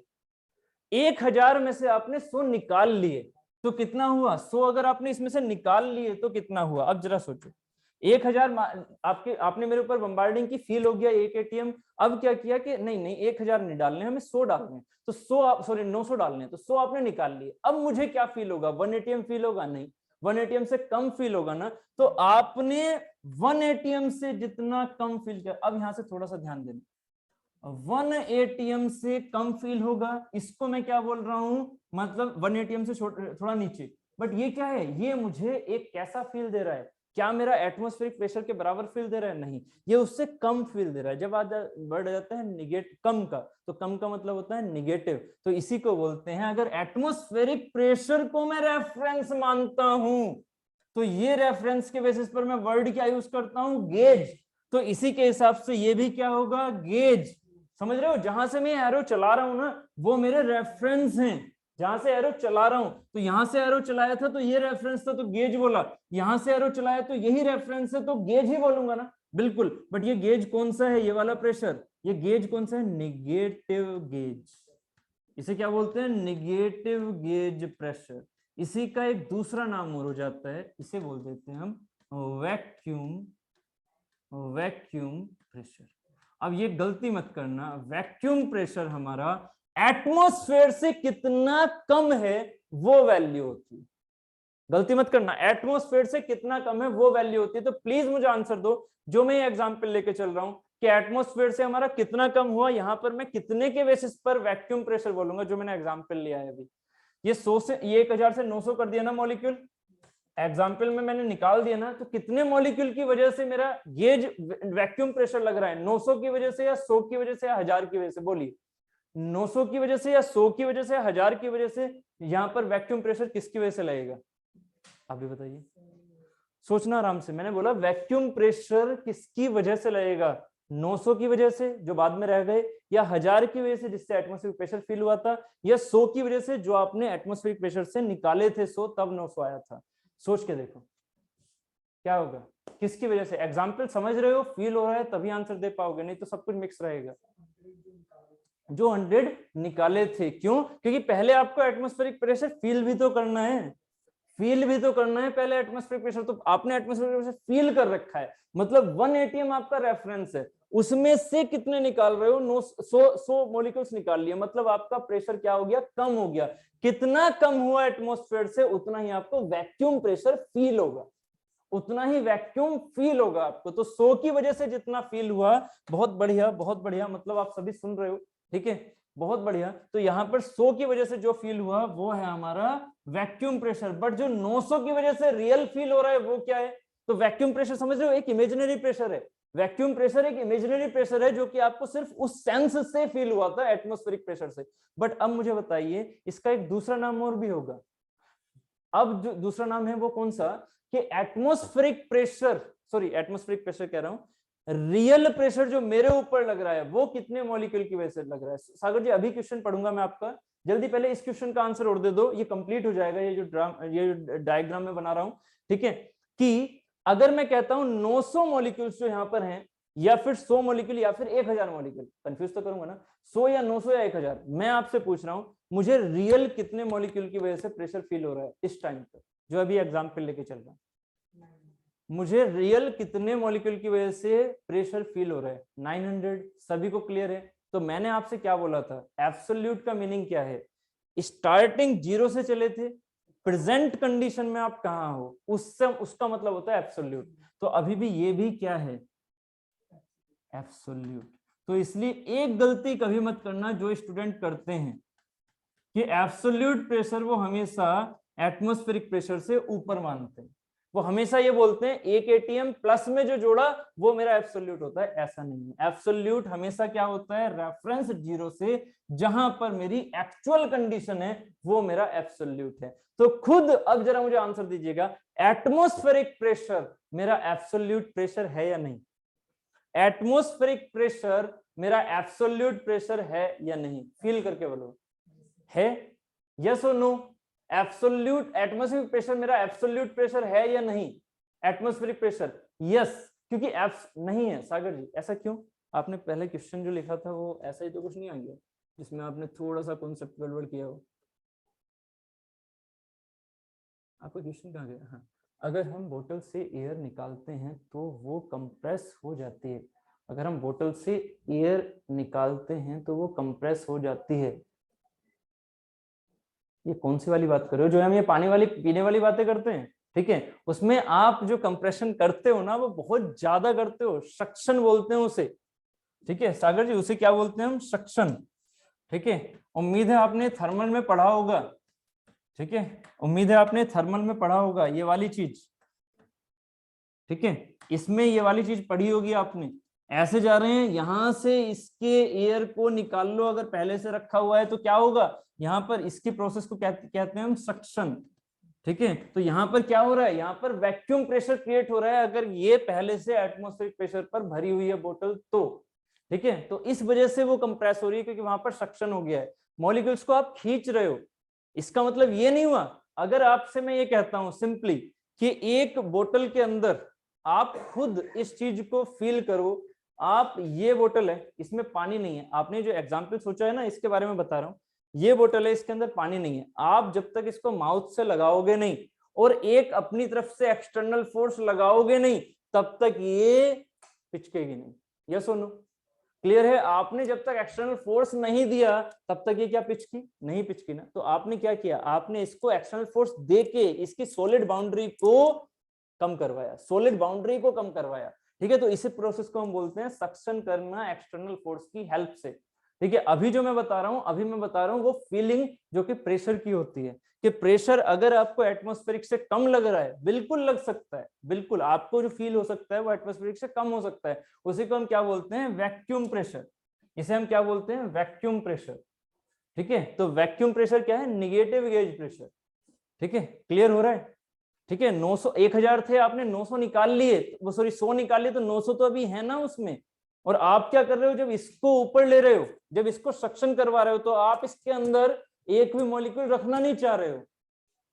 1000 में से आपने 100 निकाल लिए, तो कितना हुआ, 100 अगर आपने इसमें से निकाल लिए तो कितना हुआ। अब जरा सोचो, 1000 आपने मेरे ऊपर बम्बार्डिंग की, फील हो गया एक एटीएम। अब क्या किया कि नहीं नहीं 1000 नहीं डालने, हमें 100 डालने हैं, तो 100 सॉरी 900 डालने हैं, तो 100 आपने निकाल लिए। अब मुझे क्या फील होगा, 1 एटीएम फील होगा, नहीं 1 एटीएम से कम फील होगा ना। तो आपने 1 एटीएम से जितना कम फील किया, अब यहां से थोड़ा सा ध्यान देना, 1 एटीएम से कम फील होगा, इसको मैं क्या बोल रहा हूं, मतलब 1 एटीएम से थोड़ा नीचे। बट ये क्या है, ये मुझे एक कैसा फील दे रहा है, क्या मेरा एटमॉस्फेरिक प्रेशर के बराबर फील दे रहा है, नहीं, ये उससे कम फील दे रहा है। जब बढ़ जाता है निगेट कम का, तो कम का मतलब होता है निगेटिव, तो इसी को बोलते हैं, अगर एटमॉस्फेरिक प्रेशर को मैं रेफरेंस मानता हूं, तो ये रेफरेंस के बेसिस पर मैं वर्ड क्या यूज करता हूं, गेज। तो इसी के हिसाब से ये भी क्या होगा, गेज। समझ रहे हो, जहां से मैं एरो चला रहा हूं ना, वो मेरे रेफरेंस हैं, जहां से एरो चला रहा हूं। तो यहां से एरो चलाया था तो ये रेफरेंस था, तो गेज बोला। यहां से एरो चलाया तो यही रेफरेंस है, तो गेज ही बोलूंगा ना, बिल्कुल। बट ये गेज कौन सा है, ये वाला प्रेशर, ये गेज कौन सा है, निगेटिव गेज। इसे क्या बोलते हैं, निगेटिव गेज प्रेशर। इसी का एक दूसरा नाम और हो जाता है, इसे बोल देते हैं हम वैक्यूम, वैक्यूम प्रेशर। अब ये गलती मत करना, वैक्यूम प्रेशर हमारा एटमॉस्फेयर से कितना कम है वो वैल्यू होती है। गलती मत करना, एटमॉस्फेयर से कितना कम है वो वैल्यू होती है। तो प्लीज मुझे आंसर दो, जो मैं ये एग्जांपल लेके चल रहा हूं कि एटमॉस्फेयर से हमारा कितना कम हुआ, यहां पर मैं कितने के बेसिस पर वैक्यूम प्रेशर बोलूंगा, जो मैंने एग्जांपल लिया है अभी। ये 100 से, ये 1000 से 900 कर दिया ना मॉलिक्यूल, एग्जाम्पल में मैंने निकाल दिया ना, तो कितने मॉलिक्यूल की वजह से मेरा गेज वैक्यूम प्रेशर लग रहा है, 900 की वजह से या 100 की वजह से या 1000 की वजह से, बोलिए 900 की वजह से या 100 की वजह से या 1000 की वजह से, यहां पर वैक्यूम प्रेशर किसकी वजह से लगेगा, आप भी बताइए, सोचना आराम से। मैंने बोला वैक्यूम प्रेशर किसकी वजह से लगेगा, 900 की वजह से जो बाद में रह गए, या 1000 की वजह से जिससे एटमॉस्फेरिक प्रेशर फील हुआ था, या 100 की वजह से जो आपने एटमॉस्फेरिक प्रेशर से निकाले थे 100, तब 900 आया था। सोच के देखो क्या होगा, किसकी वजह से। एग्जाम्पल समझ रहे हो, फील हो रहा है तभी आंसर दे पाओगे, नहीं तो सब कुछ मिक्स रहेगा। जो 100 निकाले थे, क्यों, क्योंकि पहले आपको एटमॉस्फेरिक प्रेशर फील भी तो करना है, फील भी तो करना है पहले एटमॉस्फेरिक प्रेशर, तो आपने एटमॉस्फेरिक प्रेशर फील कर रखा है, मतलब 1 एटीएम आपका रेफरेंस है, उसमें से कितने निकाल रहे हो, 100 मॉलिक्यूल्स निकाल लिए, मतलब आपका प्रेशर क्या हो गया, कम हो गया। कितना कम हुआ एटमॉस्फेयर से, उतना ही आपको वैक्यूम प्रेशर फील होगा, उतना ही वैक्यूम फील होगा आपको। तो 100 की वजह से जितना फील हुआ, बहुत बढ़िया बहुत बढ़िया, मतलब आप सभी सुन रहे हो, ठीक है, बहुत बढ़िया। तो यहाँ पर 100 की वजह से जो फील हुआ वो है हमारा वैक्यूम प्रेशर। बट जो 900 की वजह से रियल फील हो रहा है वो क्या है, तो वैक्यूम प्रेशर समझ रहे हो, एक इमेजिनरी प्रेशर है। वैक्यूम प्रेशर एक इमेजिनरी प्रेशर है, जो कि आपको सिर्फ उस सेंस से फील हुआ था एटमॉस्फेरिक प्रेशर से। बट अब मुझे बताइए, इसका एक दूसरा नाम और भी होगा। अब जो दूसरा नाम है वो कौन सा, कि atmospheric pressure, sorry atmospheric pressure कह रहा हूं, रियल प्रेशर जो मेरे ऊपर लग रहा है वो कितने मॉलिक्यूल की वजह से लग रहा है। सागर जी अभी क्वेश्चन पढ़ूंगा मैं आपका, जल्दी पहले इस क्वेश्चन का आंसर और दे दो, ये कंप्लीट हो जाएगा, ये जो डायग्राम में बना रहा हूं, ठीक है। कि अगर मैं कहता हूं 900 मॉलिक्यूल्स जो यहां पर हैं, या फिर 100 मॉलिक्यूल या फिर 1000 मॉलिक्यूल, कंफ्यूज तो करूंगा ना, 100 या 900 या 1000, मैं आपसे पूछ रहा हूं मुझे रियल कितने मॉलिक्यूल की वजह से प्रेशर फील हो रहा है इस टाइम पर, जो अभी एग्जाम्पल लेके चल रहा हूं, मुझे रियल कितने मॉलिक्यूल की वजह से प्रेशर फील हो रहा है, 900। सभी को क्लियर है। तो मैंने आपसे क्या बोला था, एब्सोल्यूट का मीनिंग क्या है, स्टार्टिंग 0 से चले थे, प्रेजेंट कंडीशन में आप कहाँ हो, उससे उसका मतलब होता है एब्सोल्यूट। तो अभी भी ये भी क्या है, एब्सोल्यूट। तो इसलिए एक गलती कभी मत करना जो स्टूडेंट करते हैं कि एब्सोल्यूट प्रेशर वो हमेशा एटमॉस्फेरिक प्रेशर से ऊपर मानते हैं। वो हमेशा ये बोलते हैं एक एटीएम प्लस में जो जोड़ा वो मेरा एब्सोल्यूट होता है। ऐसा नहीं है, एब्सोल्यूट हमेशा क्या होता है, रेफरेंस जीरो से जहां पर मेरी एक्चुअल कंडीशन है वो मेरा एब्सोल्यूट है। तो खुद अब जरा मुझे आंसर दीजिएगा, एटमॉस्फेरिक प्रेशर मेरा एब्सोल्यूट प्रेशर है या नहीं? एटमॉस्फेरिक प्रेशर मेरा एब्सोल्यूट प्रेशर है या नहीं? फील करके बोलो, है? यस और नो? एब्सोल्यूट एटमॉस्फेरिक प्रेशर मेरा एब्सोल्यूट प्रेशर है या नहीं? एटमॉस्फेरिक प्रेशर यस, क्योंकि एप्स नहीं है। सागर जी ऐसा क्यों? आपने पहले क्वेश्चन जो लिखा था वो ऐसा ही तो कुछ नहीं आ गया जिसमें आपने थोड़ा सा कॉन्सेप्ट गड़बड़ किया हो? आपका क्वेश्चन कहाँ गया? हाँ, अगर हम बोतल से एयर निकालते हैं तो वो कंप्रेस हो जाती है। अगर हम बोतल से एयर निकालते हैं तो वो कंप्रेस हो जाती है। ये कौन सी वाली बात कर रहे हो? जो हम ये पानी वाली पीने वाली बातें करते हैं, ठीक है, उसमें आप जो कंप्रेशन करते हो ना वो बहुत ज्यादा करते हो, सक्शन बोलते हैं उसे। ठीक है सागर जी, उसे क्या बोलते हैं हम? सक्शन। ठीक है, उम्मीद है आपने थर्मल में पढ़ा होगा। ठीक है, उम्मीद है आपने थर्मल में पढ़ा होगा ये वाली चीज। ठीक है, इसमें ये वाली चीज पढ़ी होगी आपने। ऐसे जा रहे हैं, यहां से इसके एयर को निकाल लो, अगर पहले से रखा हुआ है तो क्या होगा, यहाँ पर इसकी प्रोसेस को कहते हैं हम सक्शन। ठीक है, तो यहाँ पर क्या हो रहा है, यहाँ पर वैक्यूम प्रेशर क्रिएट हो रहा है अगर ये पहले से एटमॉस्फेरिक प्रेशर पर भरी हुई है बोतल तो। ठीक है, तो इस वजह से वो कंप्रेस हो रही है क्योंकि वहां पर सक्शन हो गया है, मॉलिक्यूल्स को आप खींच रहे हो। इसका मतलब ये नहीं हुआ, अगर आपसे मैं ये कहता हूं सिंपली कि एक बोतल के अंदर आप खुद इस चीज को फील करो, आप ये बोतल है इसमें पानी नहीं है, आपने जो एग्जाम्पल सोचा है ना इसके बारे में बता रहा हूं, ये बोतल है इसके अंदर पानी नहीं है, आप जब तक इसको माउथ से लगाओगे नहीं और एक अपनी तरफ से एक्सटर्नल फोर्स लगाओगे नहीं तब तक ये पिचकेगी नहीं। यस और नो? क्लियर है? आपने जब तक एक्सटर्नल फोर्स नहीं दिया तब तक ये क्या पिचकी नहीं पिचकी ना। तो आपने क्या किया, आपने इसको एक्सटर्नल फोर्स देके इसकी सॉलिड बाउंड्री को कम करवाया, सॉलिड बाउंड्री को कम करवाया। ठीक है, तो इसी प्रोसेस को हम बोलते हैं सक्शन करना एक्सटर्नल फोर्स की हेल्प से। ठीक है, अभी जो मैं बता रहा हूं वो फीलिंग जो कि प्रेशर की होती है, कि प्रेशर अगर आपको एटमॉस्फेरिक से कम लग रहा है, बिल्कुल लग सकता है, बिल्कुल आपको जो फील हो सकता है वो एटमॉस्फेरिक से कम हो सकता है, उसी को हम क्या बोलते हैं, वैक्यूम प्रेशर। इसे हम क्या बोलते हैं, वैक्यूम प्रेशर। ठीक है, तो वैक्यूम प्रेशर क्या है, निगेटिव गेज प्रेशर। ठीक है, क्लियर हो रहा है? ठीक है, 900 1000 थे, आपने 900 निकाल लिए, वो सॉरी 100 निकाल लिए, तो 900 तो अभी है ना उसमें। और आप क्या कर रहे हो, जब इसको ऊपर ले रहे हो, जब इसको सक्शन करवा रहे हो, तो आप इसके अंदर एक भी मॉलिक्यूल रखना नहीं चाह रहे हो,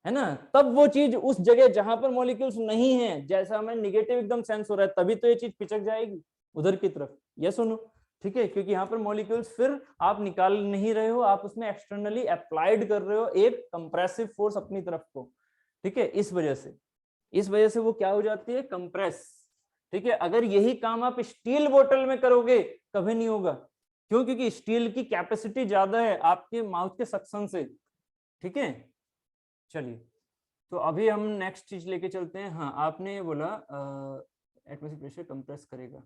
है ना। तब वो चीज उस जगह जहां पर मॉलिक्यूल्स नहीं है, जैसा हमें निगेटिव एकदम सेंस हो रहा है, तभी तो ये चीज पिचक जाएगी उधर की तरफ। यस सुनो? ठीक है, क्योंकि यहाँ पर मॉलिक्यूल्स फिर आप निकाल नहीं रहे हो, आप उसमें एक्सटर्नली अप्लाइड कर रहे हो एक कंप्रेसिव फोर्स अपनी तरफ को। ठीक है, इस वजह से वो क्या हो जाती है, कंप्रेस। ठीक है, अगर यही काम आप स्टील बोतल में करोगे कभी नहीं होगा। क्यों? क्योंकि स्टील की कैपेसिटी ज्यादा है आपके माउथ के सक्शन से। ठीक है, चलिए, तो अभी हम नेक्स्ट चीज लेके चलते हैं। हाँ, आपने बोला एटमॉस्फेरिक प्रेशर कंप्रेस करेगा।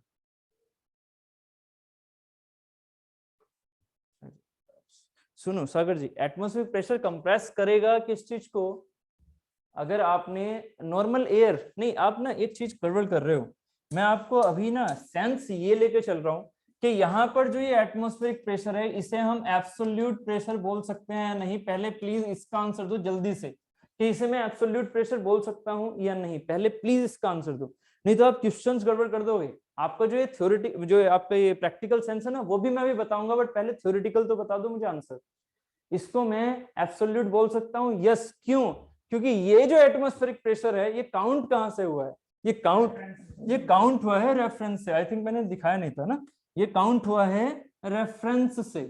सुनो सागर जी, एटमॉस्फेरिक प्रेशर कंप्रेस करेगा किस चीज को? अगर आपने नॉर्मल एयर नहीं, आप ना एक चीज गड़बड़ कर रहे हो। मैं आपको अभी ना सेंस ये लेके चल रहा हूँ कि यहाँ पर जो ये एटमॉस्फेरिक प्रेशर है इसे हम एब्सोल्यूट प्रेशर बोल सकते हैं या नहीं। पहले प्लीज इसका आंसर दो जल्दी से कि इसे मैं एब्सोल्यूट प्रेशर बोल सकता हूँ या नहीं। पहले प्लीज इसका आंसर दो, नहीं तो आप क्वेश्चंस गड़बड़ कर दोगे। आपका जो ये थ्योरेटिकल, जो आपका ये प्रैक्टिकल सेंस है ना, वो भी मैं भी बताऊंगा, बट पहले थ्योरेटिकल तो बता दो मुझे आंसर। इसको मैं एब्सोल्यूट बोल सकता हूँ, यस। क्यों? क्योंकि ये जो एटमॉस्फेरिक प्रेशर है ये काउंट कहां से हुआ है? ये काउंट हुआ है रेफरेंस से। आई थिंक मैंने दिखाया नहीं था ना, ये काउंट हुआ है रेफरेंस से,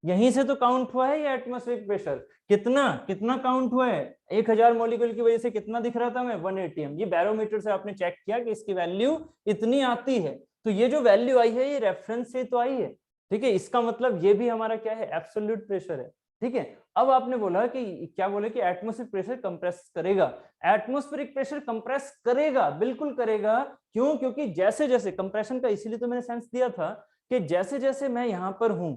यहीं से तो काउंट हुआ है ये एटमॉस्फेरिक प्रेशर। कितना कितना काउंट हुआ है? 1000 मॉलिक्यूल की वजह से कितना दिख रहा था मैं? 1 atm। ये बैरोमीटर से आपने चेक किया कि इसकी वैल्यू इतनी आती है, तो ये जो वैल्यू आई है ये रेफरेंस से तो आई है। ठीक है, इसका मतलब ये भी हमारा क्या है, एब्सोल्यूट प्रेशर है। ठीक है। अब आपने बोला कि क्या बोले कि एटमॉस्फेरिक प्रेशर कंप्रेस करेगा। एटमॉस्फेरिक प्रेशर कंप्रेस करेगा, बिल्कुल करेगा। क्यों? क्योंकि जैसे जैसे कंप्रेशन का, इसीलिए तो मैंने सेंस दिया था कि जैसे जैसे मैं यहां पर हूं,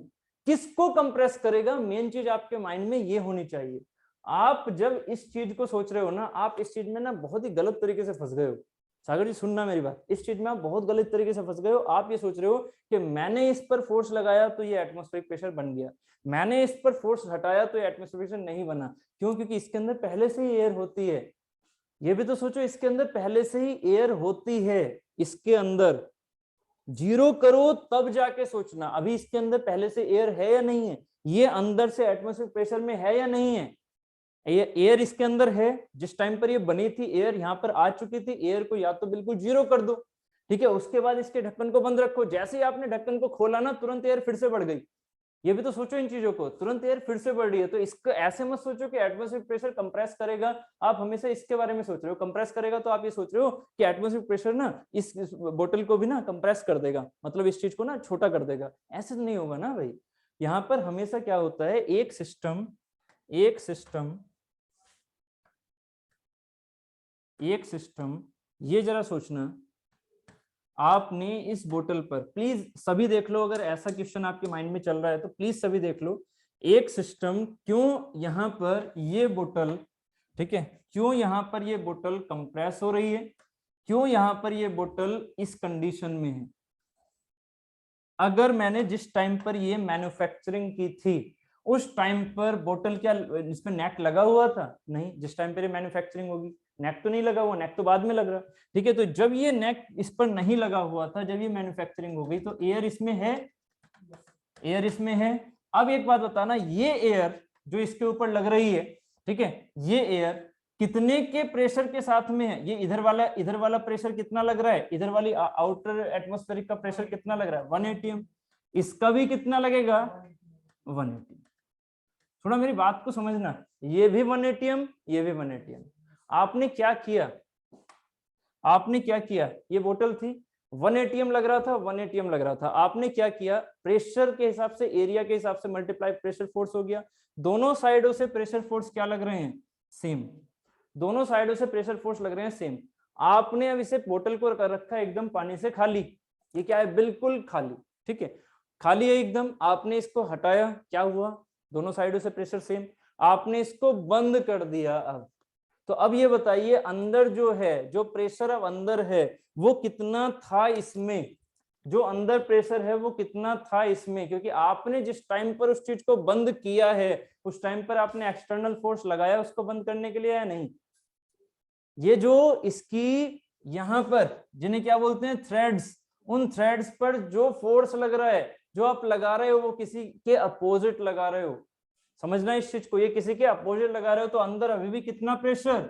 किसको कंप्रेस करेगा, मेन चीज आपके माइंड में ये होनी चाहिए। आप जब इस चीज को सोच रहे हो ना, आप इस चीज में ना बहुत ही गलत तरीके से फंस गए हो। सागर जी सुनना मेरी बात, इस चीज में आप बहुत गलत तरीके से फंस गए हो। आप ये सोच रहे हो कि मैंने इस पर फोर्स लगाया तो ये एटमॉस्फेरिक प्रेशर बन गया, मैंने इस पर फोर्स हटाया तो ये एटमॉस्फेरिक प्रेशर नहीं बना। क्यों? क्योंकि इसके अंदर पहले से ही एयर होती है। ये भी तो सोचो, इसके अंदर पहले से ही एयर होती है। इसके अंदर जीरो करो तब जाके सोचना, अभी इसके अंदर पहले से एयर है या नहीं है, ये अंदर से एटमॉस्फेरिक प्रेशर में है या नहीं है। ये एयर इसके अंदर है, जिस टाइम पर ये बनी थी एयर यहाँ पर आ चुकी थी, एयर को या तो बिल्कुल जीरो कर दो, ठीक है, उसके बाद इसके ढक्कन को बंद रखो। जैसे ही आपने ढक्कन को खोला ना, तुरंत एयर फिर से बढ़ गई। ये भी तो सोचो इन चीजों को, तुरंत एयर फिर से बढ़ रही है। तो इसको ऐसे मत सोचो कि एटमॉस्फेरिक प्रेशर कंप्रेस करेगा, आप हमेशा इसके बारे में सोच रहे हो। कंप्रेस करेगा तो आप ये सोच रहे हो कि एटमॉस्फेरिक प्रेशर ना इस बोतल को भी ना कंप्रेस कर देगा, मतलब इस चीज को ना छोटा कर देगा। ऐसे नहीं होगा ना भाई। यहाँ पर हमेशा क्या होता है, एक सिस्टम ये जरा सोचना, आपने इस बोतल पर, प्लीज सभी देख लो, अगर ऐसा क्वेश्चन आपके माइंड में चल रहा है तो प्लीज सभी देख लो। एक सिस्टम, क्यों यहां पर ये बोतल, ठीक है, क्यों यहां पर ये बोतल कंप्रेस हो रही है, क्यों यहां पर ये बोतल इस कंडीशन में है। अगर मैंने जिस टाइम पर ये मैन्युफैक्चरिंग की थी उस टाइम पर बोतल क्या इसमें नेट लगा हुआ था? नहीं। जिस टाइम पर ये मैन्युफैक्चरिंग होगी नेट तो नहीं लगा हुआ, नेट तो बाद में लग रहा, ठीक है। तो जब ये नेट इस पर नहीं लगा हुआ था, जब ये मैन्युफैक्चरिंग हो गई, तो एयर इसमें है, एयर इसमें है। अब एक बात बताना, ये एयर जो इसके ऊपर लग रही है, ठीक है, ये एयर कितने के प्रेशर के साथ में है? ये इधर वाला प्रेशर कितना लग रहा है, इधर वाली आउटर एटमॉस्फेरिक का प्रेशर कितना लग रहा है? 1 atm। इसका भी कितना लगेगा? 1 atm। थोड़ा मेरी बात को समझना, ये भी 1 atm, ये भी 1 atm। आपने क्या किया, ये बोतल थी, 1 atm लग रहा था, 1 atm लग रहा था। आपने क्या किया, प्रेशर के हिसाब से, एरिया के हिसाब से मल्टीप्लाई प्रेशर फोर्स हो गया। दोनों साइडों से प्रेशर फोर्स क्या लग रहे हैं? सेम। दोनों साइडों से प्रेशर फोर्स लग रहे हैं सेम। आपने अब इसे बोतल को रखा है एकदम पानी से खाली, ये क्या है, बिल्कुल खाली, ठीक है, खाली है एकदम। आपने इसको हटाया, क्या हुआ, दोनों साइडों से प्रेशर सेम। आपने इसको बंद कर दिया। अब तो अब ये बताइए, अंदर जो है, जो प्रेशर अब अंदर है वो कितना था इसमें, जो अंदर प्रेशर है वो कितना था इसमें, क्योंकि आपने जिस टाइम पर उस चीज को बंद किया है उस टाइम पर आपने एक्सटर्नल फोर्स लगाया उसको बंद करने के लिए, या नहीं? ये जो इसकी यहां पर जिन्हें क्या बोलते हैं, थ्रेड्स, उन थ्रेड्स पर जो फोर्स लग रहा है, जो आप लगा रहे हो वो किसी के अपोजिट लगा रहे हो। समझना इस चीज को, ये किसी के अपोजिट लगा रहे हो, तो अंदर अभी भी कितना प्रेशर?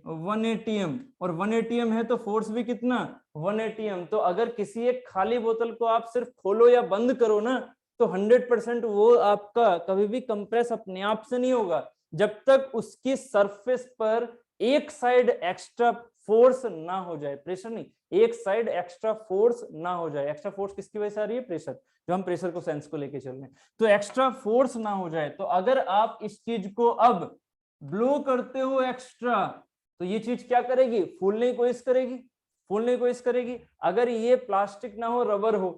1 atm। और 1 atm है तो फोर्स भी कितना? 1 atm। तो अगर किसी एक खाली बोतल को आप सिर्फ खोलो या बंद करो ना, तो 100% वो आपका कभी भी कंप्रेस अपने आप से नहीं होगा, जब तक उसकी सरफेस पर एक साइड एक्स्ट्रा फोर्स ना हो जाए। प्रेशर नहीं, एक साइड एक्स्ट्रा फोर्स ना हो जाए। एक्स्ट्रा फोर्स किसकी वजह से आ रही है? प्रेशर, जो हम प्रेशर को सेंस को लेके चल रहे हैं, तो एक्स्ट्रा फोर्स ना हो जाए। तो अगर आप इस चीज को अब ब्लो करते हो एक्स्ट्रा, तो ये चीज क्या करेगी? फूलने की कोशिश करेगी, फूलने की कोशिश करेगी। अगर ये प्लास्टिक ना हो, रबर हो,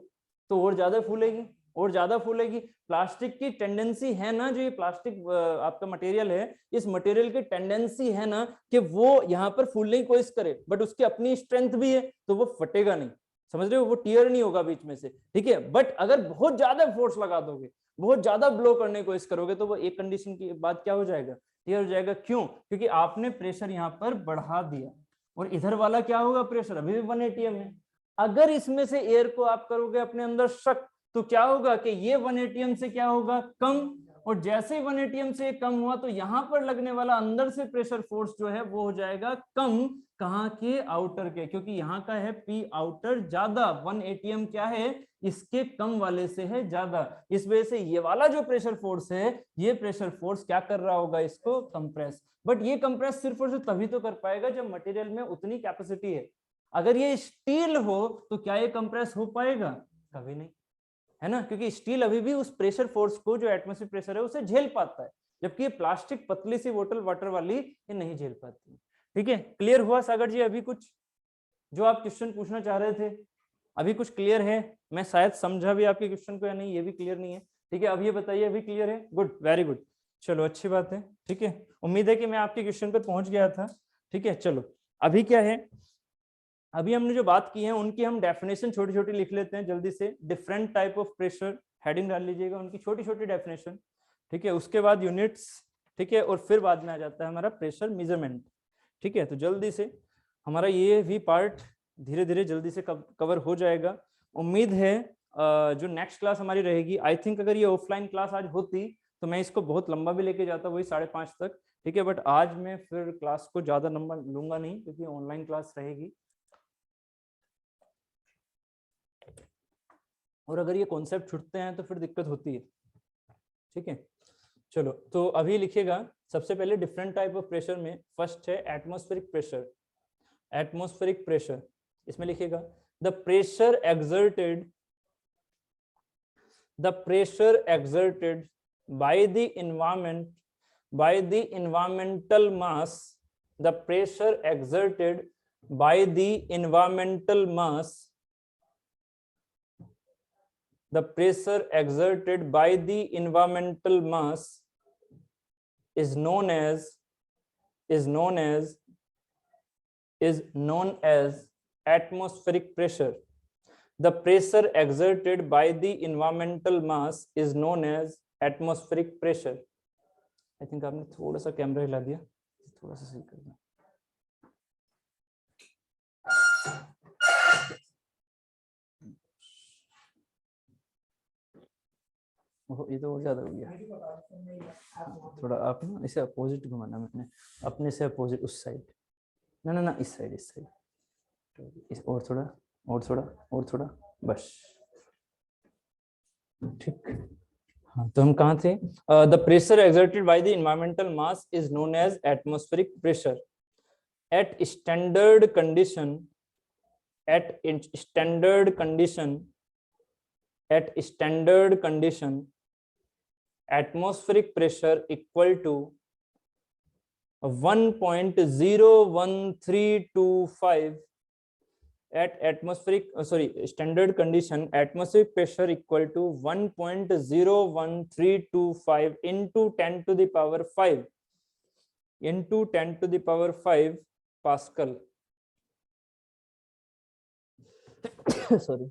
तो और ज्यादा फूलेगी, और ज्यादा फूलेगी। प्लास्टिक की टेंडेंसी है ना, जो ये प्लास्टिक आपका मटेरियल है, इस मटेरियल की टेंडेंसी है ना कि वो यहाँ पर फूलने की कोशिश करे, बट उसकी अपनी स्ट्रेंथ भी है, तो वो फटेगा नहीं। समझ रहे हो? वो टीयर नहीं होगा बीच में से, ठीक है। बट अगर बहुत ज्यादा फोर्स लगा दोगे, बहुत ज्यादा ब्लो करने की कोशिश करोगे, तो वो एक कंडीशन की बाद क्या हो जाएगा? टीयर हो जाएगा। क्यों? क्योंकि आपने प्रेशर यहाँ पर बढ़ा दिया, और इधर वाला क्या होगा, प्रेशर अभी भी 1 atm है। अगर इसमें से एयर को आप करोगे अपने अंदर शक, तो क्या होगा कि ये 1 atm से क्या होगा? कम। और जैसे ही 1 atm से कम हुआ, तो यहां पर लगने वाला अंदर से प्रेशर फोर्स जो है वो हो जाएगा कम। कहाँ के? आउटर के, क्योंकि यहाँ का है पी आउटर ज्यादा, 1 atm क्या है, इसके कम वाले से है ज्यादा। इस वजह से ये वाला जो प्रेशर फोर्स है, ये प्रेशर फोर्स क्या कर रहा होगा? इसको कंप्रेस। बट ये कंप्रेस सिर्फ और सिर्फ तभी तो कर पाएगा जब मटेरियल में उतनी कैपेसिटी है। अगर ये स्टील हो तो क्या ये कंप्रेस हो पाएगा? कभी नहीं। है ना, क्योंकि स्टील अभी भी उस प्रेशर फोर्स को जो एटमॉस्फेरिक प्रेशर है उसे झेल पाता है, जबकि ये प्लास्टिक पतली सी बोतल वाटर वाली ये नहीं झेल पाती। ठीक है, क्लियर हुआ सागर जी? अभी कुछ जो आप क्वेश्चन पूछना चाह रहे थे अभी कुछ क्लियर है? मैं शायद समझा भी आपके क्वेश्चन को या नहीं ये भी क्लियर नहीं है। ठीक है, अब ये बताइए अभी क्लियर है? गुड, वेरी गुड, चलो अच्छी बात है। ठीक है, उम्मीद है कि मैं आपके क्वेश्चन पर पहुंच गया था। ठीक है, चलो अभी क्या है, अभी हमने जो बात की है उनकी हम डेफिनेशन छोटी छोटी लिख लेते हैं जल्दी से। Different type of pressure, heading डाल लीजिएगा, उनकी छोटी छोटी डेफिनेशन। ठीक है, उसके बाद यूनिट्स। ठीक है, और फिर बाद में आ जाता है हमारा प्रेशर मेजरमेंट। ठीक है, तो जल्दी से हमारा ये भी पार्ट धीरे धीरे जल्दी से कवर हो जाएगा। उम्मीद है जो नेक्स्ट क्लास हमारी रहेगी, आई थिंक अगर ये ऑफलाइन क्लास आज होती तो मैं इसको बहुत लंबा भी लेके जाता, वही 5:30 तक। ठीक है, बट आज मैं फिर क्लास को ज्यादा लंबा लूंगा नहीं क्योंकि ऑनलाइन क्लास रहेगी, और अगर ये कॉन्सेप्ट छूटते हैं तो फिर दिक्कत होती है। ठीक है, चलो तो अभी लिखिएगा सबसे पहले डिफरेंट टाइप ऑफ प्रेशर में फर्स्ट है एटमॉस्फेरिक प्रेशर। एटमॉस्फेरिक प्रेशर, इसमें लिखिएगा the pressure exerted by the environment, by the environmental mass, the pressure exerted by the environmental mass, the pressure exerted by the environmental mass is known as atmospheric pressure. The pressure exerted by the environmental mass is known as atmospheric pressure. I think आपने थोड़ा सा camera हिला दिया, थोड़ा सा सही कर दिया। ये तो और ज्यादा हो गया, थोड़ा आप ना इसे अपोजिट घुमाना, मैंने अपने से अपोजिट उस साइड, ना ना ना इस साइड, इस साइड, और थोड़ा और थोड़ा और थोड़ा, बस ठीक। हाँ, तो हम कहाँ थे? The pressure exerted by the environmental mass is known as atmospheric pressure. At standard condition, atmospheric pressure equal to 1.01325 at standard condition. Atmospheric pressure equal to 1.01325 into 10 to the power 5 Pascal. sorry,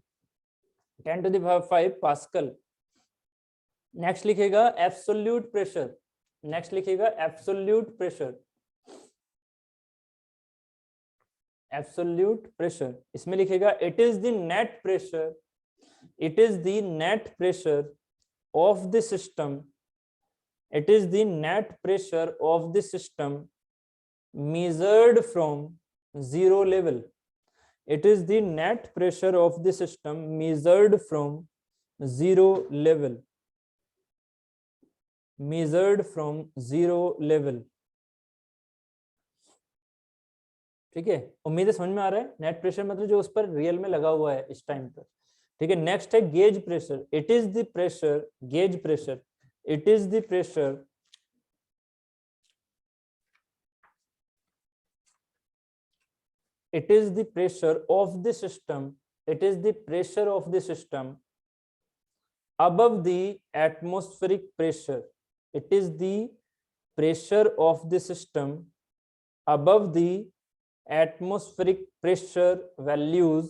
10 to the power 5 Pascal. Next लिखेगा absolute pressure, next लिखेगा absolute pressure, absolute pressure, इसमें लिखेगा it is the net pressure, it is the net pressure of the system, it is the net pressure of the system measured from zero level, it is the net pressure of the system measured from zero level, measured from zero level. ठीक है, उम्मीद है समझ में आ रहा है। Net pressure मतलब जो उस पर रियल में लगा हुआ है इस टाइम पर। ठीक है, नेक्स्ट है gauge pressure, it is the pressure, gauge pressure, it is the pressure, it is the pressure of the system, it is the pressure of the system above the atmospheric pressure, it is the pressure of the system above the atmospheric pressure values,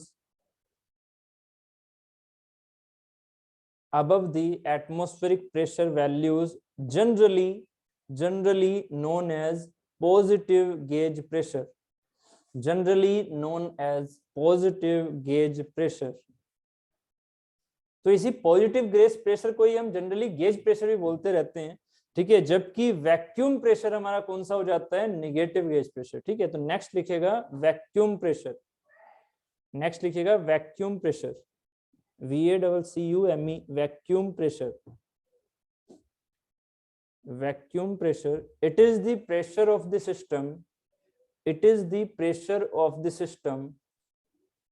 above the atmospheric pressure values generally known as positive gauge pressure, generally known as positive gauge pressure. तो इसी positive gauge pressure को ही हम generally gauge pressure भी बोलते रहते हैं। ठीक है, जबकि वैक्यूम प्रेशर हमारा कौन सा हो जाता है? Negative gauge pressure. ठीक है, तो नेक्स्ट लिखेगा वैक्यूम प्रेशर, नेक्स्ट लिखेगा vacuum pressure, VACCUME, vacuum pressure, vacuum pressure, it is the pressure of the system, it is the pressure of the system,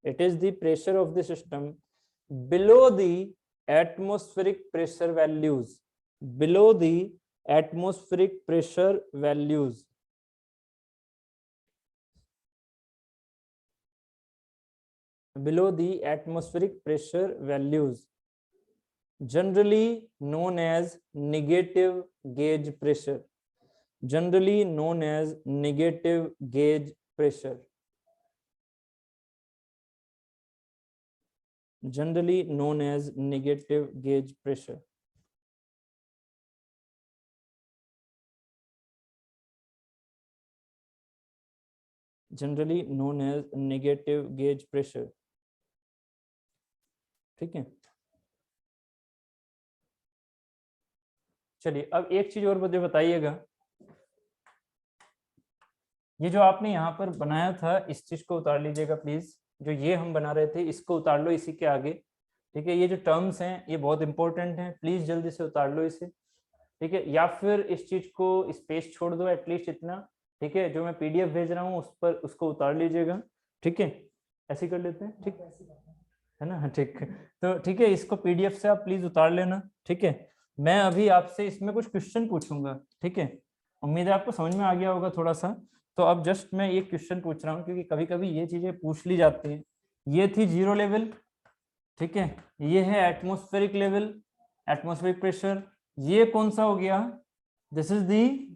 it is the pressure of the system below the atmospheric pressure values, below the atmospheric pressure values, below the atmospheric pressure values, generally known as negative gauge pressure, generally known as negative gauge pressure, generally known as negative gauge pressure. Generally known as negative gauge pressure. ठीक है, चलिए अब एक चीज और मुझे बताइएगा, ये जो आपने यहाँ पर बनाया था इस चीज को उतार लीजिएगा प्लीज, जो ये हम बना रहे थे इसको उतार लो इसी के आगे, ठीक है। ये जो टर्म्स हैं ये बहुत इंपॉर्टेंट हैं, प्लीज जल्दी से उतार लो इसे, ठीक है। या फिर इस चीज को स्पेस छोड़ दो एटलीस्ट इतना, ठीक है। जो मैं पीडीएफ भेज रहा हूँ उस पर उसको उतार लीजिएगा, ठीक है। ऐसे कर लेते हैं, ठीक है ना, ठीक। तो ठीक है, इसको पीडीएफ से आप प्लीज उतार लेना, ठीक है। मैं अभी आपसे इसमें कुछ क्वेश्चन पूछूंगा, ठीक है। उम्मीद है आपको समझ में आ गया होगा थोड़ा सा। तो अब जस्ट मैं एक क्वेश्चन पूछ रहा हूँ क्योंकि कभी कभी ये चीजें पूछ ली जाती हैं। ये थी जीरो लेवल, ठीक है। ये है एटमॉस्फेरिक लेवल, एटमॉस्फेरिक प्रेशर। ये कौन सा हो गया, this is the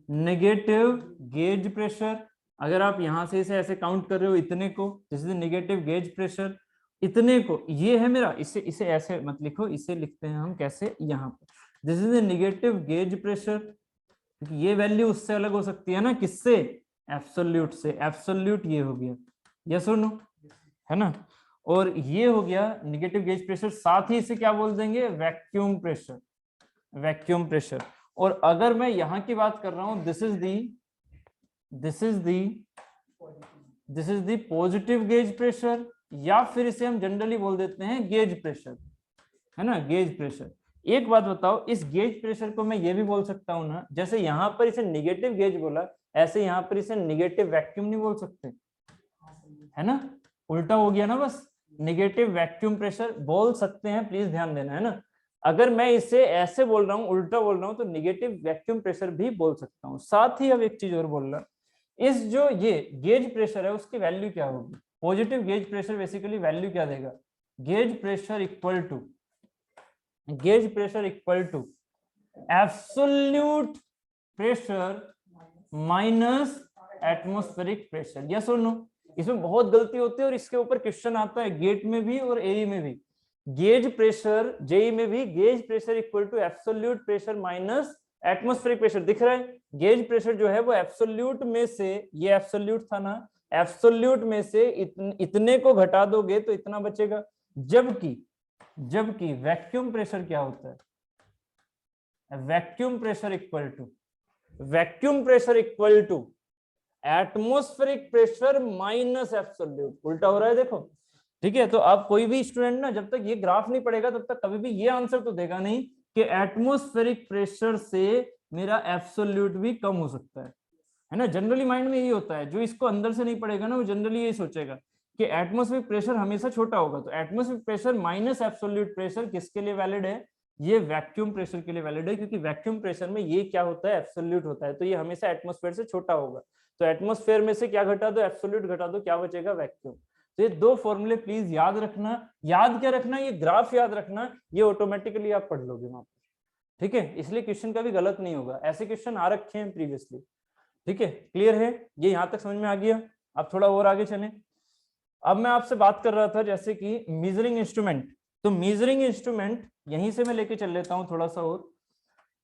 negative gauge pressure. अगर आप यहां से इसे ऐसे काउंट कर रहे हो इतने को, this is negative gauge pressure. इतने को ये है मेरा, इसे ऐसे मत लिखो, इसे लिखते हैं हम कैसे, यहाँ पर this is the negative gauge pressure, क्योंकि ये वैल्यू उससे अलग हो सकती है ना, किससे, एब्सोल्यूट से। एब्सोल्यूट ये हो गया, यस और नो, है ना। और ये हो गया नेगेटिव गेज प्रेशर, साथ ही इसे क्या बोल देंगे, वैक्यूम प्रेशर, वैक्यूम प्रेशर। और अगर मैं यहाँ की बात कर रहा हूं, this is the positive gauge pressure, या फिर इसे हम जनरली बोल देते हैं गेज प्रेशर, है ना, गेज प्रेशर। एक बात बताओ, इस गेज प्रेशर को मैं ये भी बोल सकता हूं ना, जैसे यहां पर इसे नेगेटिव गेज बोला, ऐसे यहां पर इसे नेगेटिव वैक्यूम नहीं बोल सकते, है ना, उल्टा हो गया ना, बस नेगेटिव वैक्यूम प्रेशर बोल सकते हैं, प्लीज ध्यान देना, है ना। अगर मैं इसे ऐसे बोल रहा हूँ, उल्टा बोल रहा हूँ, तो नेगेटिव वैक्यूम प्रेशर भी बोल सकता हूँ। साथ ही अब एक चीज और बोल रहा, इस जो ये गेज प्रेशर है उसकी वैल्यू क्या होगी, positive gauge pressure basically value क्या देगा, gauge pressure equal to absolute pressure minus atmospheric pressure, yes और नो। इसमें बहुत गलती होती है और इसके ऊपर क्वेश्चन आता है गेट में भी और एई में भी। गेज प्रेशर जेई में भी, gauge pressure equal to absolute pressure minus atmospheric pressure, दिख रहा है। गेज प्रेशर जो है वो एब्सोल्यूट में से, ये एब्सोल्यूट था ना, एब्सोल्यूट में से इतने को घटा दोगे तो इतना बचेगा। जबकि वैक्यूम प्रेशर क्या होता है, vacuum pressure equal to atmospheric pressure minus absolute, उल्टा हो रहा है देखो, ठीक है। तो आप कोई भी स्टूडेंट ना जब तक ये ग्राफ नहीं पढ़ेगा तब तक कभी भी ये आंसर तो देगा नहीं कि एटमॉस्फेरिक प्रेशर से मेरा एब्सोल्यूट भी कम हो सकता है ना। जनरली माइंड में यही होता है, जो इसको अंदर से नहीं पढ़ेगा ना वो जनरली यही सोचेगा कि एटमॉस्फेरिक प्रेशर हमेशा छोटा होगा। तो atmospheric pressure minus absolute pressure किसके लिए वैलिड है, ये वैक्यूम प्रेशर के लिए वैलिड है, क्योंकि वैक्यूम प्रेशर में ये क्या होता है, एब्सोल्यूट होता है, तो ये हमेशा एटमॉस्फेयर से छोटा होगा। तो एटमॉस्फेयर में से क्या घटा दो, एब्सोल्यूट घटा दो, क्या बचेगा, वैक्यूम। तो ये दो फॉर्मूले प्लीज याद रखना। याद क्या रखना, ये ग्राफ याद रखना, ये ऑटोमेटिकली आप पढ़ लोगे वहां पर, ठीक है। इसलिए क्वेश्चन का भी गलत नहीं होगा, ऐसे क्वेश्चन आ रखे हैं प्रीवियसली, ठीक है। क्लियर है, ये यहां तक समझ में आ गया। अब थोड़ा और आगे चलें। अब मैं आपसे बात कर रहा था जैसे कि मेजरिंग इंस्ट्रूमेंट, तो मेजरिंग इंस्ट्रूमेंट यहीं से मैं लेके चल लेता हूं थोड़ा सा और,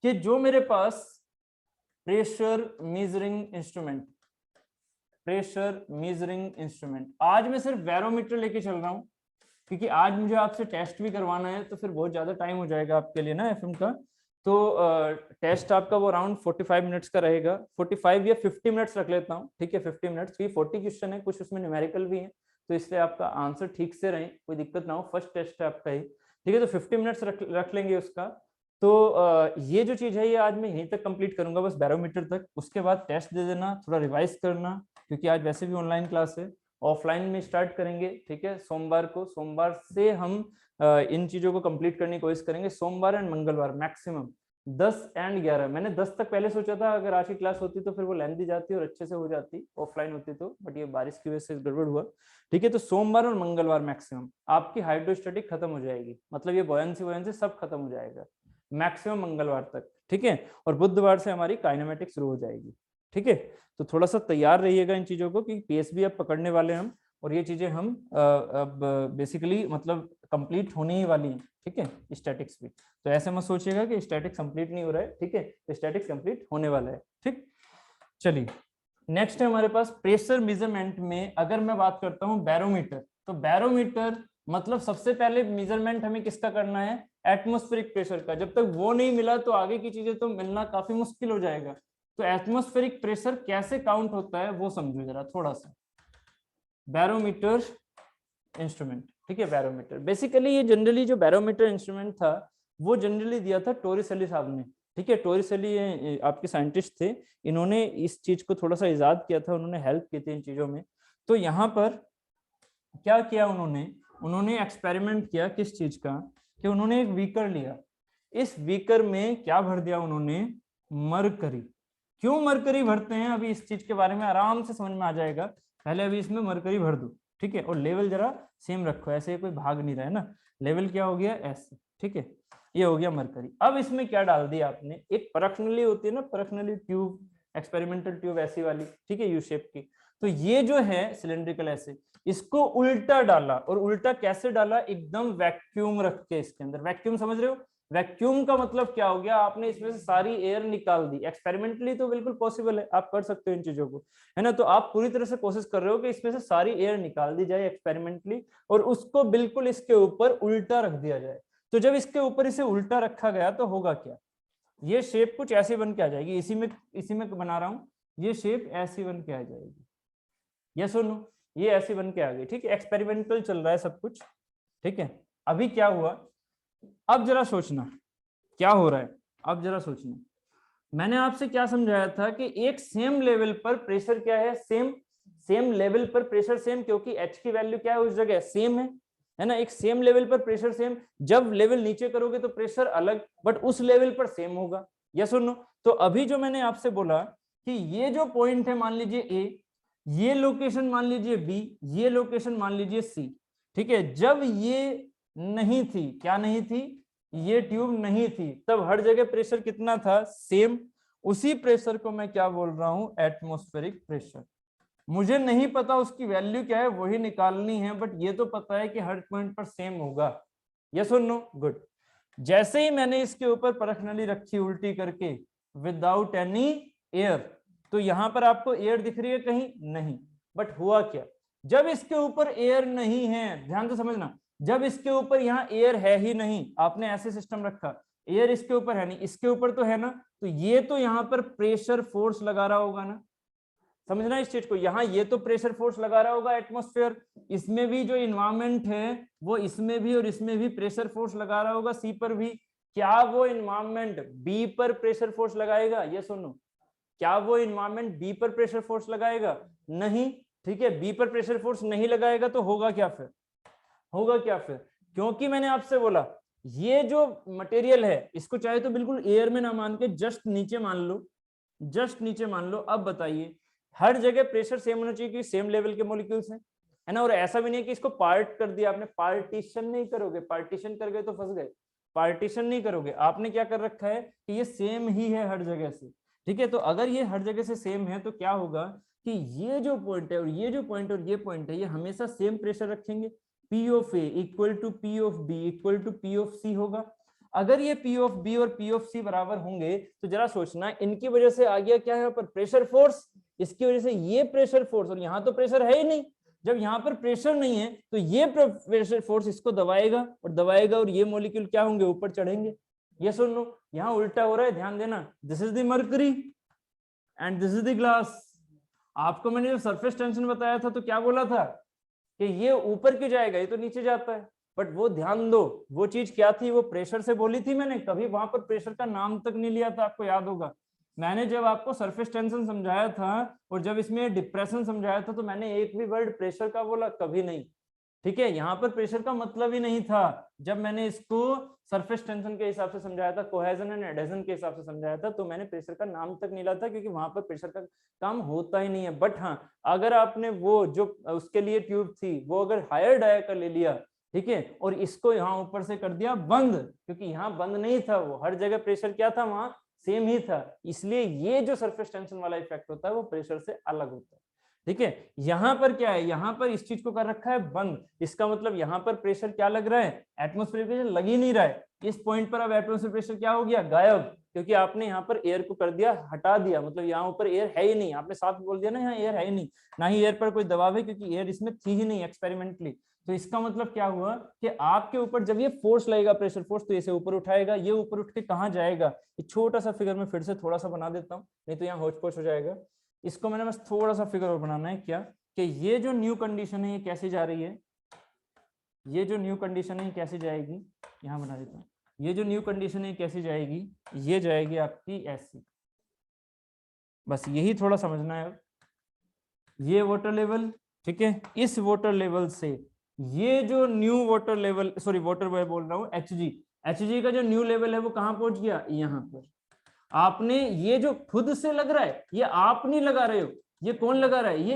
कि जो मेरे पास प्रेशर मेजरिंग इंस्ट्रूमेंट, आज मैं सिर्फ बैरोमीटर लेके चल रहा हूं, क्योंकि आज मुझे आपसे टेस्ट भी करवाना है, तो फिर बहुत ज्यादा टाइम हो जाएगा आपके लिए ना एफएम का। तो टेस्ट आपका वो अराउंड 45 मिनट्स का रहेगा, 45 या 50 मिनट्स रख लेता हूँ, ठीक है, 50 मिनट्स, क्योंकि 40 क्वेश्चन है, कुछ उसमें न्यूमेरिकल भी है, तो इसलिए आपका आंसर ठीक से रहे, कोई दिक्कत ना हो, फर्स्ट टेस्ट है आपका ही, ठीक है। तो 50 मिनट्स रख लेंगे उसका। तो ये जो चीज है ये आज मैं यहीं तक कंप्लीट करूंगा, बस बैरोमीटर तक। उसके बाद टेस्ट दे देना, थोड़ा रिवाइज करना, क्योंकि आज वैसे भी ऑनलाइन क्लास है, ऑफलाइन में स्टार्ट करेंगे, ठीक है। सोमवार को, सोमवार से हम इन चीजों को कंप्लीट करने की कोशिश करेंगे। सोमवार एंड मंगलवार मैक्सिमम 10 एंड 11। मैंने 10 तक पहले सोचा था, अगर आज की क्लास होती तो फिर वो लेंथी जाती और अच्छे से हो जाती ऑफलाइन होती तो, बट ये बारिश की वजह से गड़बड़ हुआ, ठीक है। तो सोमवार और मंगलवार मैक्सिमम आपकी हाइड्रोस्टैटिक खत्म हो जाएगी, मतलब ये बॉयंसी सब खत्म हो जाएगा मैक्सिमम मंगलवार तक, ठीक है। और बुधवार से हमारी काइनेमेटिक्स शुरू हो जाएगी, ठीक है। तो थोड़ा सा तैयार रहिएगा इन चीजों को कि पीएसबी अब पकड़ने वाले हम, और ये चीजें हम अब बेसिकली मतलब कंप्लीट होने ही वाली हैं, ठीक है। स्टैटिक्स भी, तो ऐसे मत सोचिएगा कि स्टैटिक्स कंप्लीट नहीं हो रहा है, ठीक है। तो स्टैटिक्स कंप्लीट होने वाला है, ठीक। चलिए नेक्स्ट है हमारे पास प्रेशर मेजरमेंट में। अगर मैं बात करता हूँ बैरोमीटर, तो बैरोमीटर मतलब सबसे पहले मेजरमेंट हमें किसका करना है, एटमॉस्फेरिक प्रेशर का। जब तक वो नहीं मिला तो आगे की चीजें तो मिलना काफी मुश्किल हो जाएगा। तो एटमॉस्फेरिक प्रेशर कैसे काउंट होता है वो समझो जरा थोड़ा सा। बैरोमीटर इंस्ट्रूमेंट, ठीक है। बैरोमीटर बेसिकली ये जनरली जो बैरोमीटर इंस्ट्रूमेंट था वो जनरली दिया था टोरिसेली साहब ने, ठीक है। टोरिसेली ये आपके साइंटिस्ट थे, इन्होंने इस चीज को थोड़ा सा इजाद किया था, उन्होंने हेल्प की थी इन चीजों में। तो यहाँ पर क्या किया उन्होंने एक्सपेरिमेंट किया किस चीज का, कि उन्होंने एक बीकर लिया, इस बीकर में क्या भर दिया उन्होंने, मरकरी। क्यों मरकरी भरते हैं अभी इस चीज के बारे में आराम से समझ में आ जाएगा। पहले अभी इसमें मरकरी भर दो, ठीक है। और लेवल जरा सेम रखो, ऐसे कोई भाग नहीं रहा है ना। लेवल क्या हो गया, ऐसे, ठीक है। ये हो गया मरकरी। अब इसमें क्या डाल दिया आपने, एक परखनली होती है ना, परखनली ट्यूब, एक्सपेरिमेंटल ट्यूब ऐसी वाली, ठीक है, यू शेप की। तो ये जो है सिलेंड्रिकल ऐसे, इसको उल्टा डाला। और उल्टा कैसे डाला, एकदम वैक्यूम रख के इसके अंदर। वैक्यूम समझ रहे हो, वैक्यूम का मतलब क्या हो गया, आपने इसमें से सारी एयर निकाल दी। एक्सपेरिमेंटली तो बिल्कुल पॉसिबल है, आप कर सकते हो इन चीजों को, है ना। तो आप पूरी तरह से कोशिश कर रहे हो कि इसमें से सारी एयर निकाल दी जाए एक्सपेरिमेंटली, और उसको बिल्कुल इसके ऊपर उल्टा रख दिया जाए। तो जब इसके ऊपर इसे उल्टा रखा गया तो होगा क्या, ये शेप कुछ ऐसी बन के आ जाएगी। इसी में बना रहा हूं, ये शेप ऐसी बन के आ जाएगी। यस और नो, ये ऐसी बन के आ गई, ठीक है। एक्सपेरिमेंटल चल रहा है सब कुछ, ठीक है। अभी क्या हुआ, अब जरा सोचना क्या हो रहा है, अब जरा सोचना। मैंने आपसे क्या समझाया था कि एक सेम लेवल पर प्रेशर क्या है, सेम लेवल पर प्रेशर सेम, क्योंकि एच की वैल्यू क्या है उस जगह सेम है ना। एक सेम लेवल पर प्रेशर सेम, जब लेवल नीचे करोगे तो प्रेशर अलग, बट उस लेवल पर सेम होगा। यस और नो। तो अभी जो मैंने आपसे बोला कि ये जो पॉइंट है मान लीजिए ए, ये लोकेशन मान लीजिए बी, ये लोकेशन मान लीजिए सी, ठीक है। जब ये नहीं थी, क्या नहीं थी, ये ट्यूब नहीं थी, तब हर जगह प्रेशर कितना था, सेम। उसी प्रेशर को मैं क्या बोल रहा हूं, एटमॉस्फेरिक प्रेशर। मुझे नहीं पता उसकी वैल्यू क्या है, वही निकालनी है, बट ये तो पता है कि हर पॉइंट पर सेम होगा। यस और नो, गुड। जैसे ही मैंने इसके ऊपर परखनली रखी उल्टी करके विदाउट एनी एयर, तो यहां पर आपको एयर दिख रही है कहीं, नहीं। बट हुआ क्या, जब इसके ऊपर एयर नहीं है, ध्यान से समझना, जब इसके ऊपर यहाँ एयर है ही नहीं, आपने ऐसे सिस्टम रखा, एयर इसके ऊपर है नहीं, इसके ऊपर तो है ना, तो ये तो यहाँ पर प्रेशर फोर्स लगा रहा होगा ना। समझना इस चीज को, यहाँ ये तो प्रेशर फोर्स लगा रहा होगा एटमॉस्फेयर, इसमें भी जो इन्वायरमेंट है वो इसमें भी और इसमें भी प्रेशर फोर्स लगा रहा होगा, सी पर भी। क्या वो इन्वायरमेंट बी पर प्रेशर फोर्स लगाएगा, ये सुनो, क्या वो इन्वायरमेंट बी पर प्रेशर फोर्स लगाएगा, नहीं, ठीक है। बी पर प्रेशर फोर्स नहीं लगाएगा तो होगा क्या फिर, होगा क्या फिर, क्योंकि मैंने आपसे बोला ये जो मटेरियल है इसको चाहे तो बिल्कुल एयर में ना मान के जस्ट नीचे मान लो, जस्ट नीचे मान लो। अब बताइए, हर जगह प्रेशर सेम होना चाहिए कि सेम लेवल के मॉलिक्यूल्स हैं, है ना। और ऐसा भी नहीं है कि इसको पार्ट कर दिया आपने, पार्टीशन नहीं करोगे, पार्टीशन कर गए तो फंस गए, पार्टीशन नहीं करोगे। आपने क्या कर रखा है कि ये सेम ही है हर जगह से, ठीक है। तो अगर ये हर जगह से सेम है तो क्या होगा कि ये जो पॉइंट है और ये जो पॉइंट और ये पॉइंट है, ये हमेशा सेम प्रेशर रखेंगे। P of A equal to P of B equal to P of C होगा। अगर ये P ऑफ B और P ऑफ C बराबर होंगे तो जरा सोचना, इनकी वजह से आ गया क्या है पर प्रेशर फोर्स, इसकी वजह से ये प्रेशर फोर्स, और यहाँ तो प्रेशर है ही नहीं। जब यहाँ पर प्रेशर नहीं है तो ये प्रेशर फोर्स इसको दबाएगा और दबाएगा, और ये मॉलिक्यूल क्या होंगे, ऊपर चढ़ेंगे। ये सुन लो, यहाँ उल्टा हो रहा है, ध्यान देना। This is the mercury and this is the glass. आपको मैंने जो सरफेस टेंशन बताया था तो क्या बोला था कि ये ऊपर क्यों जाएगा, ये तो नीचे जाता है। बट वो ध्यान दो, वो चीज क्या थी, वो प्रेशर से बोली थी मैंने, कभी वहां पर प्रेशर का नाम तक नहीं लिया था, आपको याद होगा। मैंने जब आपको सरफेस टेंशन समझाया था और जब इसमें डिप्रेशन समझाया था तो मैंने एक भी वर्ड प्रेशर का बोला कभी नहीं, ठीक है। यहाँ पर प्रेशर का मतलब ही नहीं था। जब मैंने इसको सरफेस टेंशन के हिसाब से समझाया था, कोहेजन एंड एडहेजन के हिसाब से समझाया था, तो मैंने प्रेशर का नाम तक नहीं लाया था, क्योंकि वहां पर प्रेशर का काम होता ही नहीं है। बट हाँ, अगर आपने वो जो उसके लिए ट्यूब थी वो अगर हायर डाया का ले लिया, ठीक है, और इसको यहाँ ऊपर से कर दिया बंद, क्योंकि यहाँ बंद नहीं था, वो हर जगह प्रेशर क्या था, वहां सेम ही था, इसलिए ये जो सरफेस टेंशन वाला इफेक्ट होता है वो प्रेशर से अलग होता है, ठीक है। यहां पर क्या है, यहां पर इस चीज को कर रखा है बंद, इसका मतलब यहां पर प्रेशर क्या लग रहा है, एटमॉस्फेरिक प्रेशर लग ही नहीं रहा है। इस पॉइंट पर अब एटमॉस्फेरिक प्रेशर क्या हो गया, गायब, क्योंकि आपने यहाँ पर एयर को कर दिया, हटा दिया, मतलब यहाँ ऊपर एयर है ही नहीं, आपने साफ बोल दिया ना यहाँ एयर है ही नहीं, ना ही एयर पर कोई दबाव है, क्योंकि एयर इसमें थी ही नहीं एक्सपेरिमेंटली। तो इसका मतलब क्या हुआ कि आपके ऊपर जब ये फोर्स लगेगा, प्रेशर फोर्स, तो इसे ऊपर उठाएगा, ये ऊपर उठ के कहाँ जाएगा, ये छोटा सा फिगर में फिर से थोड़ा सा बना देता हूँ, नहीं तो यहाँ होच पोच हो जाएगा। इसको मैंने बस थोड़ा सा फिगर और बनाना है, क्या कि ये जो न्यू कंडीशन है ये कैसे जा रही है, ये जो न्यू कंडीशन है ये कैसे जाएगी, यहाँ बना देता हूँ, ये जो न्यू कंडीशन है कैसे जाएगी, ये जाएगी आपकी ऐसी, बस यही थोड़ा समझना है। ये वाटर लेवल, ठीक है, इस वाटर लेवल से ये जो new water level, sorry water मैं बोल रहा हूँ एचजी का जो न्यू लेवल है वो कहाँ पहुंच गया, यहाँ पर। आपने ये जो खुद से लग रहा है ये आप नहीं लगा रहे हो, ये कौन लगा रहा है, ये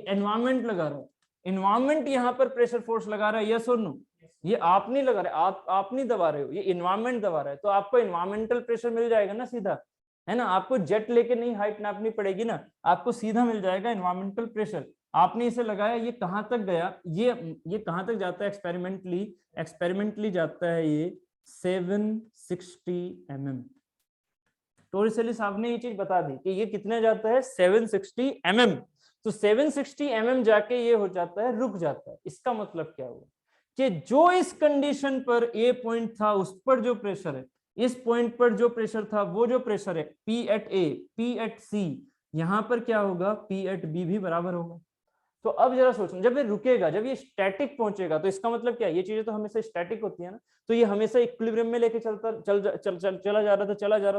एनवायरमेंट लगा रहा है, एनवायरमेंट यहाँ पर प्रेशर फोर्स लगा रहा है, यस और नो, ये आप नहीं लगा रहे, आप नहीं दबा रहे हो, ये एनवायरमेंट दबा रहा है, तो आपको एनवायरमेंटल प्रेशर मिल जाएगा ना सीधा, है ना, आपको जेट लेके नहीं हाइट नापनी पड़ेगी ना, आपको सीधा मिल जाएगा एनवायरमेंटल प्रेशर। आपने इसे लगाया, ये कहां तक गया, ये कहां तक जाता है एक्सपेरिमेंटली जाता है ये 760 mm। टोरिसेली साहब ने ये चीज बता दी कि ये कितने जाता है 760 mm, तो 760 mm जाके ये हो जाता है, रुक जाता है। इसका मतलब क्या हुआ कि जो इस कंडीशन पर ए पॉइंट था उस पर जो प्रेशर है, इस पॉइंट पर जो प्रेशर था वो जो प्रेशर है P एट ए, P एट सी, यहां पर क्या होगा P एट बी भी बराबर होगा। तो अब जरा सोचो, जब ये रुकेगा, जब ये स्टैटिक पहुंचेगा, तो इसका मतलब क्या है, ये चीजें तो हमेशा स्टैटिक होती है ना, तो ये हमेशा इक्विलिब्रियम में लेके चला जा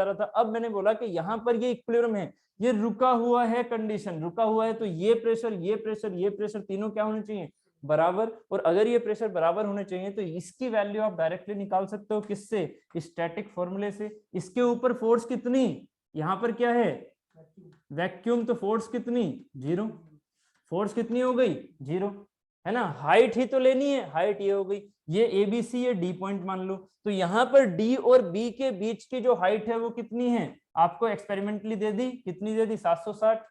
रहा था। अब मैंने बोला कि यहाँ पर ये इक्विलिब्रियम है, ये रुका हुआ है, कंडीशन रुका हुआ है, तो ये प्रेशर तीनों क्या होने चाहिए, बराबर। और अगर ये प्रेशर बराबर होने चाहिए तो इसकी वैल्यू आप डायरेक्टली निकाल सकते हो, किससे, स्टैटिक फॉर्मूले से। इसके ऊपर फोर्स कितनी, यहाँ पर क्या है वैक्यूम, तो फोर्स कितनी, 0, फोर्स कितनी हो गई, 0, है ना। हाइट ही तो लेनी है, हाइट ये हो गई, ये एबीसी ये डी पॉइंट मान लो, तो यहाँ पर डी और बी के बीच की जो हाइट है वो कितनी है, आपको एक्सपेरिमेंटली दे दी, कितनी दे दी, 760,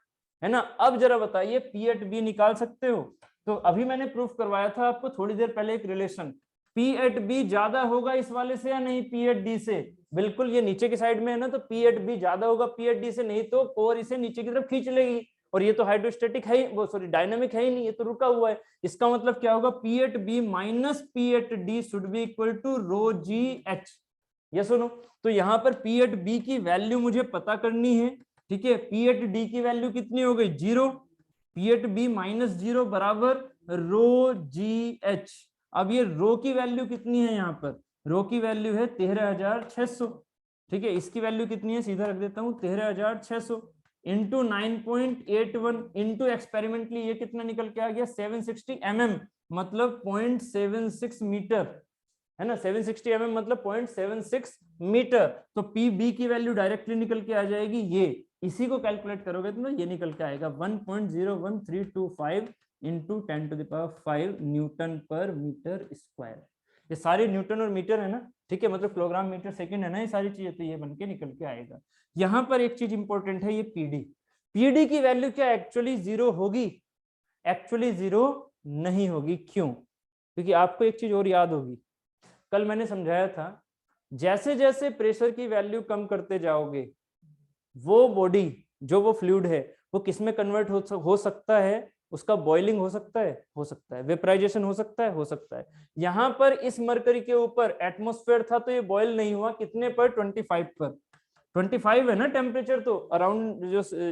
है ना। अब जरा बताइए पी एट बी निकाल सकते हो, तो अभी मैंने प्रूफ करवाया था आपको थोड़ी देर पहले एक रिलेशन, पी एट बी ज्यादा होगा इस वाले से या नहीं, पी एट डी से, बिल्कुल, ये नीचे की साइड में है ना, तो पी एट बी ज्यादा होगा पी एट डी से, नहीं तो कोर इसे नीचे की तरफ खींच लेगी, और ये तो हाइड्रोस्टेटिक है, वो सॉरी डायनामिक है ही नहीं, ये तो रुका हुआ है। इसका मतलब क्या होगा, P at B minus P at D should be equal to rho ji H, ये सुनो। तो यहाँ पर पी एट बी की वैल्यू मुझे पता करनी है, ठीक है, पी एट डी की वैल्यू कितनी हो गई, 0, पी एट बी माइनस 0 बराबर रो जी एच। अब ये रो की वैल्यू कितनी है, यहाँ पर रो की वैल्यू है 13,600, ठीक है, इसकी वैल्यू कितनी है, सीधा रख देता हूँ 13,600 इंटू 9.81 इंटू एक्सपेरिमेंटली ये कितना निकल के आ गया 760 mm, मतलब 0.76 मीटर, है ना, 760 mm मतलब 0.76 मीटर। तो पी बी की वैल्यू डायरेक्टली निकल के आ जाएगी, ये इसी को कैलकुलेट करोगे तो ये निकल के आएगा 1.01325 इंटू 10⁵ न्यूटन पर मीटर स्क्वायर। ये सारे न्यूटन और मीटर है ना, ठीक है, मतलब किलोग्राम मीटर सेकंड है ना, ये सारी चीजें, तो ये बन के निकल के आएगा। यहाँ पर एक चीज इंपॉर्टेंट है, ये पीडी की वैल्यू क्या एक्चुअली 0 होगी, एक्चुअली 0 नहीं होगी, क्यों, क्योंकि आपको एक चीज और याद होगी, कल मैंने समझाया था जैसे जैसे प्रेशर की वैल्यू कम करते जाओगे वो बॉडी जो वो फ्लूइड है वो किस में कन्वर्ट हो सकता है, उसका बॉइलिंग हो सकता है, वेपराइजेशन हो सकता है। यहाँ पर इस मरकरी के ऊपर एटमॉस्फेयर था तो ये बॉयल नहीं हुआ, कितने पर 25 पर, 25 है ना टेम्परेचर, तो अराउंड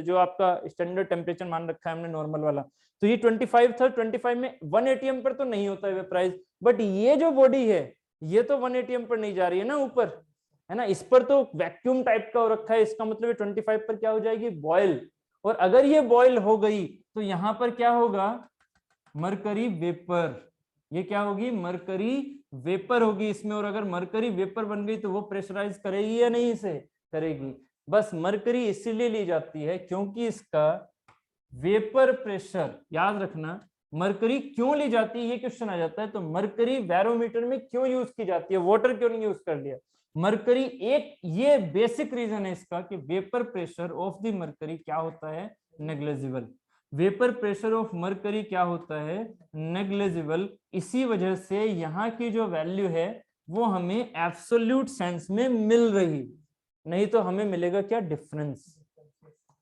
जो आपका स्टैंडर्ड टेम्परेचर मान रखा है हमने नॉर्मल वाला, तो ये 25 था, 25 में 1 atm पर तो नहीं होता है वेपराइज, बट ये जो बॉडी है ये तो 1 atm पर नहीं जा रही है ना ऊपर, है ना। इस पर तो वैक्यूम टाइप का हो रखा है, इसका मतलब 25 पर क्या हो जाएगी, बॉयल। और अगर ये बॉयल हो गई तो यहाँ पर क्या होगा, मरकरी वेपर। ये क्या होगी, मरकरी वेपर होगी इसमें। और अगर मरकरी वेपर बन गई तो वो प्रेशराइज करेगी या नहीं, इसे करेगी। बस मरकरी इसीलिए ली जाती है क्योंकि इसका वेपर प्रेशर, याद रखना मरकरी क्यों ली जाती है, ये क्वेश्चन आ जाता है। तो मरकरी बैरोमीटर में क्यों यूज की जाती है, वाटर क्यों नहीं यूज कर लिया। मरकरी एक ये बेसिक रीजन है इसका कि vapour pressure of the mercury क्या होता है, negligible. Vapour pressure of mercury क्या होता है, नेग्लेजिबल। इसी वजह से यहाँ की जो वैल्यू है वो हमें एब्सोल्यूट सेंस में मिल रही, नहीं तो हमें मिलेगा क्या, डिफरेंस।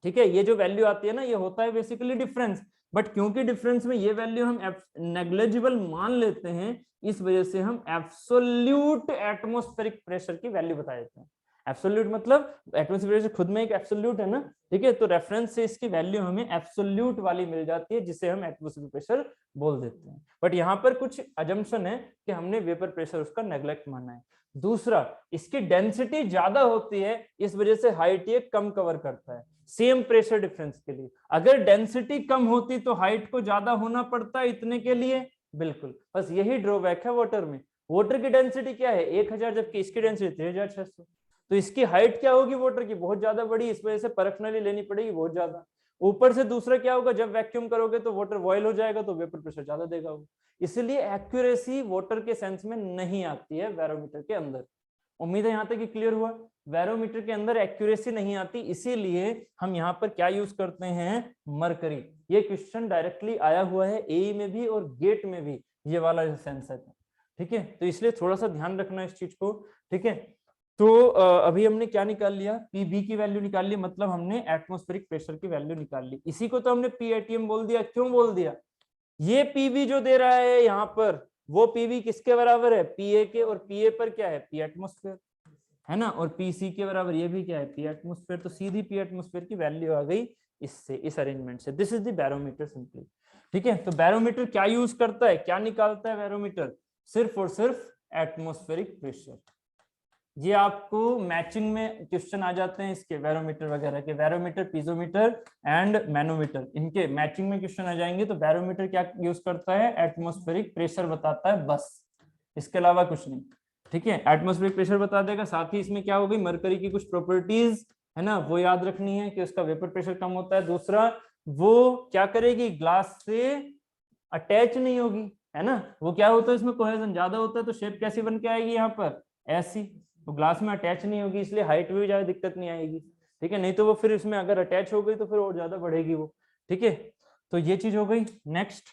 ठीक है, ये जो वैल्यू आती है ना, ये होता है बेसिकली डिफरेंस। बट क्योंकि डिफरेंस में ये वैल्यू हम नेग्लेजिबल मान लेते हैं, इस वजह से हम एब्सोल्यूट एटमॉस्फेरिक प्रेशर की वैल्यू बता देते हैं। एब्सोल्यूट मतलब एटमॉस्फेरिक प्रेशर खुद में एक एब्सोल्यूट है ना, ठीक है। तो रेफरेंस से इसकी वैल्यू हमें एब्सोल्यूट वाली मिल जाती है, जिसे हम एटमॉस्फेरिक प्रेशर बोल देते हैं। बट यहाँ पर कुछ अजम्पशन है कि हमने वेपर प्रेशर उसका नेग्लेक्ट माना है। दूसरा, इसकी डेंसिटी ज्यादा होती है, इस वजह से हाइट ये कम कवर करता है सेम प्रेशर डिफरेंस के लिए। अगर डेंसिटी कम होती तो हाइट को ज्यादा होना पड़ता है इतने के लिए, बिल्कुल। बस यही ड्रॉबैक है वाटर में। वाटर की डेंसिटी क्या है, 1000, जबकि इसकी डेंसिटी 3600। तो इसकी हाइट क्या होगी वाटर की, बहुत ज्यादा बड़ी, इस वजह से परख नली लेनी पड़ेगी बहुत ज्यादा। ऊपर से दूसरा क्या होगा, जब वैक्यूम करोगे तो वाटर बॉयल हो जाएगा, तो वेपर प्रेशर ज्यादा देगा वो। इसलिए एक्यूरेसी वाटर के सेंस में नहीं आती है बैरोमीटर के अंदर। उम्मीद है यहां तक कि क्लियर हुआ। बैरोमीटर के अंदर एक्यूरेसी नहीं आती, इसीलिए हम यहाँ पर क्या यूज करते हैं, मरकरी। ये क्वेश्चन डायरेक्टली आया हुआ है एई में भी और गेट में भी, ये वाला सेंस है। ठीक है, तो इसलिए थोड़ा सा ध्यान रखना इस चीज को। ठीक है, तो अभी हमने क्या निकाल लिया, पीबी की वैल्यू निकाल ली, मतलब हमने एटमॉस्फेरिक प्रेशर की वैल्यू निकाल ली। इसी को तो हमने पीएटीएम बोल दिया। क्यों बोल दिया, ये पीवी जो दे रहा है यहाँ पर, वो पीवी किसके बराबर है, पीए के। और पीए पर क्या है, पी एटमॉस्फेयर, है ना। और पीसी के बराबर ये भी क्या है, पी एटमॉस्फेयर। तो सीधी पी एटमॉस्फेयर की वैल्यू आ गई इससे, इस अरेंजमेंट से। This is the barometer simply. ठीक है, तो बैरोमीटर क्या यूज करता है, क्या निकालता है बैरोमीटर, सिर्फ और सिर्फ एटमॉस्फेरिक प्रेशर। ये आपको मैचिंग में क्वेश्चन आ जाते हैं इसके, बैरोमीटर वगैरह के, बैरोमीटर, पीजोमीटर एंड मैनोमीटर, इनके मैचिंग में क्वेश्चन आ जाएंगे। तो बैरोमीटर क्या यूज करता है, एटमॉस्फेरिक प्रेशर बताता है बस, इसके अलावा कुछ नहीं। ठीक है, एटमॉस्फेरिक प्रेशर बता देगा, साथ ही इसमें क्या होगी, मरकरी की कुछ प्रॉपर्टीज है ना, वो याद रखनी है कि उसका वेपर प्रेशर कम होता है। दूसरा, वो क्या करेगी, ग्लास से अटैच नहीं होगी, है ना। वो क्या होता है, इसमें कोहेजन ज्यादा होता है, तो शेप कैसी बन के आएगी यहाँ पर, ऐसी। तो ग्लास में अटैच नहीं होगी, इसलिए हाइट में भी ज्यादा दिक्कत नहीं आएगी। ठीक है, नहीं तो वो फिर इसमें अगर अटैच हो गई तो फिर और ज्यादा बढ़ेगी वो। ठीक है, तो ये चीज हो गई। नेक्स्ट,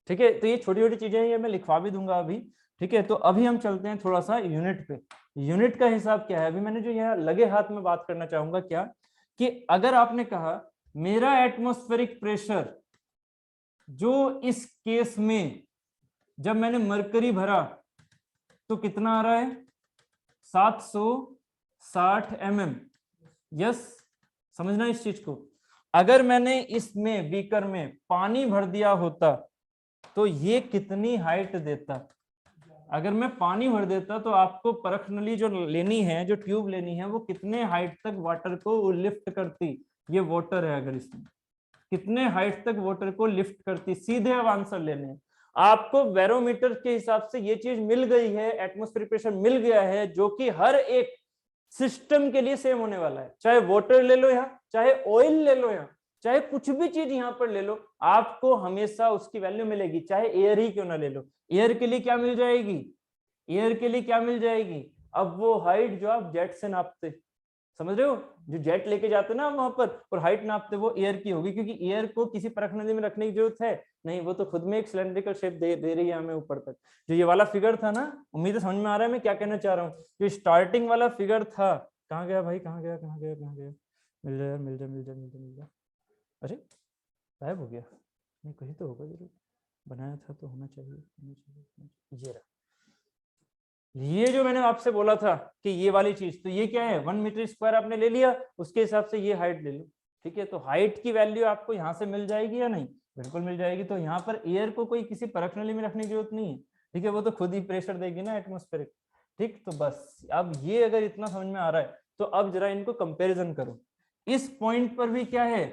ठीक है, तो ये छोटी छोटी चीजें ये मैं लिखवा भी दूंगा अभी। ठीक है, तो अभी हम चलते हैं थोड़ा सा यूनिट पे। यूनिट का हिसाब क्या है, अभी मैंने जो यहाँ लगे हाथ में बात करना चाहूंगा क्या, कि अगर आपने कहा मेरा एटमॉस्फेरिक प्रेशर जो इस केस में जब मैंने मरकरी भरा तो कितना आ रहा है, 760 mm। यस, समझना इस चीज को। अगर मैंने इसमें बीकर में पानी भर दिया होता तो ये कितनी हाइट देता। अगर मैं पानी भर देता तो आपको परख नली जो लेनी है, जो ट्यूब लेनी है, वो कितने हाइट तक वाटर को लिफ्ट करती। ये वाटर है, अगर इसमें कितने हाइट तक वाटर को लिफ्ट करती, सीधे अब आंसर लेने हैं आपको। बैरोमीटर के हिसाब से ये चीज मिल गई है, एटमॉस्फेरिक प्रेशर मिल गया है, जो कि हर एक सिस्टम के लिए सेम होने वाला है। चाहे वाटर ले लो यहाँ, चाहे ऑयल ले लो यहाँ, चाहे कुछ भी चीज यहाँ पर ले लो, आपको हमेशा उसकी वैल्यू मिलेगी, चाहे एयर ही क्यों ना ले लो। एयर के लिए क्या मिल जाएगी, एयर के लिए क्या मिल जाएगी, अब वो हाइट जो आप जेट से नापते, समझ रहे हो, जो जेट लेके जाते ना वहां पर और हाइट नापते, वो एयर की होगी, क्योंकि एयर को किसी परख नली में रखने की जरूरत है नहीं, वो तो खुद में एक सिलेंड्रिकल शेप दे रही है हमें ऊपर तक। जो ये वाला फिगर था ना, उम्मीद है समझ में आ रहा है मैं क्या कहना चाह रहा हूँ। जो स्टार्टिंग वाला फिगर था, कहाँ गया भाई, कहाँ गया, कहाँ गया, कहाँ गया, मिल जाए, मिल जाए, मिल जाए, मिल जाए, मिल जाए। अरे गायब हो गया, नहीं कहीं तो होगा जरूर, बनाया था तो होना चाहिए। ये रहा, ये जो मैंने आपसे बोला था कि ये वाली चीज, तो ये क्या है, 1 मीटर स्क्वायर आपने ले लिया, उसके हिसाब से ये हाइट ले लो। ठीक है, तो हाइट की वैल्यू आपको यहाँ से मिल जाएगी या नहीं, बिल्कुल मिल जाएगी। तो यहाँ पर एयर को कोई किसी परख नली में रखने की जरूरत नहीं है। ठीक है, वो तो खुद ही प्रेशर देगी ना एटमॉस्फेरिक। ठीक, तो बस अब ये अगर इतना समझ में आ रहा है तो अब जरा इनको कंपैरिजन करो। इस पॉइंट पर भी क्या है,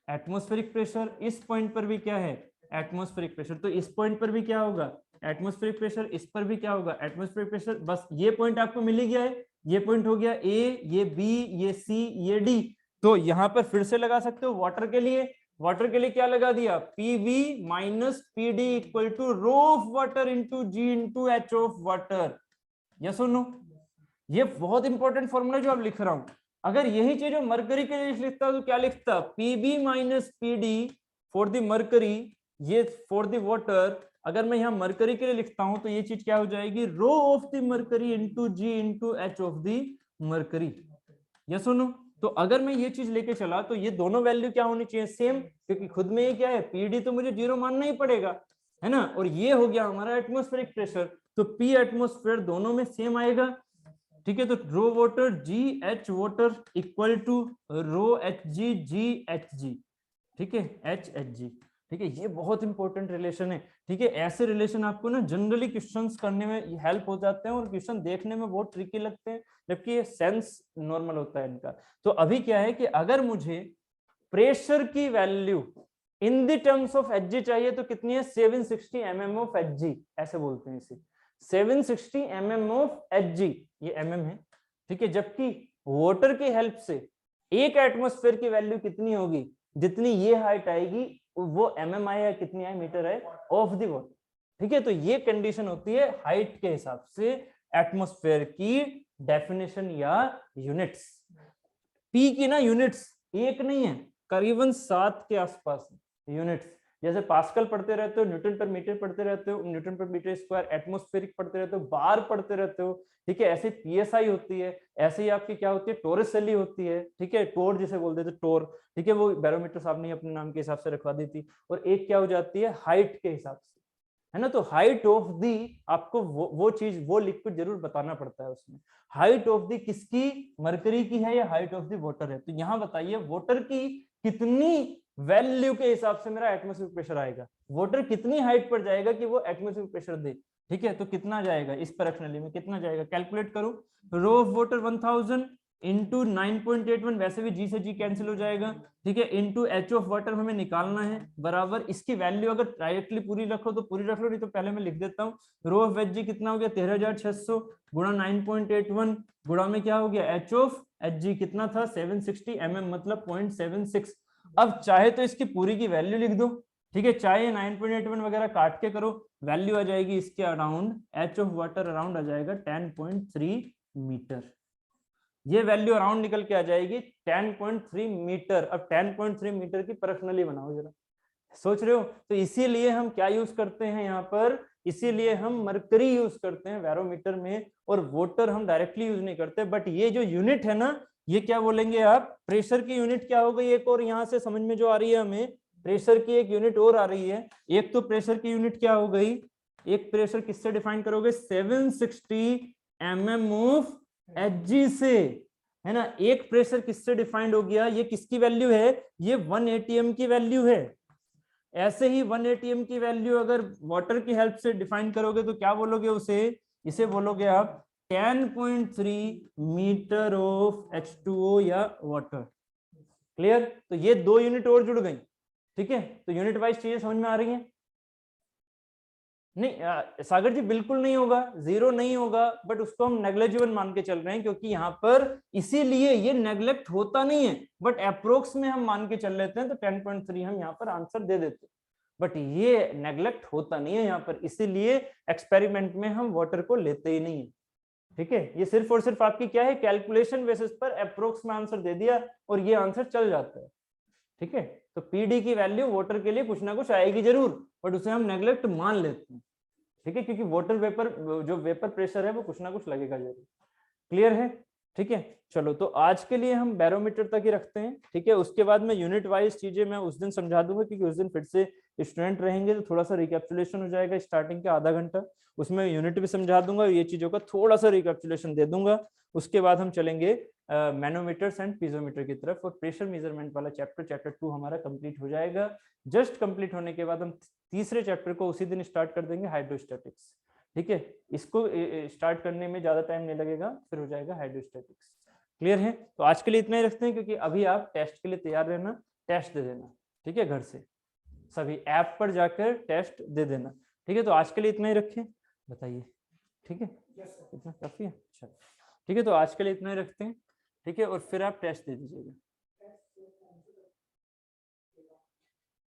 एटमॉस्फेरिक प्रेशर, इस पॉइंट पर भी क्या है, एटमॉस्फेरिक प्रेशर, तो इस पॉइंट पर भी क्या होगा, एटमॉस्फेरिक प्रेशर, इस पर भी क्या होगा, एटमॉस्फेरिक प्रेशर। बस ये पॉइंट आपको मिल ही गया है, ये पॉइंट हो गया ए, ये बी, ये सी, ये डी। तो यहां पर फिर से लगा सकते हो वाटर के लिए, वाटर के लिए क्या लगा दिया, PV minus PD equal to rho of water into G into H of water. Yes और नो? ये बहुत इंपॉर्टेंट फॉर्मूला जो आप लिख रहा हूं। अगर यही चीज मैं मरकरी के लिए लिखता तो क्या लिखता, PB minus PD for the mercury, ये फॉर द वाटर। अगर मैं यहाँ मरकरी के लिए लिखता हूं तो ये चीज क्या हो जाएगी, rho of the mercury into G into H of the mercury. Yes सुनो, तो अगर मैं ये चीज लेके चला तो ये दोनों वैल्यू क्या होनी चाहिए, सेम, क्योंकि खुद में ये क्या है, पीडी तो मुझे 0 मानना ही पड़ेगा, है ना। और ये हो गया हमारा एटमॉस्फेरिक प्रेशर, तो पी एटमॉस्फेयर दोनों में सेम आएगा। ठीक है, तो rho water g h water equal to rho h g g h g. ठीक है, एच एच जी। ठीक है, ये बहुत इंपॉर्टेंट रिलेशन है। ठीक है, ऐसे रिलेशन आपको ना जनरली क्वेश्चंस करने में हेल्प हो जाते हैं और क्वेश्चन देखने में बहुत ट्रिकी लगते हैं, जबकि ये सेंस नॉर्मल होता है इनका। तो अभी क्या है कि अगर मुझे प्रेशर की value in the terms of H G चाहिए तो कितनी है, 760 mm ऑफ एच जी, ऐसे बोलते हैं इसे, 760 mm ऑफ एच जी, ये mm है। ठीक है, जबकि वाटर की हेल्प से एक एटमॉस्फेयर की वैल्यू कितनी होगी, जितनी ये हाइट आएगी वो mm आए या कितनी आए मीटर है ऑफ द वाटर। ठीक है, तो ये कंडीशन होती है हाइट के हिसाब से एटमॉस्फेयर की डेफिनेशन या यूनिट्स। पी की ना यूनिट्स एक नहीं है, करीबन 7 के आसपास यूनिट्स। जैसे पास्कल पढ़ते रहते हो, न्यूटन पर मीटर पढ़ते रहते हो, न्यूटन पर मीटर स्क्वायर, एटमॉस्फेरिक पढ़ते रहते हो, बार पढ़ते रहते हो। ठीक है, ऐसे पीएसआई होती है, ऐसे ही आपकी क्या होती है, टोरसेली होती है। ठीक है, टोर जिसे बोलते थे, टोर। ठीक है, वो बैरोमीटर साहब ने अपने नाम के हिसाब से रखवा दी थी। और एक क्या हो जाती है, हाइट के हिसाब से, है ना। तो हाइट ऑफ दी आपको वो चीज, वो लिक्विड जरूर बताना पड़ता है उसमें। हाइट ऑफ दी किसकी, मरकरी की है या हाइट ऑफ दी वाटर है। तो यहां बताइए वाटर की कितनी वैल्यू के हिसाब से मेरा एटमॉस्फेरिक प्रेशर आएगा, वाटर कितनी हाइट पर जाएगा कि वो एटमॉस्फेरिक प्रेशर दे। ठीक है, तो कितना जाएगा इस फ्रैक्शनली में, कितना जाएगा, कैलकुलेट करो। रो ऑफ वाटर 1000 इंटू 9.81, वैसे भी जी से जी कैंसिल हो जाएगा। ठीक है, इंटू एच ऑफ वाटर हमें निकालना है, बराबर इसकी वैल्यू अगर डायरेक्टली पूरी रखो तो पूरी रख लो, नहीं तो पहले मैं लिख देता हूँ। रो ऑफ एच जी कितना हो गया, 13600 गुणा 9.81 गुणा में क्या हो गया, एच ऑफ एच जी कितना था, 760 mm, मतलब 0.76। अब चाहे तो इसकी पूरी की वैल्यू लिख दो, ठीक है, चाहे 9.81 वगैरह काट के करो, वैल्यू आ जाएगी इसके around, h of water around आ जाएगा 10.3 मीटर। ये वैल्यू अराउंड निकल के आ जाएगी 10.3 मीटर। अब 10.3 मीटर की पर्सनली बनाओ जरा, सोच रहे हो। तो इसीलिए हम क्या यूज करते हैं यहाँ पर, इसीलिए हम मरकरी यूज करते हैं बैरोमीटर में, और वाटर हम डायरेक्टली यूज नहीं करते। बट ये जो यूनिट है ना, ये क्या बोलेंगे आप, प्रेशर की यूनिट क्या हो गई एक और, यहाँ से समझ में जो आ रही है हमें, प्रेशर की एक यूनिट और आ रही है। एक तो प्रेशर की यूनिट क्या हो गई, एक प्रेशर किससे डिफाइन करोगे, 760 mm ऑफ एच से, है ना। एक प्रेशर किससे डिफाइंड हो गया, ये किसकी वैल्यू है, ये 1 atm की वैल्यू है। ऐसे ही 1 atm की वैल्यू अगर वाटर की हेल्प से डिफाइन करोगे तो क्या बोलोगे उसे, इसे बोलोगे आप 10.3 मीटर ऑफ H2O या वाटर। क्लियर, तो ये दो यूनिट और जुड़ गई। ठीक है, तो यूनिट वाइज चीजें समझ में आ रही हैं। नहीं सागर जी, बिल्कुल नहीं होगा, जीरो नहीं होगा, बट उसको हम नेग्लेजिबल मान के चल रहे हैं, क्योंकि यहाँ पर इसीलिए ये नेग्लेक्ट होता नहीं है, बट अप्रोक्स में हम मान के चल लेते हैं, तो 10.3 हम यहाँ पर आंसर दे देते हैं। बट ये नेग्लेक्ट होता नहीं है यहाँ पर, इसीलिए एक्सपेरिमेंट में हम वाटर को लेते ही नहीं है। ठीक है, ये सिर्फ और सिर्फ आपकी क्या है, कैलकुलेशन बेसिस पर अप्रोक्स में आंसर दे दिया और ये आंसर चल जाता है। ठीक है, तो पीडी की वैल्यू वाटर के लिए कुछ ना कुछ आएगी जरूर, बट उसे हम नेग्लेक्ट मान लेते हैं। ठीक है, क्योंकि वाटर वेपर, जो वेपर प्रेशर है वो कुछ ना कुछ लगेगा जरूर। क्लियर है, ठीक है। चलो, तो आज के लिए हम बैरोमीटर तक ही रखते हैं। ठीक है, उसके बाद में यूनिट वाइज चीजें मैं उस दिन समझा दूंगा, क्योंकि उस दिन फिर से स्टूडेंट रहेंगे तो थोड़ा सा रिकैप्चुलेशन हो जाएगा, स्टार्टिंग का आधा घंटा उसमें यूनिट भी समझा दूंगा, ये चीजों का थोड़ा सा रिकैप्चुलेशन दे दूंगा। उसके बाद हम चलेंगे मैनोमीटर्स एंड पीजोमीटर की तरफ, और प्रेशर मेजरमेंट वाला चैप्टर 2 हमारा कंप्लीट हो जाएगा। जस्ट कंप्लीट होने के बाद हम तीसरे चैप्टर को उसी दिन स्टार्ट कर देंगे, हाइड्रोस्टैटिक्स। ठीक है, इसको स्टार्ट करने में ज्यादा टाइम नहीं लगेगा, फिर हो जाएगा हाइड्रोस्टैटिक्स। क्लियर है? तो आज के लिए इतना ही रखते हैं, क्योंकि अभी आप टेस्ट के लिए तैयार रहना, टेस्ट दे देना, ठीक है, घर से सभी ऐप पर जाकर टेस्ट दे देना। ठीक है, तो आज के लिए इतना ही रखें, बताइए, ठीक है, इतना काफी है? अच्छा, ठीक है, तो आज के लिए इतना ही रखते हैं, ठीक है, और फिर आप टेस्ट दे दीजिएगा।